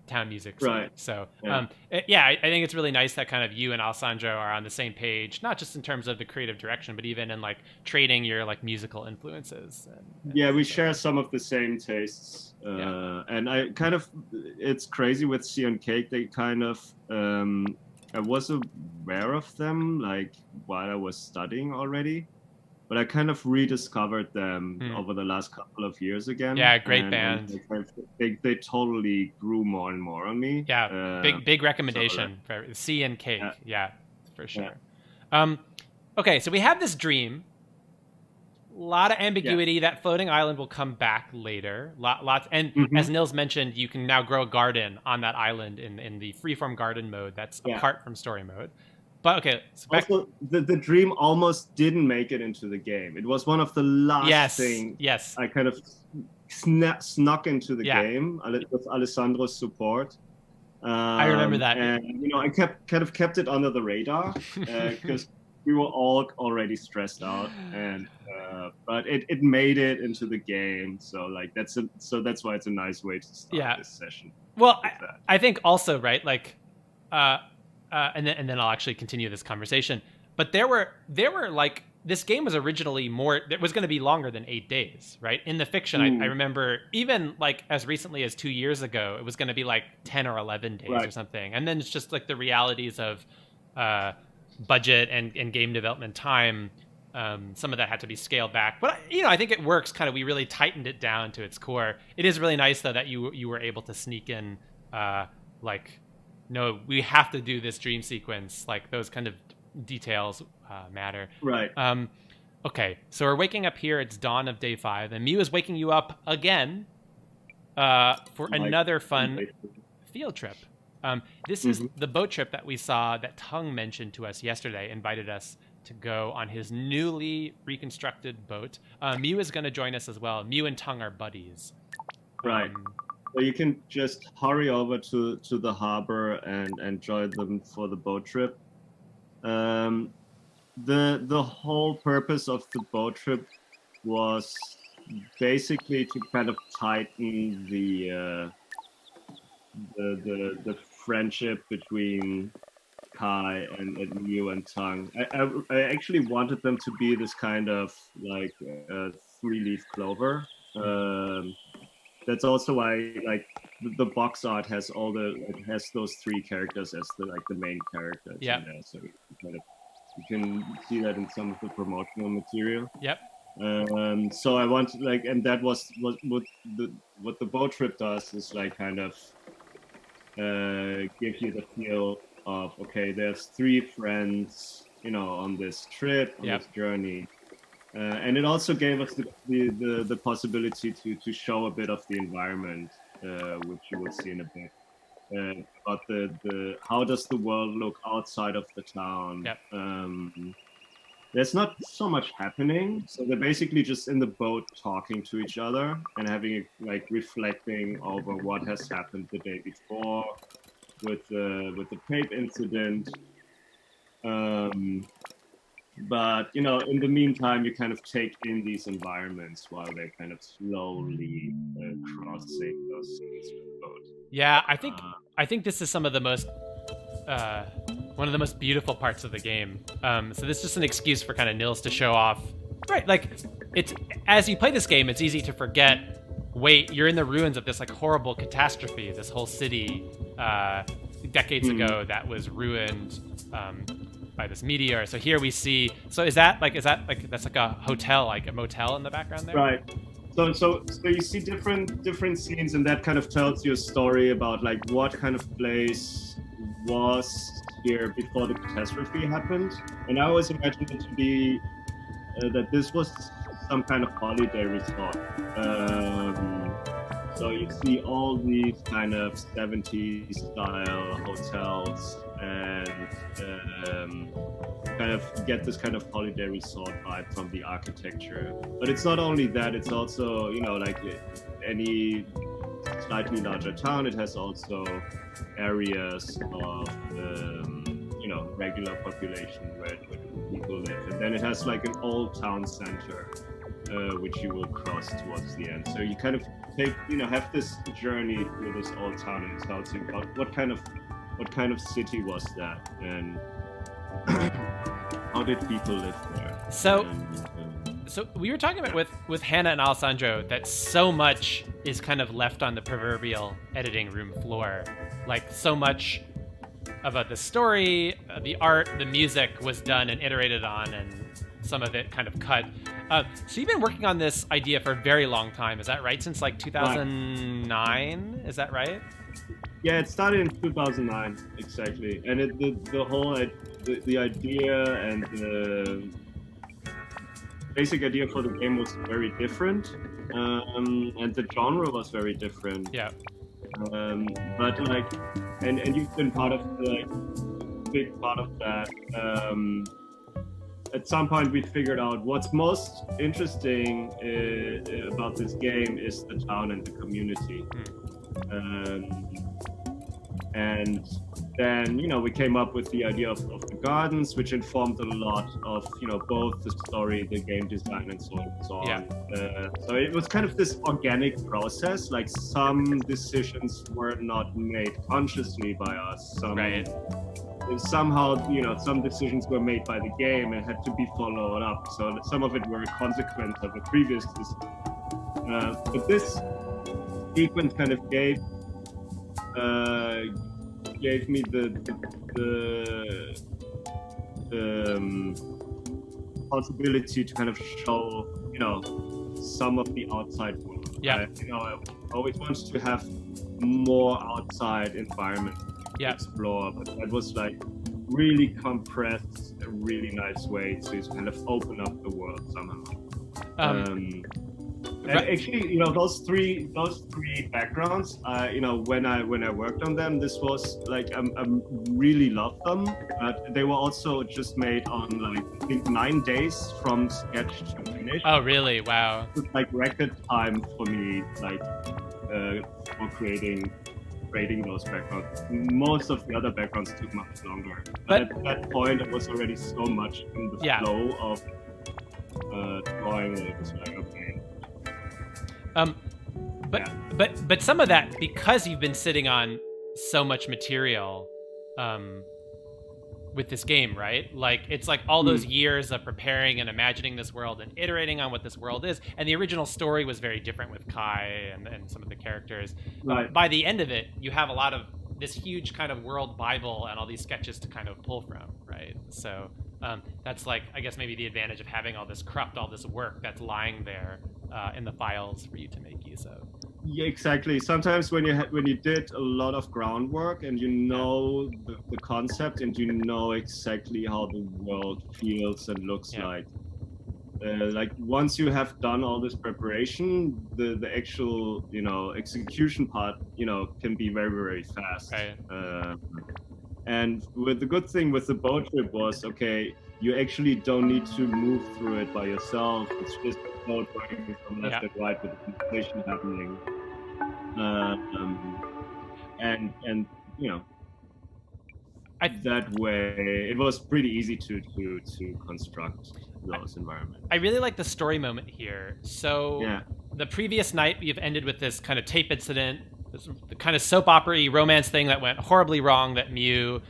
town music. Right. So I think it's really nice that kind of you and Alessandro are on the same page, not just in terms of the creative direction, but even in like trading your like musical influences. We share some of the same tastes. And I kind of, it's crazy with Sea and Cake, they kind of, I was aware of them like while I was studying already, but I kind of rediscovered them over the last couple of years again. Yeah, great band. They totally grew more and more on me. Yeah, big recommendation for Sea and Cake. Yeah, for sure. Okay, so we have this dream. A lot of ambiguity. That floating island will come back later. Lots, and as Nils mentioned, you can now grow a garden on that island in the freeform garden mode. That's apart from story mode. But okay. So also, the dream almost didn't make it into the game. It was one of the last things. Yes. I kind of snuck into the game with Alessandro's support. I remember that. And I kept it under the radar because we were all already stressed out, and but it made it into the game. So like that's why it's a nice way to start this session. Well, I think also like. And then I'll actually continue this conversation. But there were like, this game was originally it was going to be longer than 8 days, right? In the fiction, I remember even like as recently as 2 years ago, it was going to be like 10 or 11 days or something. And then it's just like the realities of budget and game development time. Some of that had to be scaled back. But I think it works kind of. We really tightened it down to its core. It is really nice though that you were able to sneak in no, we have to do this dream sequence. Like those kind of details matter. Right. Okay, so we're waking up here. It's dawn of day 5, and Mew is waking you up again for another fun field trip. This is the boat trip that we saw that Tung mentioned to us yesterday, invited us to go on his newly reconstructed boat. Mew is going to join us as well. Mew and Tung are buddies. Right. So you can just hurry over to the harbor and join them for the boat trip. The whole purpose of the boat trip was basically to kind of tighten the friendship between Kai and Miu and Tang. I actually wanted them to be this kind of like three-leaf clover. That's also why like the box art has those three characters as the main characters. Yeah. So you can see that in some of the promotional material. Yep. So I wanted and that was what the boat trip does is like kind of give you the feel of, okay, there's three friends, on this trip, on this journey. And it also gave us the possibility to show a bit of the environment, which you will see in a bit. About the how does the world look outside of the town? Yep. There's not so much happening, so they're basically just in the boat talking to each other and having reflecting over what has happened the day before with the Pape incident. But in the meantime, you kind of take in these environments while they're kind of slowly crossing those seas with the boat. Yeah, I think this is some of the most one of the most beautiful parts of the game. So this is just an excuse for kind of Nils to show off. Right, like it's as you play this game, it's easy to forget. Wait, you're in the ruins of this like horrible catastrophe. This whole city decades ago that was ruined by this meteor. So here we see. So is that like that's like a hotel, like a motel in the background there? Right. So you see different scenes, and that kind of tells you a story about like what kind of place was here before the catastrophe happened. And I always imagined it to be that this was some kind of holiday resort. So you see all these kind of 70s style hotels and kind of get this kind of holiday resort vibe from the architecture. But it's not only that, it's also, like any slightly larger town, it has also areas of, regular population where people live. And then it has like an old town center, which you will cross towards the end. So you kind of have this journey through this old town, and it tells you about what kind of city was that, and how did people live there. So we were talking about with Hannah and Alessandro that so much is kind of left on the proverbial editing room floor. Like so much about the story, the art, the music was done and iterated on, and some of it kind of cut. So you've been working on this idea for a very long time, is that right? Since like 2009, is that right? Yeah, it started in 2009 exactly, and the whole idea and the basic idea for the game was very different, and the genre was very different. Yeah. But like, and you've been part of big part of that. At some point, we figured out what's most interesting about this game is the town and the community. And then, we came up with the idea of the gardens, which informed a lot of, both the story, the game design, and so on and so on. Yeah. So it was kind of this organic process. Like some decisions were not made consciously by us. Right. Somehow, some decisions were made by the game and had to be followed up. So some of it were a consequence of a previous decision. But this sequence kind of gave me the possibility to kind of show, some of the outside world. Yeah. I always wanted to have more outside environment to Yeah. explore, but that was like really compressed, a really nice way to kind of open up the world somehow. And actually, those three backgrounds, when I worked on them, this was like I really loved them. They were also just made on like I think 9 days from sketch to finish. Oh, really? Wow. It was like record time for me, like for creating those backgrounds. Most of the other backgrounds took much longer. But at that point, it was already so much in the flow of drawing that it was like, okay. But some of that, because you've been sitting on so much material with this game, right? Like it's like all those years of preparing and imagining this world and iterating on what this world is. And the original story was very different with Kai and some of the characters. Right. By the end of it, you have a lot of this huge kind of world Bible and all these sketches to kind of pull from, right? So that's like, I guess maybe the advantage of having all this cruft, all this work that's lying there in the files for you to make use of. Yeah, exactly. Sometimes when you did a lot of groundwork and you know the concept and you know exactly how the world feels and looks like once you have done all this preparation, the actual execution part can be very, very fast. Right. And the good thing with the boat trip was, okay, you actually don't need to move through it by yourself. It's just a boat going from left and right with the conversation happening. And that way it was pretty easy to construct those environments. I really like the story moment here. So the previous night we've ended with this kind of tape incident, this kind of soap opera-y romance thing that went horribly wrong, that Mew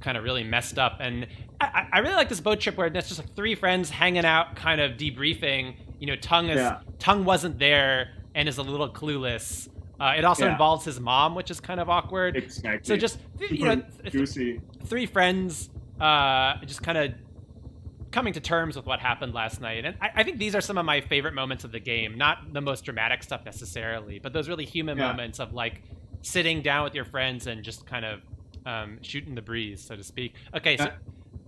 kind of really messed up. And I really like this boat trip where it's just like three friends hanging out, kind of debriefing. Tung wasn't there and is a little clueless. It also involves his mom, which is kind of awkward. Exactly. So just juicy. Three friends just kind of coming to terms with what happened last night. And I think these are some of my favorite moments of the game. Not the most dramatic stuff necessarily, but those really human moments of like sitting down with your friends and just kind of shooting the breeze, so to speak. Okay,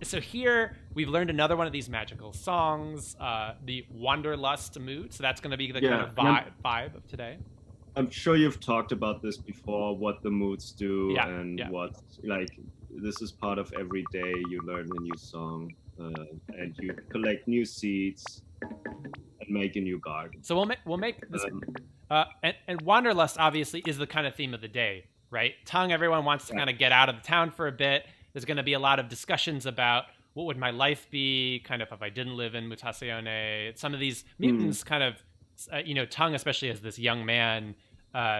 so here we've learned another one of these magical songs, the Wanderlust mood. So that's going to be the kind of vibe of today. I'm sure you've talked about this before, what the moods do what, like, this is part of every day you learn a new song and you collect new seeds and make a new garden. So we'll make this, and Wanderlust obviously is the kind of theme of the day, right? Tung, everyone wants to kind of get out of the town for a bit. There's going to be a lot of discussions about what would my life be, kind of if I didn't live in Mutazione. Some of these mutants kind of, Tung, especially as this young man,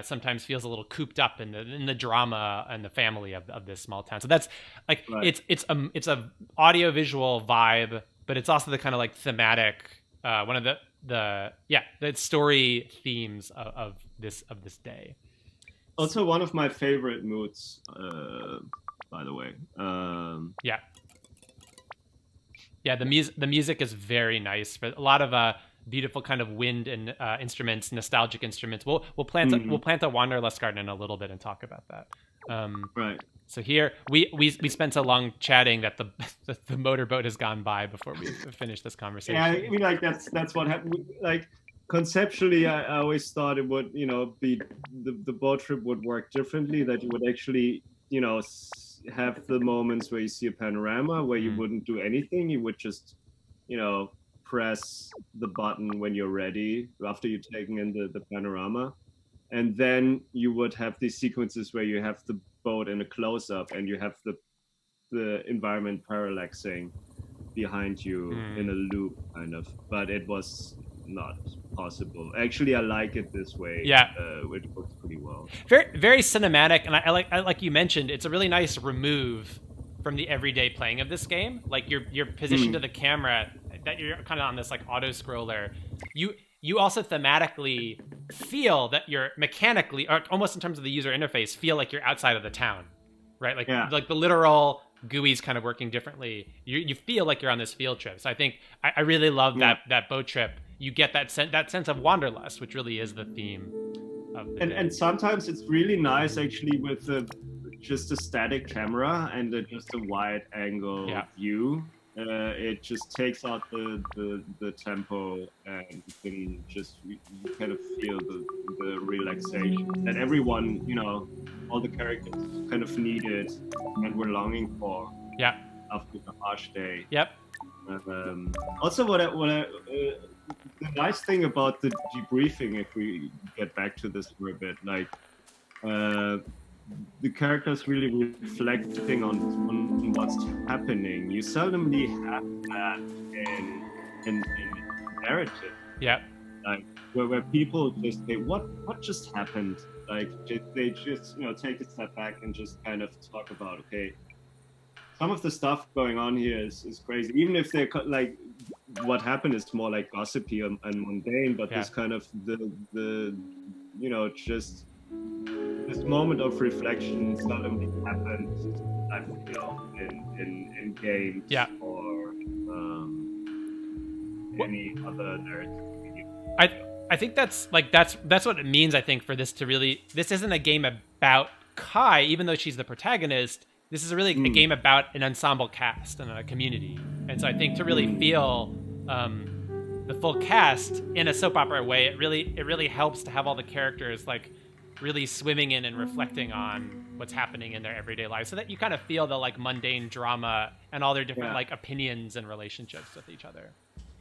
sometimes feels a little cooped up in the drama and the family of this small town. So that's like it's a audio visual vibe, but it's also the kind of like thematic one of the story themes of this day. Also, one of my favorite moods, by the way. The music is very nice. For a lot of beautiful kind of wind and instruments, nostalgic instruments. We'll plant a Wanderlust garden in a little bit and talk about that. Right. So here we spent so long chatting that the motorboat has gone by before we finished this conversation. Yeah, I mean, like that's what happened. Like conceptually, I always thought it would be the boat trip would work differently. That you would actually have the moments where you see a panorama where you wouldn't do anything. You would just press the button when you're ready after you've taken in the panorama, and then you would have these sequences where you have the boat in a close-up and you have the environment parallaxing behind you in a loop kind of, but it was not possible. Actually, I like it this way. It works pretty well. Very, very cinematic, and I like you mentioned, it's a really nice remove from the everyday playing of this game. Like your position to the camera, that you're kind of on this like auto scroller. You also thematically feel that you're mechanically, or almost in terms of the user interface, feel like you're outside of the town, right? Like the literal GUI's kind of working differently. You feel like you're on this field trip. So I think I really love that boat trip. You get that sense of wanderlust, which really is the theme of the and sometimes it's really nice actually with just a static camera and just a wide angle view. It just takes out the tempo, and you kind of feel the relaxation that everyone, all the characters kind of needed and were longing for. After the harsh day. Also, the nice thing about the debriefing, if we get back to this for a bit, like the characters really reflecting on what's happening. You seldomly have that in narrative. like where people just, hey, what just happened? Like they just take a step back and just kind of talk about, okay, some of the stuff going on here is crazy. Even if they're like, what happened is more like gossipy and mundane, but this kind of the just this moment of reflection suddenly happens, I feel, in games or any other narrative. I think that's what it means, I think, for this to really, this isn't a game about Kai, even though she's the protagonist. This is really a game about an ensemble cast and a community. And so I think to really feel the full cast in a soap opera way, it really helps to have all the characters like really swimming in and reflecting on what's happening in their everyday lives, so that you kind of feel the like mundane drama and all their different like opinions and relationships with each other.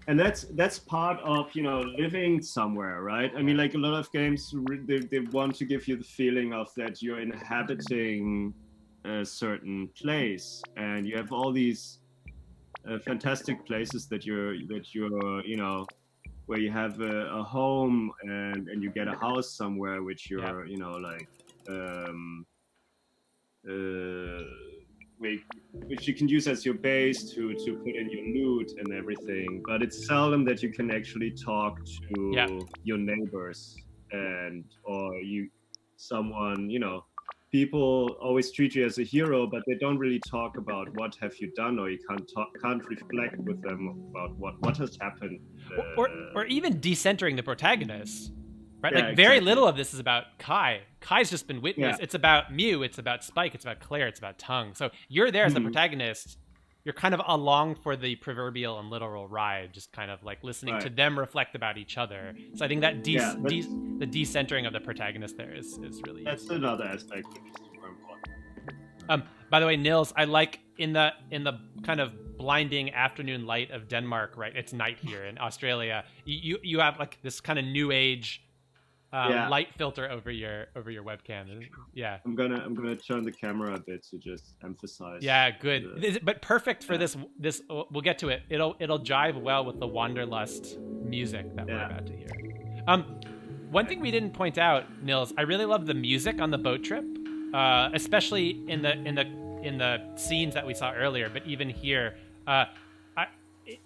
And that's part of living somewhere, right? I mean, like a lot of games, they want to give you the feeling of that you're inhabiting a certain place, and you have all these fantastic places that you're where you have a home and you get a house somewhere which you're which you can use as your base to put in your loot and everything. But it's seldom that you can actually talk to your neighbors people always treat you as a hero, but they don't really talk about what have you done, or you can't reflect with them about what has happened. Or even decentering the protagonist, right? Yeah, like very little of this is about Kai. Kai's just been witnessed. Yeah. It's about Mew, it's about Spike, it's about Claire, it's about Tongue. So you're there as the protagonist. You're kind of along for the proverbial and literal ride, just kind of like listening to them reflect about each other. So I think that the decentering of the protagonist there is really that's useful. Another aspect which is super important. By the way, Nils, I like in the kind of blinding afternoon light of Denmark, right? It's night here in Australia. You have like this kind of new age light filter over your webcam. Yeah. I'm gonna turn the camera a bit to just emphasize. Yeah, good. But perfect for this. We'll get to it. It'll jive well with the Wanderlust music that we're about to hear. One thing we didn't point out, Nils, I really love the music on the boat trip, especially in the scenes that we saw earlier. But even here,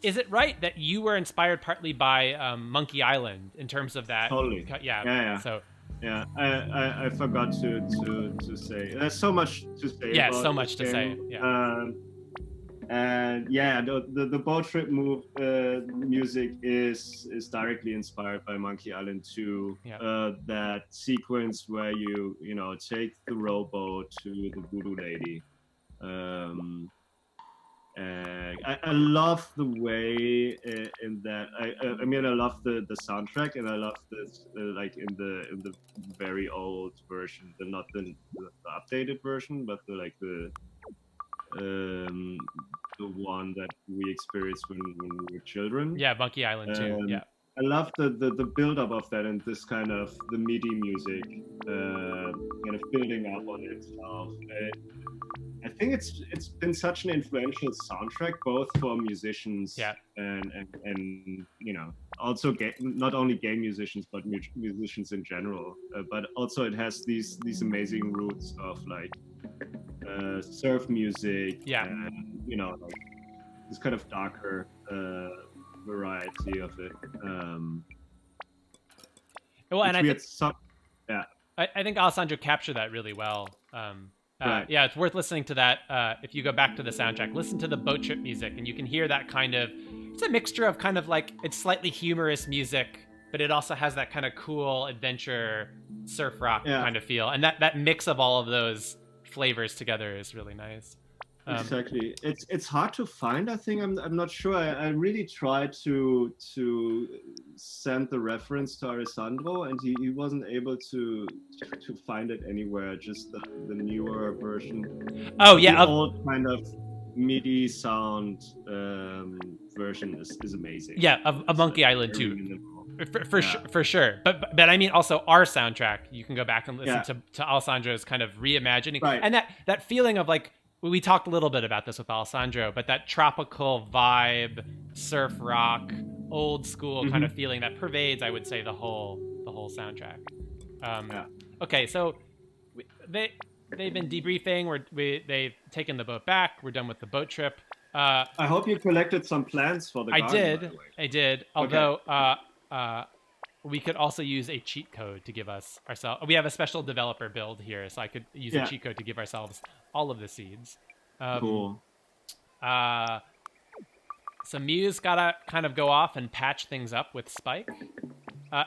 is it right that you were inspired partly by Monkey Island in terms of that? Totally. Yeah. So. Yeah, I forgot to say. There's so much to say. Yeah, about so much to say. Yeah. And yeah, the boat trip music is directly inspired by Monkey Island 2. Yeah. That sequence where you take the rowboat to the voodoo lady. I love the way in that. I mean, I love the soundtrack, and I love this like in the very old version, not the updated version, but the one that we experienced when we were children. Yeah, Monkey Island 2. Yeah. I love the build up of that, and this kind of the MIDI music, kind of building up on itself. I think it's been such an influential soundtrack, both for musicians and also not only game musicians but musicians in general. But also it has these amazing roots of like surf music, and like this kind of darker variety of it. Well, and I think Alessandro captured that really well. Right. Yeah, it's worth listening to that. If you go back to the soundtrack, listen to the boat trip music, and you can hear that kind of, it's a mixture of kind of like, it's slightly humorous music, but it also has that kind of cool adventure surf rock kind of feel. And that mix of all of those flavors together is really nice. Exactly. It's hard to find. I think I'm not sure. I really tried to send the reference to Alessandro, and he wasn't able to find it anywhere. Just the newer version. Oh yeah, the old kind of MIDI sound version is amazing. Yeah, of Monkey Island 2. For sure. But I mean also our soundtrack. You can go back and listen to Alessandro's kind of reimagining, and that feeling of like. We talked a little bit about this with Alessandro, but that tropical vibe, surf rock, old school kind of feeling that pervades, I would say, the whole soundtrack. Okay, so they've been debriefing. They've taken the boat back. We're done with the boat trip. I hope you collected some plants for the garden. I did. Although we could also use a cheat code to give us ourselves. We have a special developer build here, so I could use a cheat code to give ourselves all of the seeds. Cool. So Mew's gotta kind of go off and patch things up with Spike.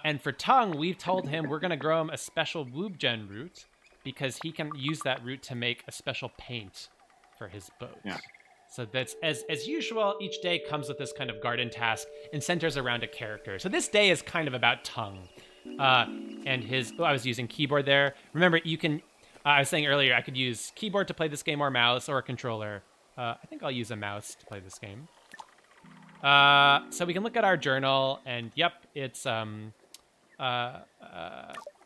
And for Tung, we've told him we're gonna grow him a special Woobgen root because he can use that root to make a special paint for his boat. Yeah. So that's as usual, each day comes with this kind of garden task and centers around a character. So this day is kind of about Tung. And his I was using keyboard there. Remember, you can I was saying earlier I could use keyboard to play this game or mouse or a controller. I think I'll use a mouse to play this game. So we can look at our journal, and yep, it's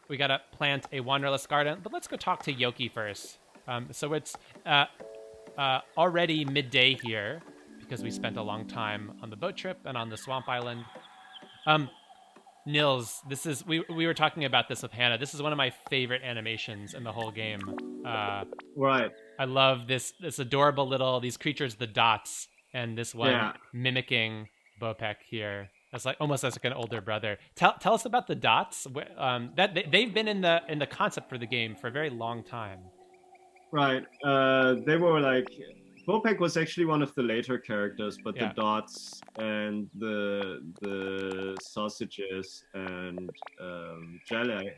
we gotta plant a wanderlust garden. But let's go talk to Yoki first. So it's already midday here because we spent a long time on the boat trip and on the swamp island. Nils, this is we were talking about this with Hannah. This is one of my favorite animations in the whole game. Right. I love this adorable little these creatures, the dots, and this one mimicking Bopek here. That's like almost as like an older brother. Tell us about the dots. That they've been in the concept for the game for a very long time. Right. They were like Bopek was actually one of the later characters, but the dots and the sausages and jelly,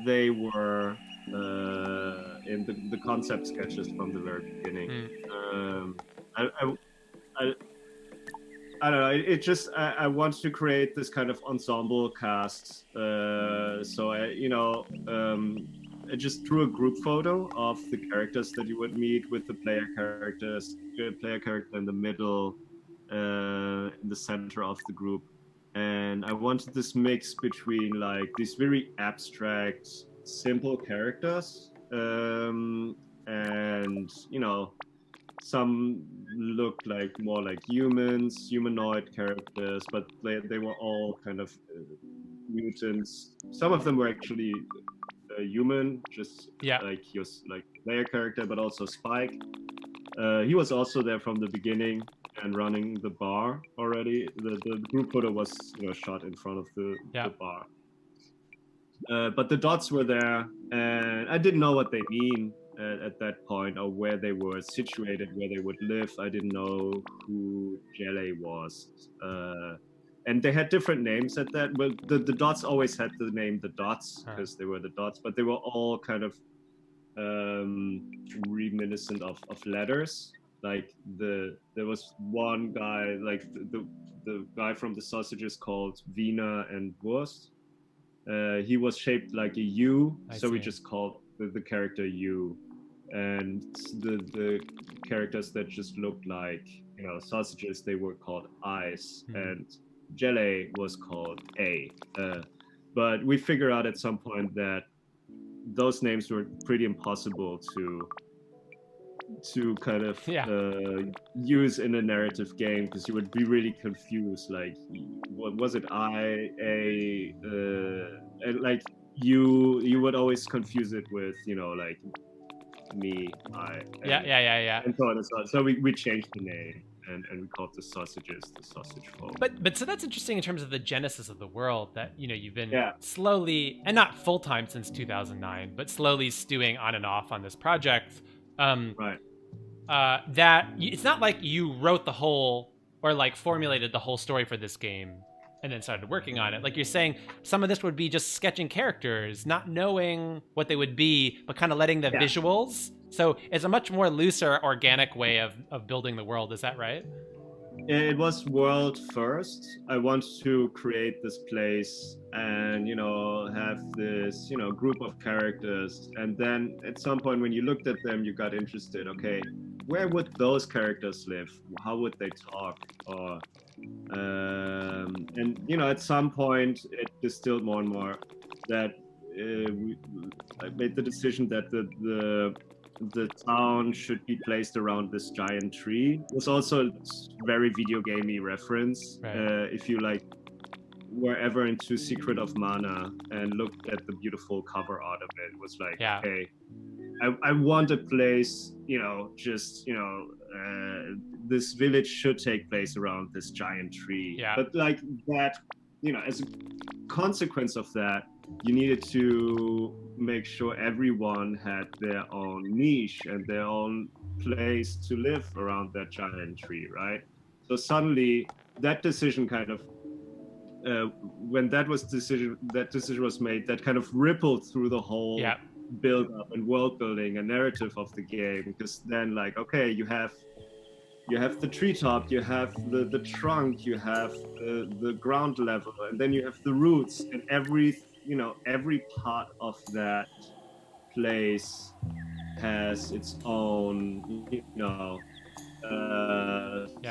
they were in the concept sketches from the very beginning. I don't know. It just I want to create this kind of ensemble cast. So I just drew a group photo of the characters that you would meet with the player character in the middle, in the center of the group. And I wanted this mix between like these very abstract, simple characters, and some looked like more like humanoid characters, but they were all kind of mutants. Some of them were actually human, just like he was like player character, but also Spike. He was also there from the beginning and running the bar already. The group photo was shot in front of the bar. But the dots were there, and I didn't know what they mean at that point, or where they were situated, where they would live. I didn't know who Jelly was. And they had different names at that. Well, the dots always had the name the dots because they were the dots, but they were all kind of reminiscent of letters. Like there was one guy, like the guy from the sausages called Wiener and Wurst. He was shaped like a U, so we just called the character U. And the characters that just looked like sausages, they were called I's, and Jelly was called A. But we figured out at some point that those names were pretty impossible to kind of use in a narrative game, because you would be really confused. Like, what was it? I, A, and like you would always confuse it with like me, I, and so on and so on. So we changed the name and we called the sausages the sausage folk. But so that's interesting in terms of the genesis of the world, that you've been slowly, and not full time since 2009, but slowly stewing on and off on this project. Right. That it's not like you wrote the whole or like formulated the whole story for this game and then started working on it. Like you're saying, some of this would be just sketching characters, not knowing what they would be, but kind of letting the visuals. So it's a much more looser, organic way of building the world. Is that right? It was world first. I want to create this place and, have this, group of characters. And then at some point when you looked at them, you got interested. Okay, where would those characters live? How would they talk? Or, and, at some point it distilled more and more that I made the decision that the the town should be placed around this giant tree. It was also a very video gamey reference. Right. If you like were ever into Secret of Mana and looked at the beautiful cover art of it, was like, Yeah. okay, I want a place, this village should take place around this giant tree. Yeah. But like that, as a consequence of that, you needed to make sure everyone had their own niche and their own place to live around that giant tree, right? So suddenly that decision kind of, when that decision was made, that kind of rippled through the whole build up and world building and narrative of the game, because then like, okay, you have the treetop, you have the trunk, you have the ground level, and then you have the roots, and every part of that place has its own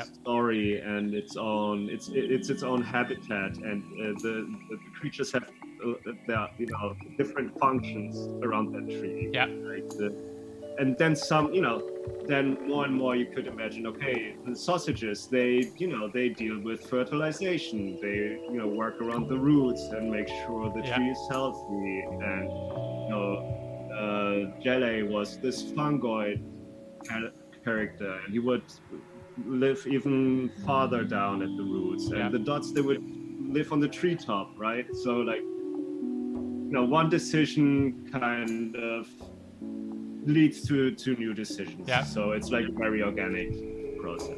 story and its own habitat, and the creatures have their different functions around that tree. And then then more and more you could imagine, okay, the sausages, they deal with fertilization, they work around the roots and make sure the tree is healthy, and Jelly was this fungoid character, and he would live even farther down at the roots, and the dots, they would live on the treetop, right? So like one decision kind of leads to new decisions. So it's like a very organic process.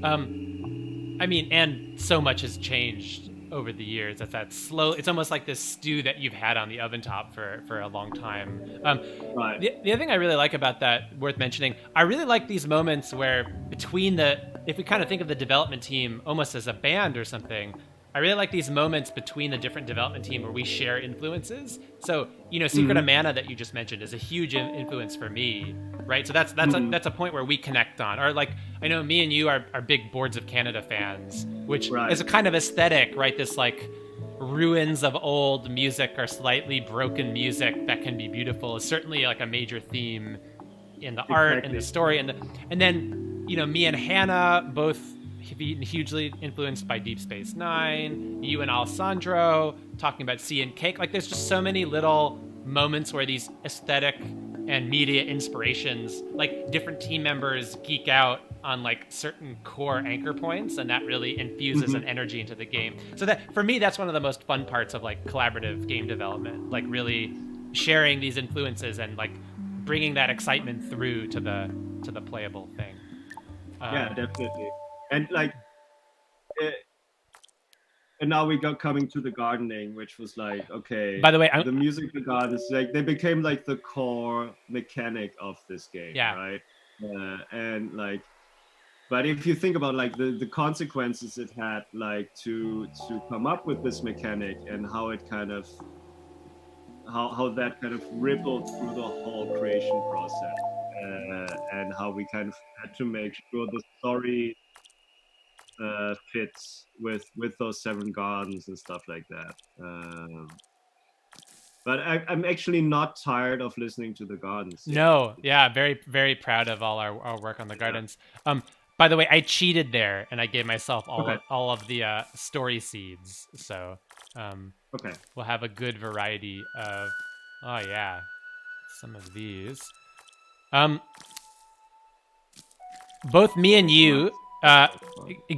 I mean, and so much has changed over the years. That's slow. It's almost like this stew that you've had on the oven top for a long time. Right. The other thing I really like about that, worth mentioning, I really like these moments where if we kind of think of the development team almost as a band or something, I really like these moments between the different development team where we share influences. So, Secret of Mana that you just mentioned is a huge influence for me, right? So that's a point where we connect on. Or like, I know me and you are big Boards of Canada fans, which is a kind of aesthetic, right? This like ruins of old music or slightly broken music that can be beautiful is certainly like a major theme in the art and the story. And then, me and Hannah both hugely influenced by Deep Space Nine. You and Alessandro talking about Sea and Cake. Like, there's just so many little moments where these aesthetic and media inspirations, like different team members geek out on like certain core anchor points, and that really infuses an energy into the game. So that, for me, that's one of the most fun parts of like collaborative game development, like really sharing these influences and like bringing that excitement through to the playable thing. Yeah, definitely. And like, and now we got coming to the gardening, which was like, okay. By the way, the music, the gardens, like they became like the core mechanic of this game, right? And like, but if you think about like the consequences it had, like to come up with this mechanic, and how it kind of how that kind of rippled through the whole creation process, and how we kind of had to make sure the story fits with those 7 gardens and stuff like that. But I'm actually not tired of listening to the gardens. No, very, very proud of all our work on the gardens. By the way, I cheated there, and I gave myself all of the story seeds. So we'll have a good variety of. Oh yeah, some of these. Both me and you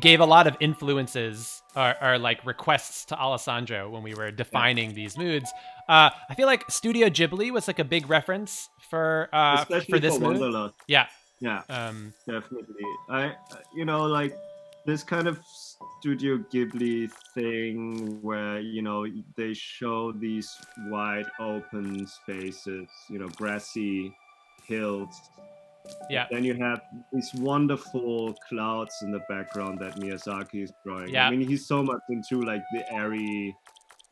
gave a lot of influences or like requests to Alessandro when we were defining these moods. I feel like Studio Ghibli was like a big reference for this mood. Wanderlust. Yeah, definitely. I like this kind of Studio Ghibli thing where they show these wide open spaces, grassy hills. Yeah. Then you have these wonderful clouds in the background that Miyazaki is drawing. Yeah. I mean, he's so much into like the airy,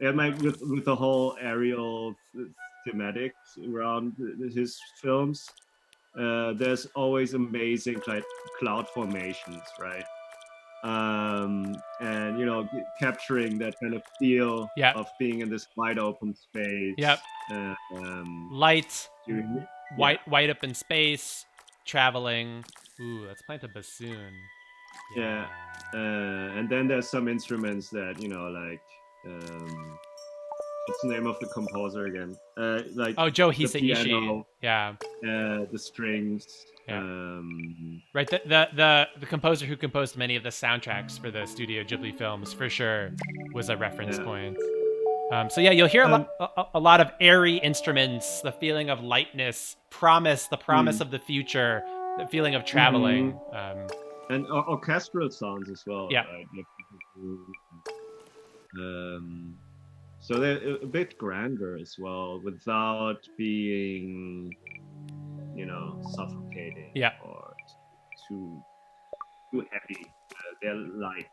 and like with the whole aerial thematic around his films. There's always amazing like cloud formations, right? And capturing that kind of feel of being in this wide open space. Yep. Light. white up in space, traveling. Ooh, let's plant a bassoon. Yeah. And then there's some instruments that, like, what's the name of the composer again? Like Joe the Hisaishi. piano, Yeah. the strings. Yeah. Right. The composer who composed many of the soundtracks for the Studio Ghibli films for sure was a reference point. So yeah, you'll hear a lot of airy instruments, the feeling of lightness, the promise of the future, the feeling of traveling. And orchestral sounds as well. Yeah. Right? So they're a bit grander as well, without being, suffocating. Yeah. Or too heavy. They're light.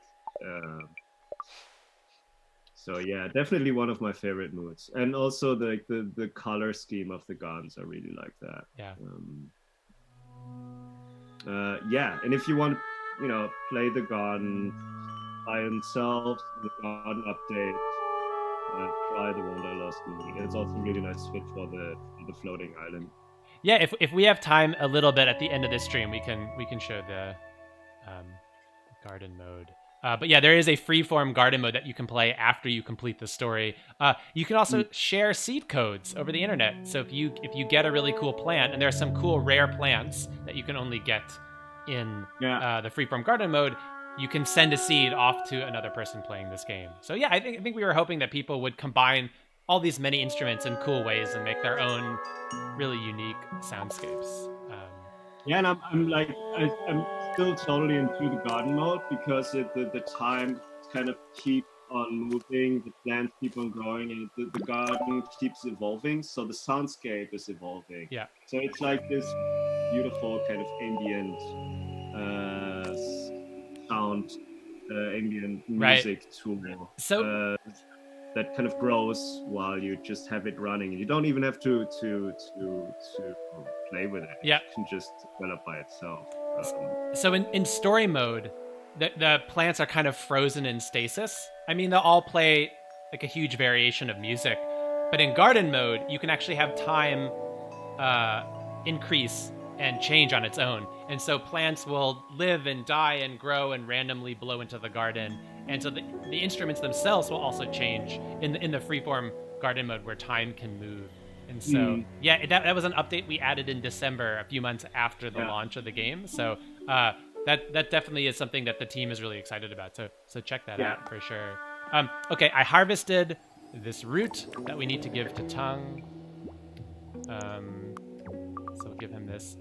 So yeah, definitely one of my favorite moods. And also the color scheme of the guns, I really like that. Yeah. And if you want, play the gun by themselves, the gun update, try the Wanderlust movie. It's also a really nice fit for the floating island. Yeah, if we have time a little bit at the end of this stream, we can show the garden mode. But yeah, there is a freeform garden mode that you can play after you complete the story. You can also share seed codes over the internet. So if you get a really cool plant, and there are some cool rare plants that you can only get in the freeform garden mode, you can send a seed off to another person playing this game. So yeah, I think we were hoping that people would combine all these many instruments in cool ways and make their own really unique soundscapes. And I'm still totally into the garden mode because the time kind of keep on moving, the plants keep on growing, and the garden keeps evolving. So the soundscape is evolving. Yeah. So it's like this beautiful kind of ambient sound, ambient music tool. So that kind of grows while you just have it running. You don't even have to play with it. Yeah. It can just develop by itself. So in story mode, the plants are kind of frozen in stasis. I mean, they'll all play like a huge variation of music, but in garden mode, you can actually have time increase and change on its own. And so plants will live and die and grow and randomly blow into the garden. And so the instruments themselves will also change in the freeform garden mode where time can move. And so, yeah, that was an update we added in December, a few months after the launch of the game. So that definitely is something that the team is really excited about. So check that out for sure. Okay, I harvested this root that we need to give to Tung. So we'll give him this.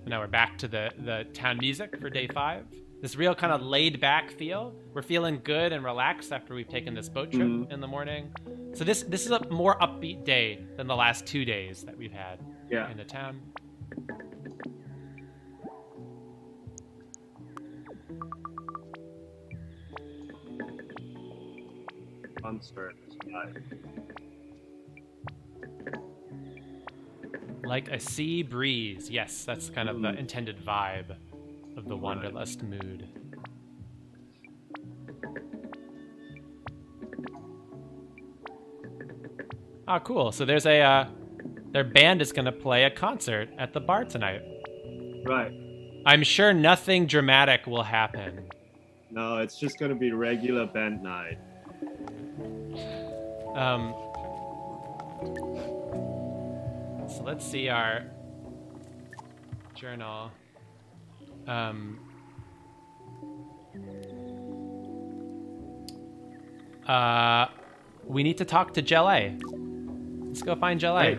Now we're back to the town music for day 5. This real kind of laid back feel. We're feeling good and relaxed after we've taken this boat trip in the morning. So this is a more upbeat day than the last 2 days that we've had in the town. Concert. Like a sea breeze. Yes, that's kind of the intended vibe of the Wanderlust mood. Ah, cool. So there's their band is going to play a concert at the bar tonight. Right. I'm sure nothing dramatic will happen. No, it's just going to be regular band night. So let's see our journal. We need to talk to Jelay. Let's go find Jelay.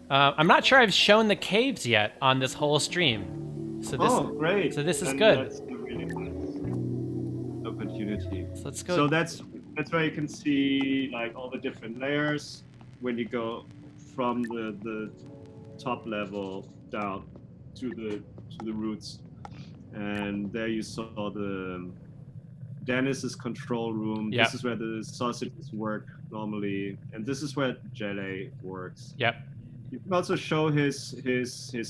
Right. I'm not sure I've shown the caves yet on this whole stream. So this, great. So this is and good. That's a really nice opportunity. So let's go. So that's where you can see like all the different layers when you go from the top level down to the roots, and there you saw the Dennis's control room. Yep. This is where the sausages work normally, and this is where Jelly works. Yep. You can also show his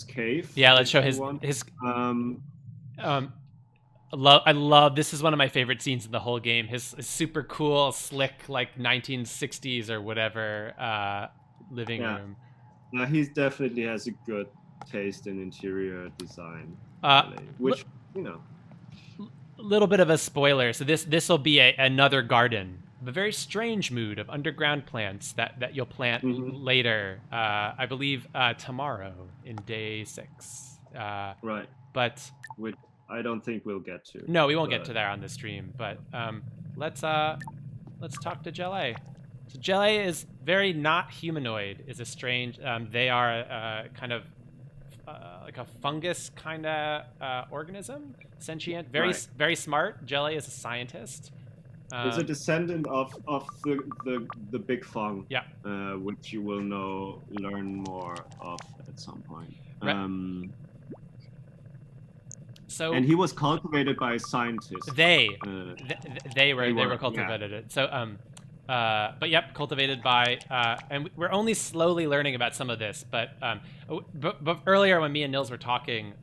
cave. Yeah, let's show his. I love this is one of my favorite scenes in the whole game. His super cool, slick, like 1960s or whatever living room. He definitely has a good taste in interior design, Uh, which you know. little bit of a spoiler. So this will be another garden, a very strange mood of underground plants that you'll plant later. I believe tomorrow in day 6. Right. But Which I don't think we'll get to. no, we won't get to there on the stream. But let's talk to Jelly. So Jelly is very not humanoid. Is a strange. They are kind of like a fungus kind of organism, sentient, very smart. Jelly is a scientist. He's a descendant of the big fung, yeah, which you will learn more of at some point. Right. So and he was cultivated by scientists. They were cultivated. Yeah. So but yep, cultivated by and we're only slowly learning about some of this. But earlier when me and Nils were talking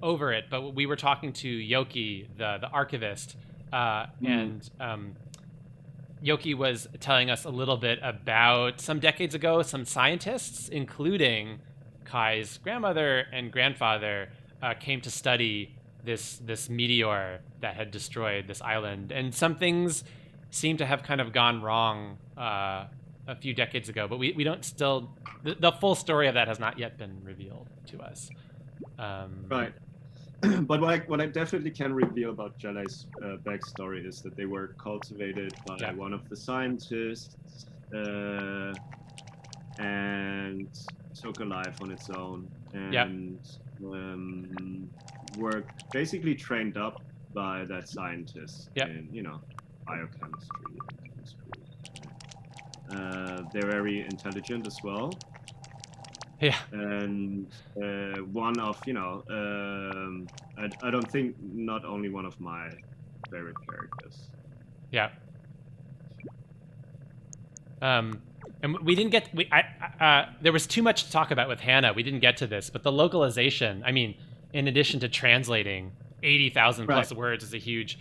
over it, but we were talking to Yoki, the archivist, and Yoki was telling us a little bit about some decades ago, some scientists, including Kai's grandmother and grandfather, came to study this meteor that had destroyed this island, and some things seem to have kind of gone wrong a few decades ago, but we don't still the full story of that has not yet been revealed to us. Right. But what I definitely can reveal about Jelly's backstory is that they were cultivated by one of the scientists and took a life on its own, and were basically trained up by that scientist in, biochemistry and chemistry. They're very intelligent as well. Yeah. And one of, I don't think not only one of my favorite characters. Yeah. And we didn't get, there was too much to talk about with Hannah. We didn't get to this, but the localization, I mean, in addition to translating 80,000 plus words is a huge,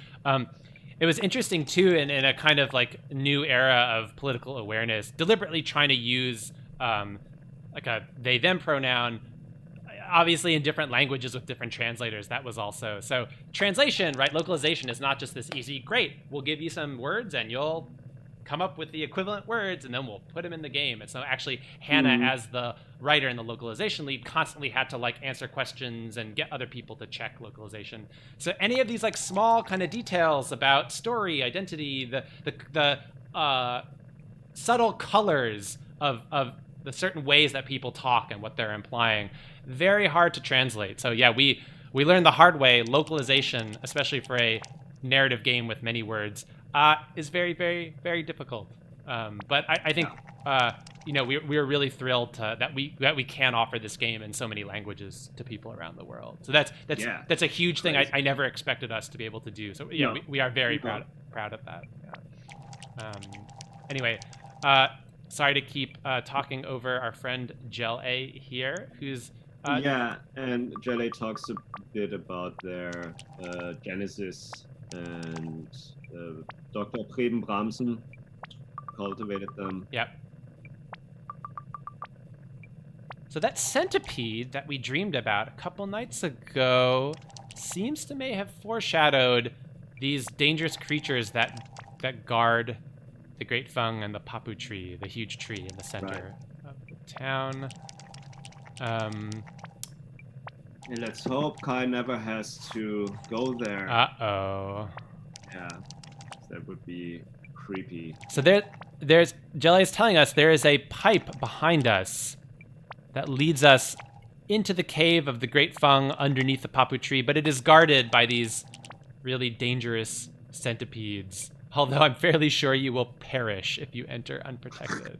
it was interesting too, in a kind of like new era of political awareness, deliberately trying to use like a they them pronoun, obviously in different languages with different translators. That was also, so translation, right? Localization is not just this easy, great, we'll give you some words and you'll come up with the equivalent words and then we'll put them in the game. And so actually Hannah, as the writer and the localization lead, constantly had to like answer questions and get other people to check localization. So any of these like small kind of details about story, identity, the subtle colors of the certain ways that people talk and what they're implying, very hard to translate. So yeah, we learned the hard way, localization, especially for a narrative game with many words, is very, very, very difficult. But I think we are really thrilled that we can offer this game in so many languages to people around the world. So that's a huge thing. I never expected us to be able to do. So yeah, we are very proud of that. Yeah. Anyway, sorry to keep talking over our friend Gel A here, who's and Gel A talks a bit about their genesis, and Dr. Preben Bramsen cultivated them. Yep. So that centipede that we dreamed about a couple nights ago seems to may have foreshadowed these dangerous creatures that guard the Great Fung and the Papu tree, the huge tree in the center of the town. And let's hope Kai never has to go there. Uh-oh. Yeah, that would be creepy. So there's Jelly is telling us there is a pipe behind us that leads us into the cave of the Great Fung underneath the Papu tree, but it is guarded by these really dangerous centipedes. Although I'm fairly sure you will perish if you enter unprotected.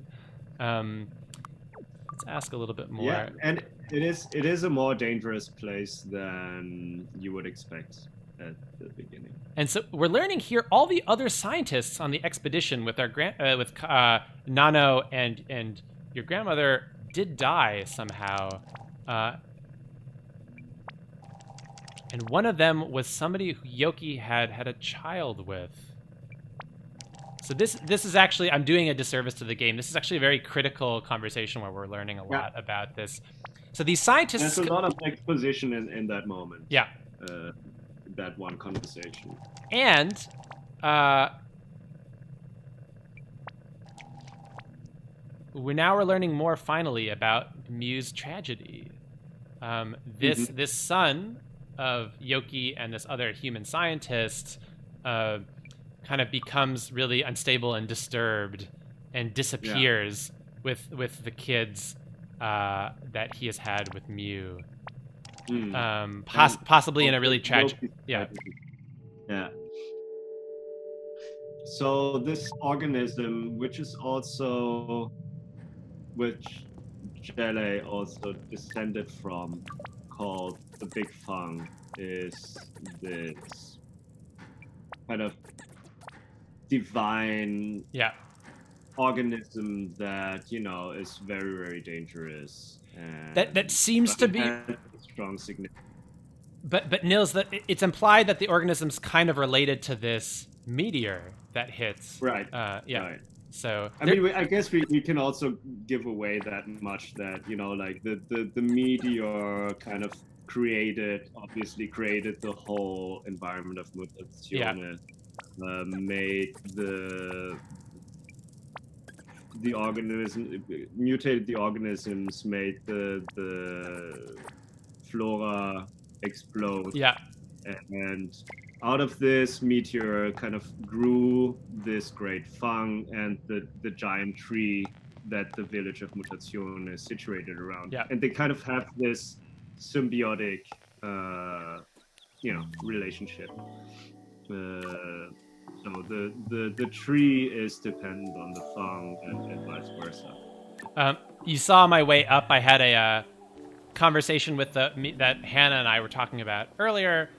Let's ask a little bit more. Yeah, and it is a more dangerous place than you would expect at the beginning. And so we're learning here all the other scientists on the expedition with our Nano and your grandmother did die somehow. And one of them was somebody who Yoki had a child with. So this is actually, I'm doing a disservice to the game. This is actually a very critical conversation where we're learning a lot about this. So these scientists... There's a lot of exposition in that moment. Yeah. That one conversation. And we're learning more finally about Mew's tragedy. This son of Yoki and this other human scientist kind of becomes really unstable and disturbed and disappears with the kids that he has had with Mew. Possibly in a really tragic... Yeah. So this organism, which Jelle also descended from, called the Big Fang, is this kind of divine organism that is very, very dangerous. And that seems to be has a strong significance. But Nils, that it's implied that the organism's kind of related to this meteor that hits. Right. Right. So I mean, I guess we can also give away that much that like the meteor kind of obviously created the whole environment of Mutazione. Made the organism, mutated the organisms, made the flora explode. Yeah. And out of this meteor kind of grew this great fang and the giant tree that the village of Mutazione is situated around. Yeah. And they kind of have this symbiotic, relationship. So the tree is dependent on the fang and vice versa. You saw on my way up, I had a conversation with that Hannah and I were talking about earlier,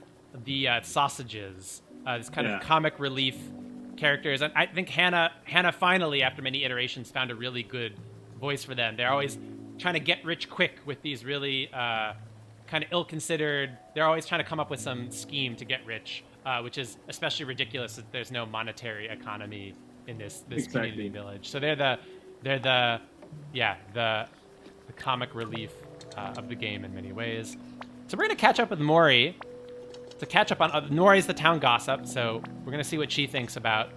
the sausages, this kind of comic relief characters. And I think Hannah finally, after many iterations, found a really good voice for them. They're always trying to get rich quick with these really kind of ill-considered, they're always trying to come up with some scheme to get rich, which is especially ridiculous that there's no monetary economy in this community village. So they're the comic relief of the game in many ways. So we're going to catch up with Mori to catch up on Nori's the town gossip. So we're going to see what she thinks about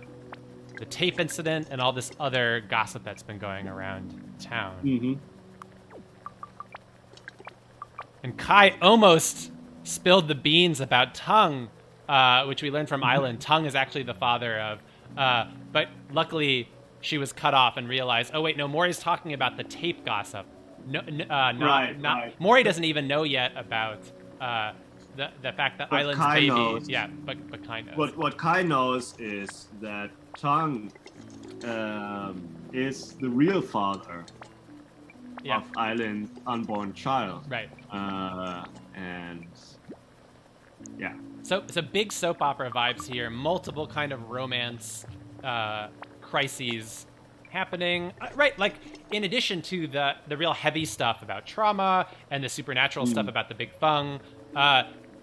the tape incident and all this other gossip that's been going around town. Mm-hmm. And Kai almost spilled the beans about Tung, which we learned from Island. Tung is actually the father of, but luckily she was cut off and realized, oh wait, no, Mori's talking about the tape gossip. Right. Mori doesn't even know yet about the fact that Island's Kai baby. Knows. Yeah, but Kai knows. What Kai knows is that Tung is the real father of Island's unborn child. Right. And yeah. So big soap opera vibes here. Multiple kind of romance crises happening. Right, like in addition to the real heavy stuff about trauma and the supernatural stuff about the Big Fang,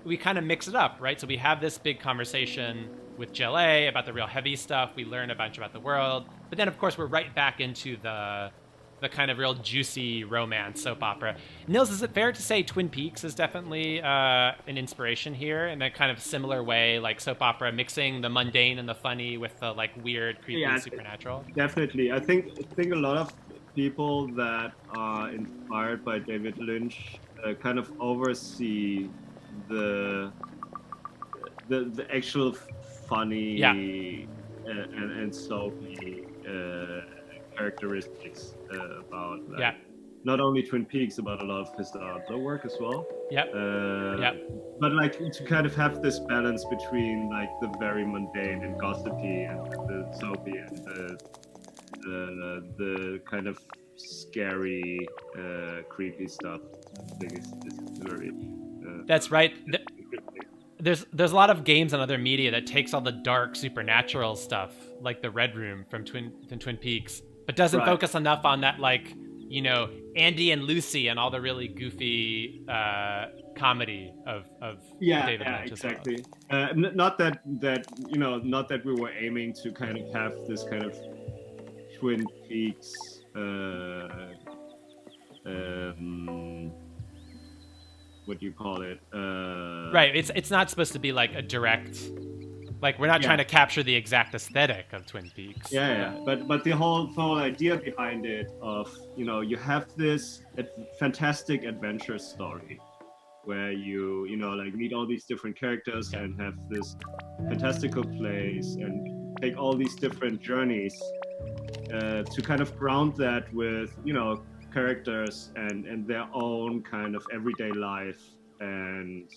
we kind of mix it up, right? So we have this big conversation with Jelle about the real heavy stuff. We learn a bunch about the world. But then, of course, we're right back into the kind of real juicy romance soap opera. Nils, is it fair to say Twin Peaks is definitely an inspiration here in a kind of similar way, like soap opera mixing the mundane and the funny with the like weird, creepy supernatural? Definitely. I think a lot of people that are inspired by David Lynch kind of oversee the actual funny and soapy characteristics about not only Twin Peaks, about a lot of his other work as well. But like to kind of have this balance between like the very mundane and gossipy and the soapy and the kind of scary, creepy stuff. I think is very. That's right. There's a lot of games and other media that takes all the dark supernatural stuff, like the Red Room from Twin Peaks, but doesn't focus enough on that, like, Andy and Lucy and all the really goofy comedy of David Lynch exactly. as well. Not that not that we were aiming to kind of have this kind of Twin Peaks. What do you call it? Right. It's not supposed to be like a direct. Like, we're not trying to capture the exact aesthetic of Twin Peaks. Yeah. But the whole idea behind it of, you have this fantastic adventure story where you like meet all these different characters and have this fantastical place and take all these different journeys to kind of ground that with, characters and their own kind of everyday life, and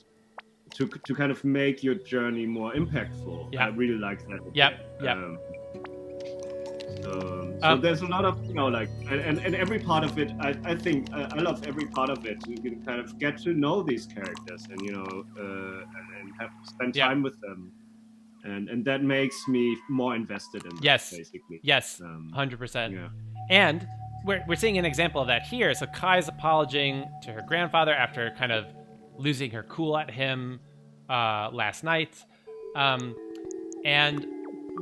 to kind of make your journey more impactful. I really like that. So there's a lot of, and every part of it, I think I love every part of it. You can kind of get to know these characters and, and have spend time with them. And that makes me more invested in them, basically. Yes, 100%. Yeah. And we're seeing an example of that here. So Kai's apologizing to her grandfather after kind of losing her cool at him last night. And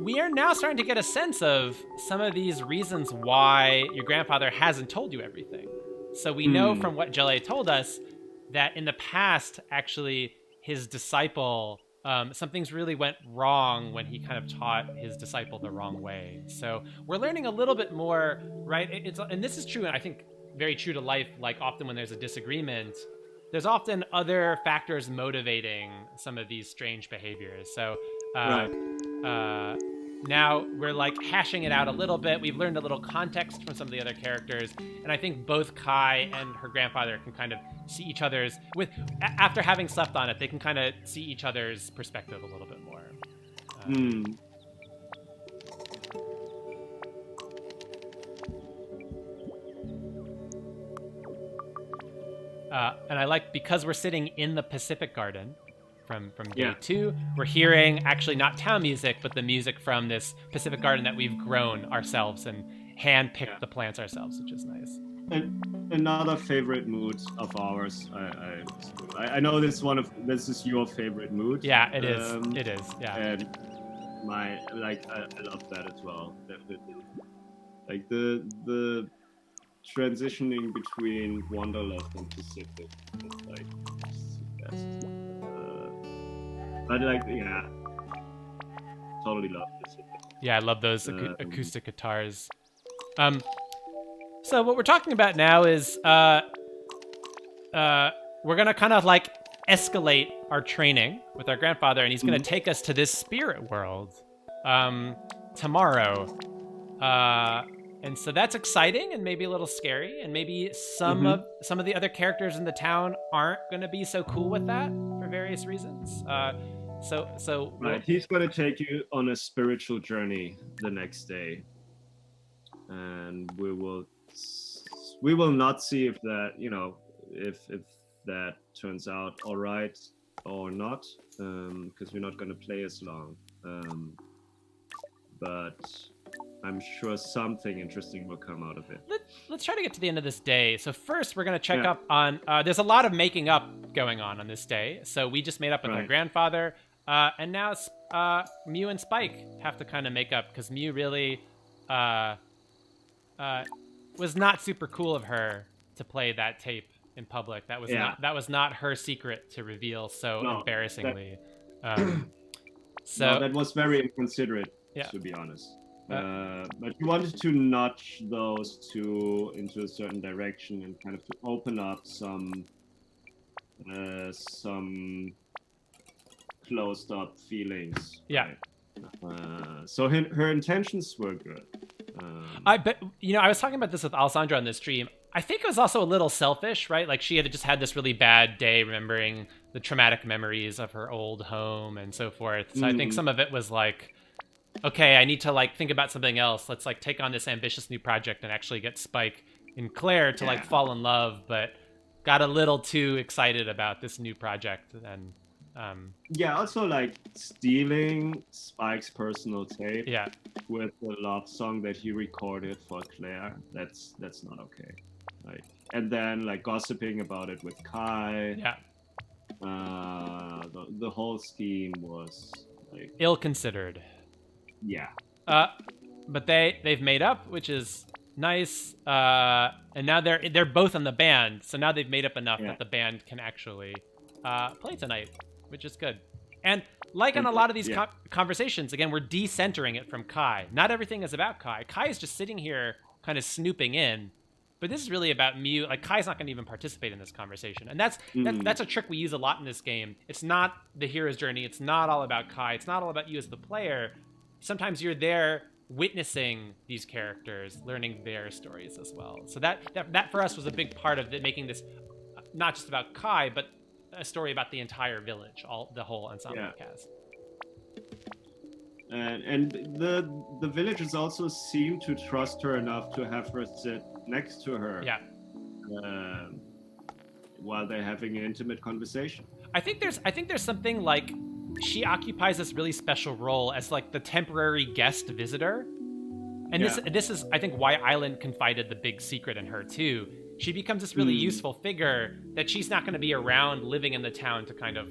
we are now starting to get a sense of some of these reasons why your grandfather hasn't told you everything. So we know from what Jelly told us that in the past, actually, his disciple, some things really went wrong when he kind of taught his disciple the wrong way. So we're learning a little bit more, right? And this is true, and I think very true to life. Like, often when there's a disagreement, there's often other factors motivating some of these strange behaviors. So now we're like hashing it out a little bit. We've learned a little context from some of the other characters, and I think both Kai and her grandfather can kind of see each other's after having slept on it. They can kind of see each other's perspective a little bit more. And I like, because we're sitting in the Pacific Garden from day 2, we're hearing actually not town music, but the music from this Pacific Garden that we've grown ourselves and hand-picked the plants ourselves, which is nice. And another favorite mood of ours. I know this is your favorite mood. Yeah, it is. It is. Yeah. And I love that as well. Definitely. Like the transitioning between Wanderlust and Pacific is like just the best. But totally love Pacific. Yeah, I love those acoustic guitars. So what we're talking about now is we're gonna kind of like escalate our training with our grandfather, and he's gonna take us to this spirit world tomorrow. And so that's exciting and maybe a little scary, and maybe some of the other characters in the town aren't gonna be so cool with that for various reasons. He's gonna take you on a spiritual journey the next day, and we will not see if that if that turns out all right or not, because we're not gonna play as long. But I'm sure something interesting will come out of it. Let's try to get to the end of this day. So first, we're going to check up on... there's a lot of making up going on this day. So we just made up with our grandfather. And now Mew and Spike have to kind of make up, because Mew really was not super cool of her to play that tape in public. That was not her secret to reveal embarrassingly. That was very inconsiderate, to be honest. But you wanted to nudge those two into a certain direction and kind of to open up some closed up feelings. Yeah. Right? So her intentions were good. I was talking about this with Alessandro on this stream. I think it was also a little selfish, right? Like, she had just had this really bad day remembering the traumatic memories of her old home and so forth. So I think some of it was like, okay, I need to like think about something else. Let's like take on this ambitious new project and actually get Spike and Claire to like fall in love, but got a little too excited about this new project. And also like stealing Spike's personal tape with the love song that he recorded for Claire. That's not okay. Like, and then like gossiping about it with Kai. Yeah. The whole scheme was like Ill-considered. yeah. But they've made up, which is nice. And now they're both in the band, so now they've made up enough that the band can actually play tonight, which is good. And like in a lot of these conversations, again, we're decentering it from Kai. Not everything is about Kai. Kai is just sitting here kind of snooping in, but this is really about Mew. Like, Kai's not going to even participate in this conversation. And that's a trick we use a lot in this game. It's not the hero's journey. It's not all about Kai. It's not all about you as the player. Sometimes you're there witnessing these characters, learning their stories as well. So that for us was a big part of making this not just about Kai, but a story about the entire village, the whole ensemble cast. And the villagers also seem to trust her enough to have her sit next to her. Yeah. While they're having an intimate conversation. I think there's something like she occupies this really special role as like the temporary guest visitor. And this is I think why Island confided the big secret in her too. She becomes this really useful figure that she's not going to be around living in the town to kind of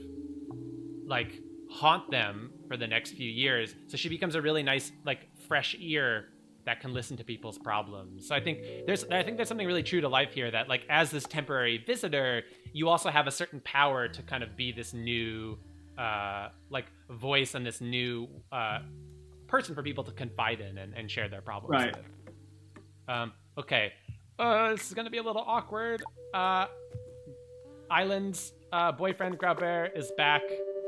like haunt them for the next few years. So she becomes a really nice like fresh ear that can listen to people's problems. So I think there's something really true to life here, that like as this temporary visitor, you also have a certain power to kind of be this new like voice and this new person for people to confide in and share their problems with. Okay. This is gonna be a little awkward. Island's boyfriend Grauber is back,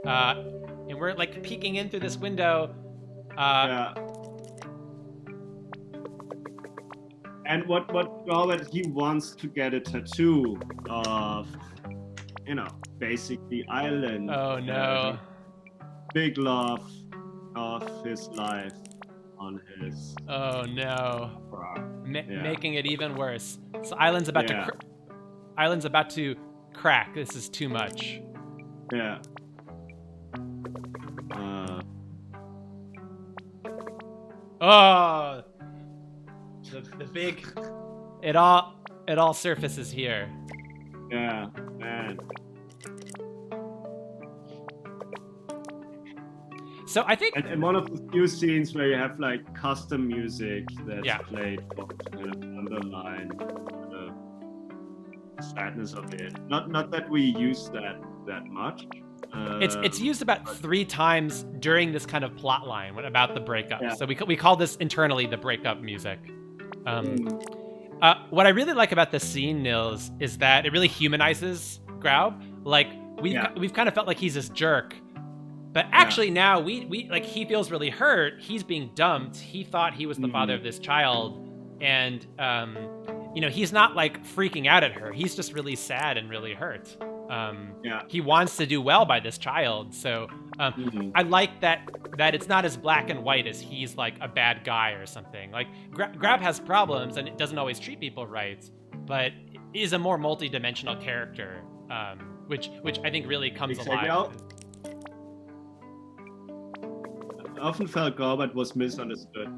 and we're like peeking in through this window. And what Robert, he wants to get a tattoo of, basically Island. Oh no! Big love of his life on his. Oh no! Making it even worse. So Island's about to crack. This is too much. Yeah. Oh, the big. It all surfaces here. Yeah, man. So I think, and one of the few scenes where you have like custom music that's played for kind of underline the sadness of it. Not that we use that much. It's used about 3 times during this kind of plot line about the breakup. Yeah. So we call this internally the breakup music. What I really like about this scene, Nils, is that it really humanizes Graub. Like we've kind of felt like he's this jerk. But actually now we like, he feels really hurt. He's being dumped. He thought he was the father of this child. And, he's not like freaking out at her. He's just really sad and really hurt. He wants to do well by this child. So I like that it's not as black and white as he's like a bad guy or something. Like Graub has problems and it doesn't always treat people right, but is a more multi-dimensional character, which I think really comes alive. I often felt Gorbert was misunderstood,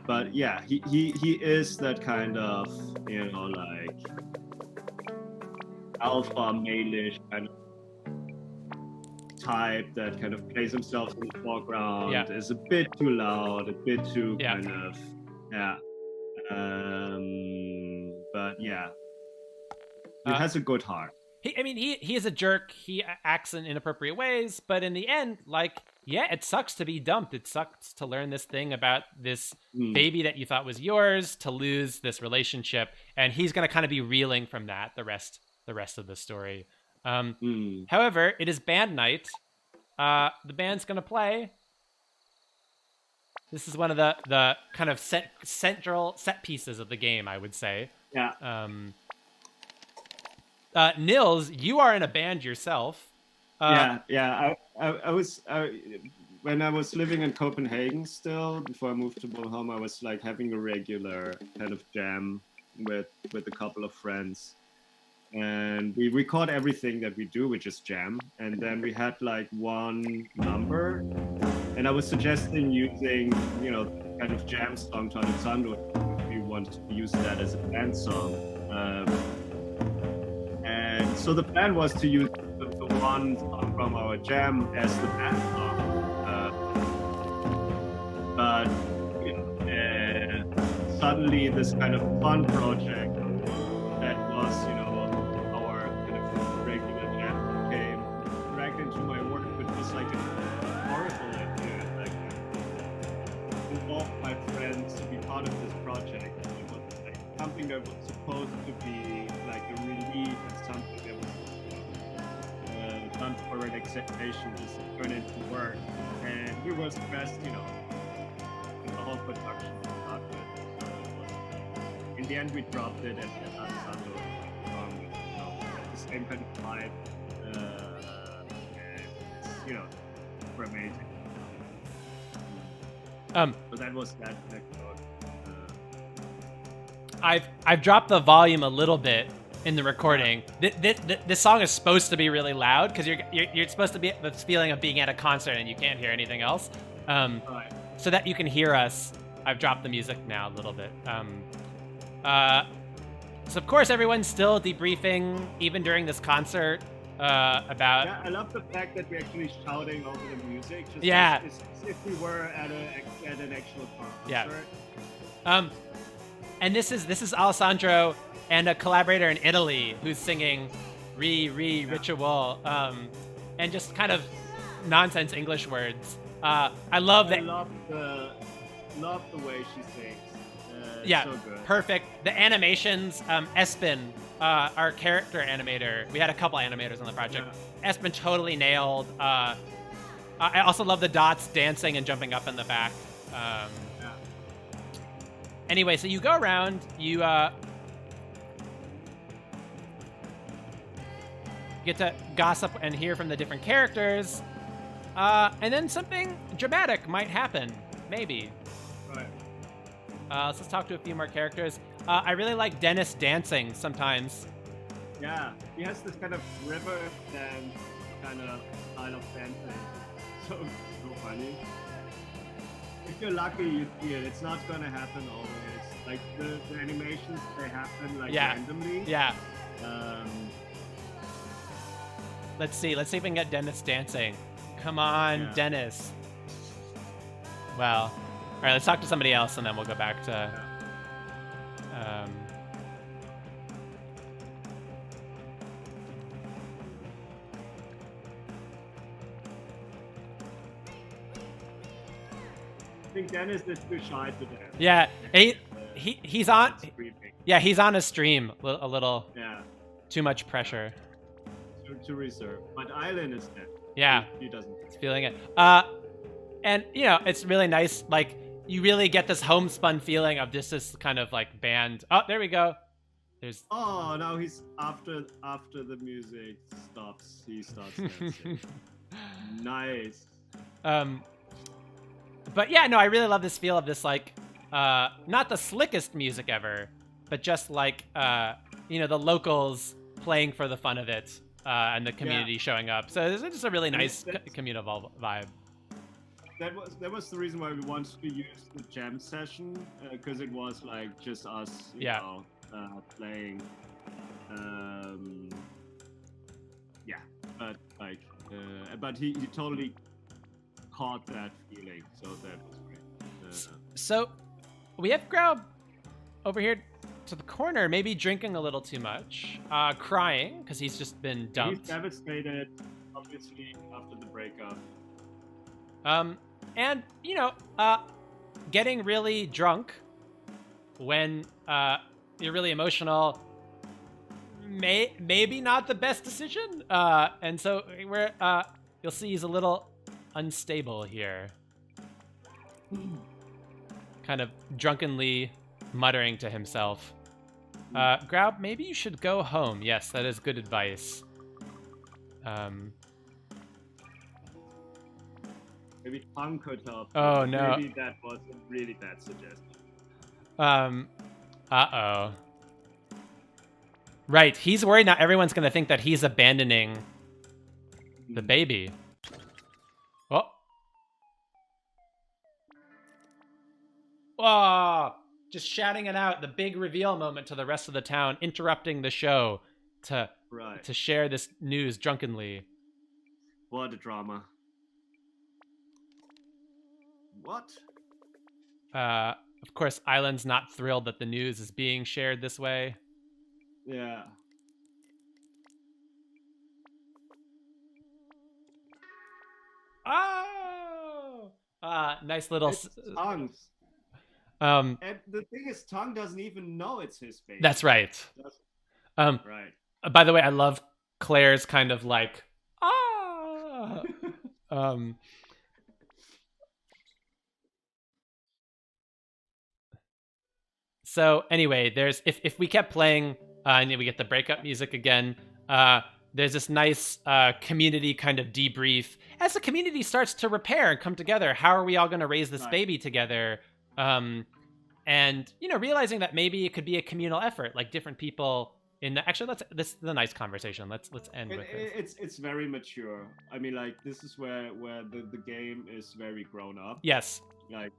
but yeah, he is that kind of like alpha male-ish kind of type that kind of plays himself in the foreground, is a bit too loud, a bit too kind of but yeah, he has a good heart. He is a jerk. He acts in inappropriate ways, but in the end, like, it sucks to be dumped. It sucks to learn this thing about this baby that you thought was yours, to lose this relationship, and he's going to kind of be reeling from that the rest of the story. However, it is band night. The band's going to play. This is one of the kind of central set pieces of the game, I would say. Yeah. Nils, you are in a band yourself. I was when I was living in Copenhagen still, before I moved to Bornholm, I was like having a regular kind of jam with a couple of friends, and we record everything that we do, which is jam. And then we had like one number, and I was suggesting using kind of jam song to Alessandro. We wanted to use that as a band song. And so the plan was to use the one song from our jam as the band song. But suddenly this kind of fun project that was, our kind of regular jam came dragged into my work, which was like a horrible idea. Like, involve my friends to be part of this project. It was like something that was supposed to be like a relief and something that was done for relaxation, just turn into work. And we were stressed, the whole production to start with. So it was, in the end, we dropped it, and Alessandro the same kind of vibe. And it's, we're amazing. So that was that episode. I've dropped the volume a little bit in the recording. This song is supposed to be really loud because you're supposed to be this feeling of being at a concert and you can't hear anything else. Right. So that you can hear us, I've dropped the music now a little bit. So of course everyone's still debriefing even during this concert about. Yeah, I love the fact that we're actually shouting over the music. Just Yeah. as if we were at an actual concert. Yeah. And this is Alessandro and a collaborator in Italy who's singing ritual, and just kind of nonsense English words. I love that. I love the way she sings. Yeah, so good. perfect. The animations, Espen, our character animator, we had a couple animators on the project. Yeah. Espen totally nailed. I also love the dots dancing and jumping up in the back. Yeah. Anyway, so you go around, you get to gossip and hear from the different characters, and then something dramatic might happen, maybe. Right. Let's just talk to a few more characters. I really like Dennis dancing sometimes. Yeah, he has this kind of river dance kind of style of dancing. So funny. If you're lucky, you see it. It's not gonna happen always. Like the animations, they happen like randomly. Yeah. Let's see if we can get Dennis dancing. Come on, Dennis. Well, all right. Let's talk to somebody else, and then we'll go back to. I think Dennis is too shy to dance. Yeah, he's on. Yeah, he's on a stream a little. Yeah. Too much pressure. To reserve, but Island is dead. Yeah, he doesn't. He's feeling it. And it's really nice. Like you really get this homespun feeling of this kind of like band. Oh, there we go. There's. Oh, now he's after the music stops. He starts dancing. Nice. But yeah, no, I really love this feel of this like, not the slickest music ever, but just like, the locals playing for the fun of it, and the community showing up. So it's just a really nice communal vibe. That was the reason why we wanted to use the jam session, because it was like just us, you know, playing. But like, but he totally caught that feeling, so that was great. So we have Grau over here to the corner, maybe drinking a little too much, crying because he's just been dumped. He's devastated, obviously, after the breakup. And getting really drunk when you're really emotional, maybe not the best decision. And so you'll see he's a little unstable here, kind of drunkenly muttering to himself. Grau, maybe you should go home. Yes, that is good advice. Maybe Punk could help. Oh no. Maybe that was a really bad suggestion. Uh-oh. Right, he's worried now everyone's gonna think that he's abandoning the baby. Oh. Oh, just shouting it out, the big reveal moment to the rest of the town, interrupting the show to share this news drunkenly. What a drama. What? Of course, Island's not thrilled that the news is being shared this way. Yeah. Oh! Nice little... It's Tongue's. And the thing is, Tongue doesn't even know it's his baby. That's right. Right. By the way, I love Claire's kind of like, So anyway, there's if we kept playing, and we get the breakup music again. There's this nice community kind of debrief as the community starts to repair and come together. How are we all going to raise this baby together? And realizing that maybe it could be a communal effort, like different people in the, actually this is a nice conversation. Let's end with this. It's very mature. I mean, like, this is where the game is very grown up. Yes. Like,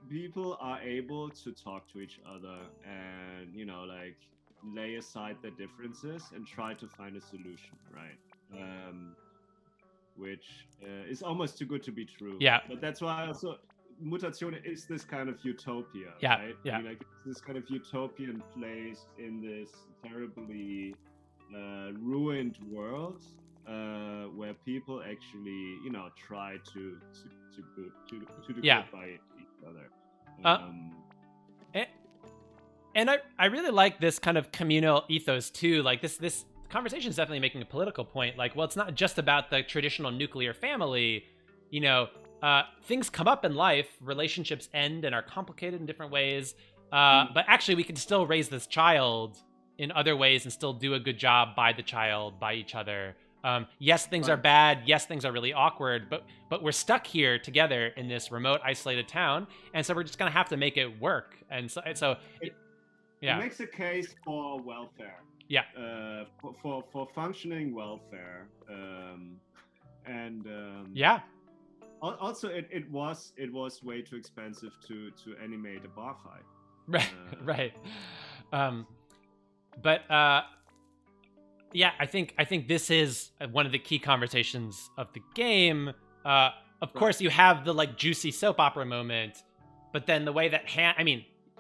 people are able to talk to each other and like lay aside their differences and try to find a solution, right? Which is almost too good to be true. Yeah. But that's why also Mutazione is this kind of utopia, yeah, right? Yeah. I mean, like, it's this kind of utopian place in this terribly ruined world where people actually, try to do good by each other. And I really like this kind of communal ethos too. Like this conversation is definitely making a political point. Like, well, it's not just about the traditional nuclear family. Things come up in life, relationships end and are complicated in different ways. But actually, we can still raise this child in other ways and still do a good job by the child, by each other. Yes, things are bad. Yes, things are really awkward. But we're stuck here together in this remote, isolated town, and so we're just gonna have to make it work. And so it yeah, makes a case for welfare. Yeah. For functioning welfare. Yeah. Also, it was way too expensive to animate a bar fight. Right, right. But yeah, I think this is one of the key conversations of the game. Of course, you have the like juicy soap opera moment, but then the way that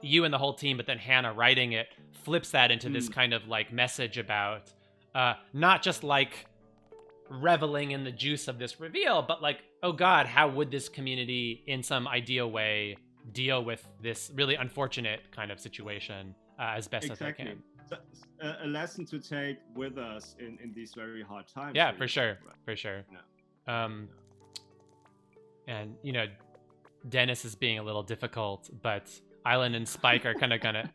you and the whole team, but then Hannah writing it flips that into this kind of like message about not just like reveling in the juice of this reveal, but like, oh God, how would this community in some ideal way deal with this really unfortunate kind of situation as best as they can. So, a lesson to take with us in these very hard times. Yeah, for sure. Right? For sure. Yeah. And, Dennis is being a little difficult, but Island and Spike are kind of gonna...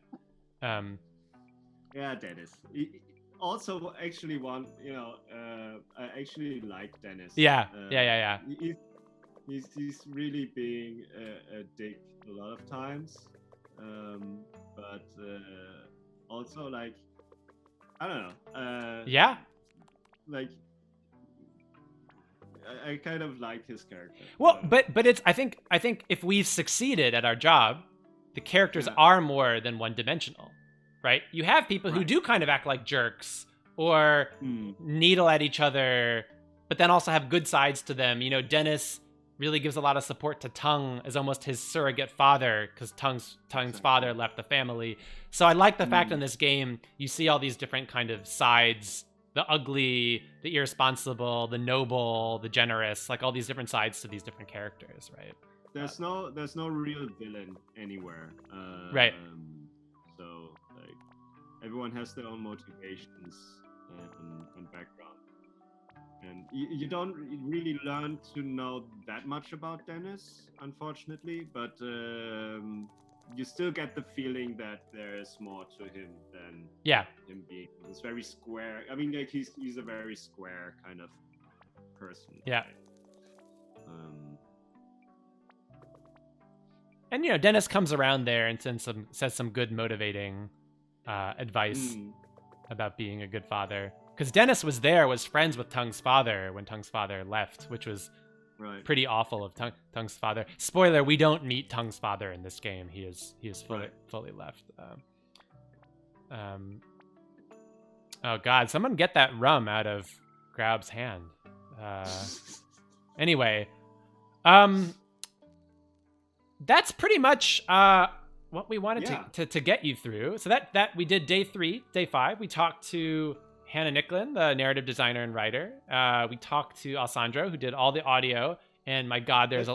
Yeah, Dennis. Also, actually, I actually like Dennis. Yeah, yeah. He's really being a dick a lot of times, but also like I don't know. Yeah. Like I kind of like his character. Well, but it's I think if we've succeeded at our job, the characters are more than one-dimensional. Right? You have people who do kind of act like jerks or needle at each other, but then also have good sides to them. Dennis really gives a lot of support to Tongue as almost his surrogate father because Tongue's father left the family. So I like the fact in this game, you see all these different kind of sides, the ugly, the irresponsible, the noble, the generous, like all these different sides to these different characters, right? There's no real villain anywhere. Right. So like everyone has their own motivations and background, and you don't really learn to know that much about Dennis, unfortunately. But you still get the feeling that there is more to him than him being this very square. I mean, like he's a very square kind of person. Yeah. Right? And Dennis comes around there and says some good motivating advice about being a good father. Because Dennis was friends with Tongue's father when Tongue's father left, which was Right. pretty awful of Tung's father. Spoiler: we don't meet Tung's father in this game. He is fully left. Oh God! Someone get that rum out of Grab's hand. Anyway, that's pretty much what we wanted to get you through. So that we did day 3, day 5. We talked to Hannah Nicklin, the narrative designer and writer. We talked to Alessandro, who did all the audio. And my God, there's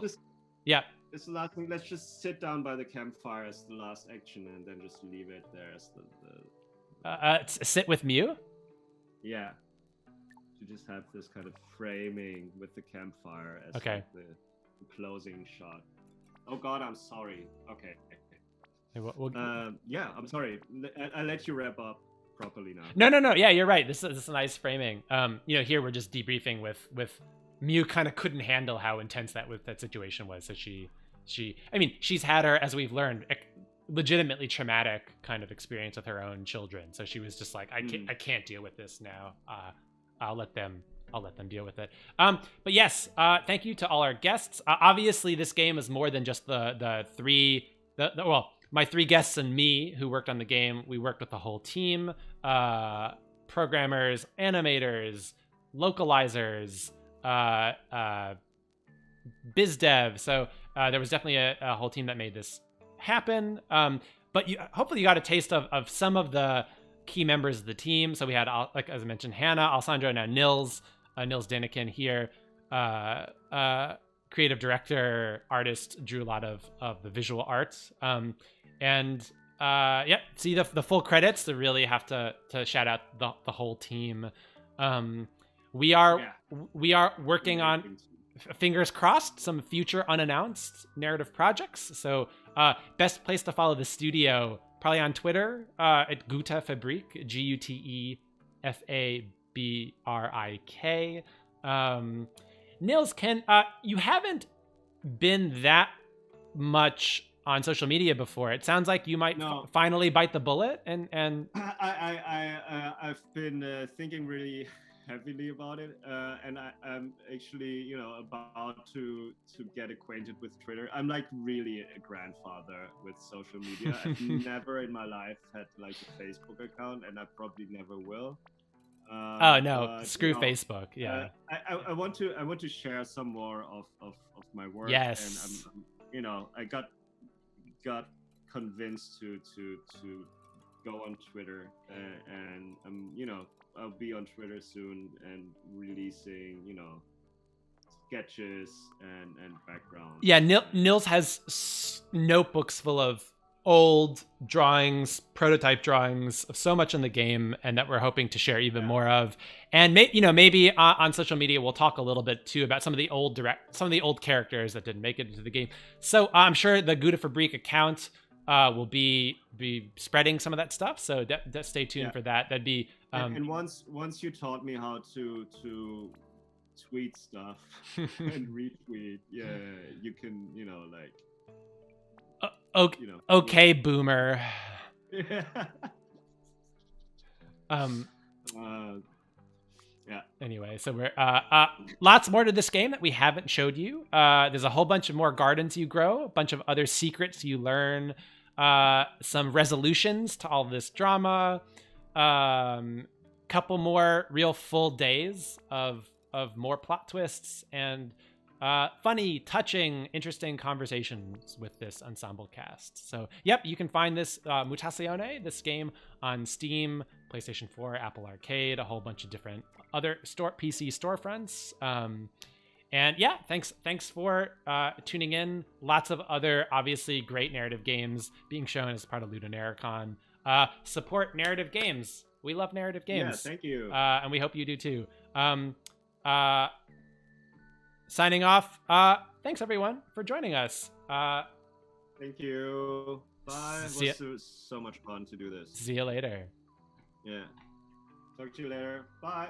yeah. It's the last thing. Let's just sit down by the campfire as the last action, and then just leave it there as the sit with Mew. Yeah. To just have this kind of framing with the campfire as okay. like the closing shot. Oh God, I'm sorry. Okay. Yeah, I'm sorry. I let you wrap up properly now. No. Yeah, you're right. This is a nice framing. Here we're just debriefing with Mew. Kind of couldn't handle how intense that situation was. So she's had her, as we've learned, legitimately traumatic kind of experience with her own children. So she was just like, I can't deal with this now. I'll let them deal with it. But yes, thank you to all our guests. Obviously, this game is more than just my 3 guests and me who worked on the game. We worked with the whole team, programmers, animators, localizers, biz dev. So there was definitely a whole team that made this happen. But hopefully you got a taste of some of the key members of the team. So we had, like as I mentioned, Hannah, Alessandro, now Nils Deneken here, creative director, artist, drew a lot of the visual arts. See the full credits to really have to shout out the whole team. We are working on, fingers crossed, some future unannounced narrative projects. So best place to follow the studio, probably on Twitter, at Gute Fabrik, GUTEFABRIK. Nils, you haven't been that much on social media before. It sounds like you might finally bite the bullet. And I've been thinking really heavily about it, and I'm actually about to get acquainted with Twitter. I'm like really a grandfather with social media. I've never in my life had like a Facebook account, and I probably never will. Screw Facebook. Yeah. I want to share some more of my work. Yes. And I got convinced to go on Twitter, and I'll be on Twitter soon and releasing sketches and backgrounds. Yeah, Nils has notebooks full of old drawings, prototype drawings of so much in the game, and that we're hoping to share even more of. And maybe on social media we'll talk a little bit too about some of the old characters that didn't make it into the game. So I'm sure the Gute Fabrik account will be spreading some of that stuff. So stay tuned for that. That'd be and once you taught me how to tweet stuff and retweet, you can okay, boomer. Anyway, so we're lots more to this game that we haven't showed you. There's a whole bunch of more gardens you grow, a bunch of other secrets you learn, some resolutions to all this drama, couple more real full days of more plot twists and funny, touching, interesting conversations with this ensemble cast. So, you can find this Mutazione, this game, on Steam, PlayStation 4, Apple Arcade, a whole bunch of different other PC storefronts. And thanks for tuning in. Lots of other, obviously, great narrative games being shown as part of Ludonarracon. Support narrative games. We love narrative games. Yeah, thank you. And we hope you do too. Signing off. Thanks everyone for joining us. Thank you. Bye. It was so much fun to do this. See you later. Yeah. Talk to you later. Bye.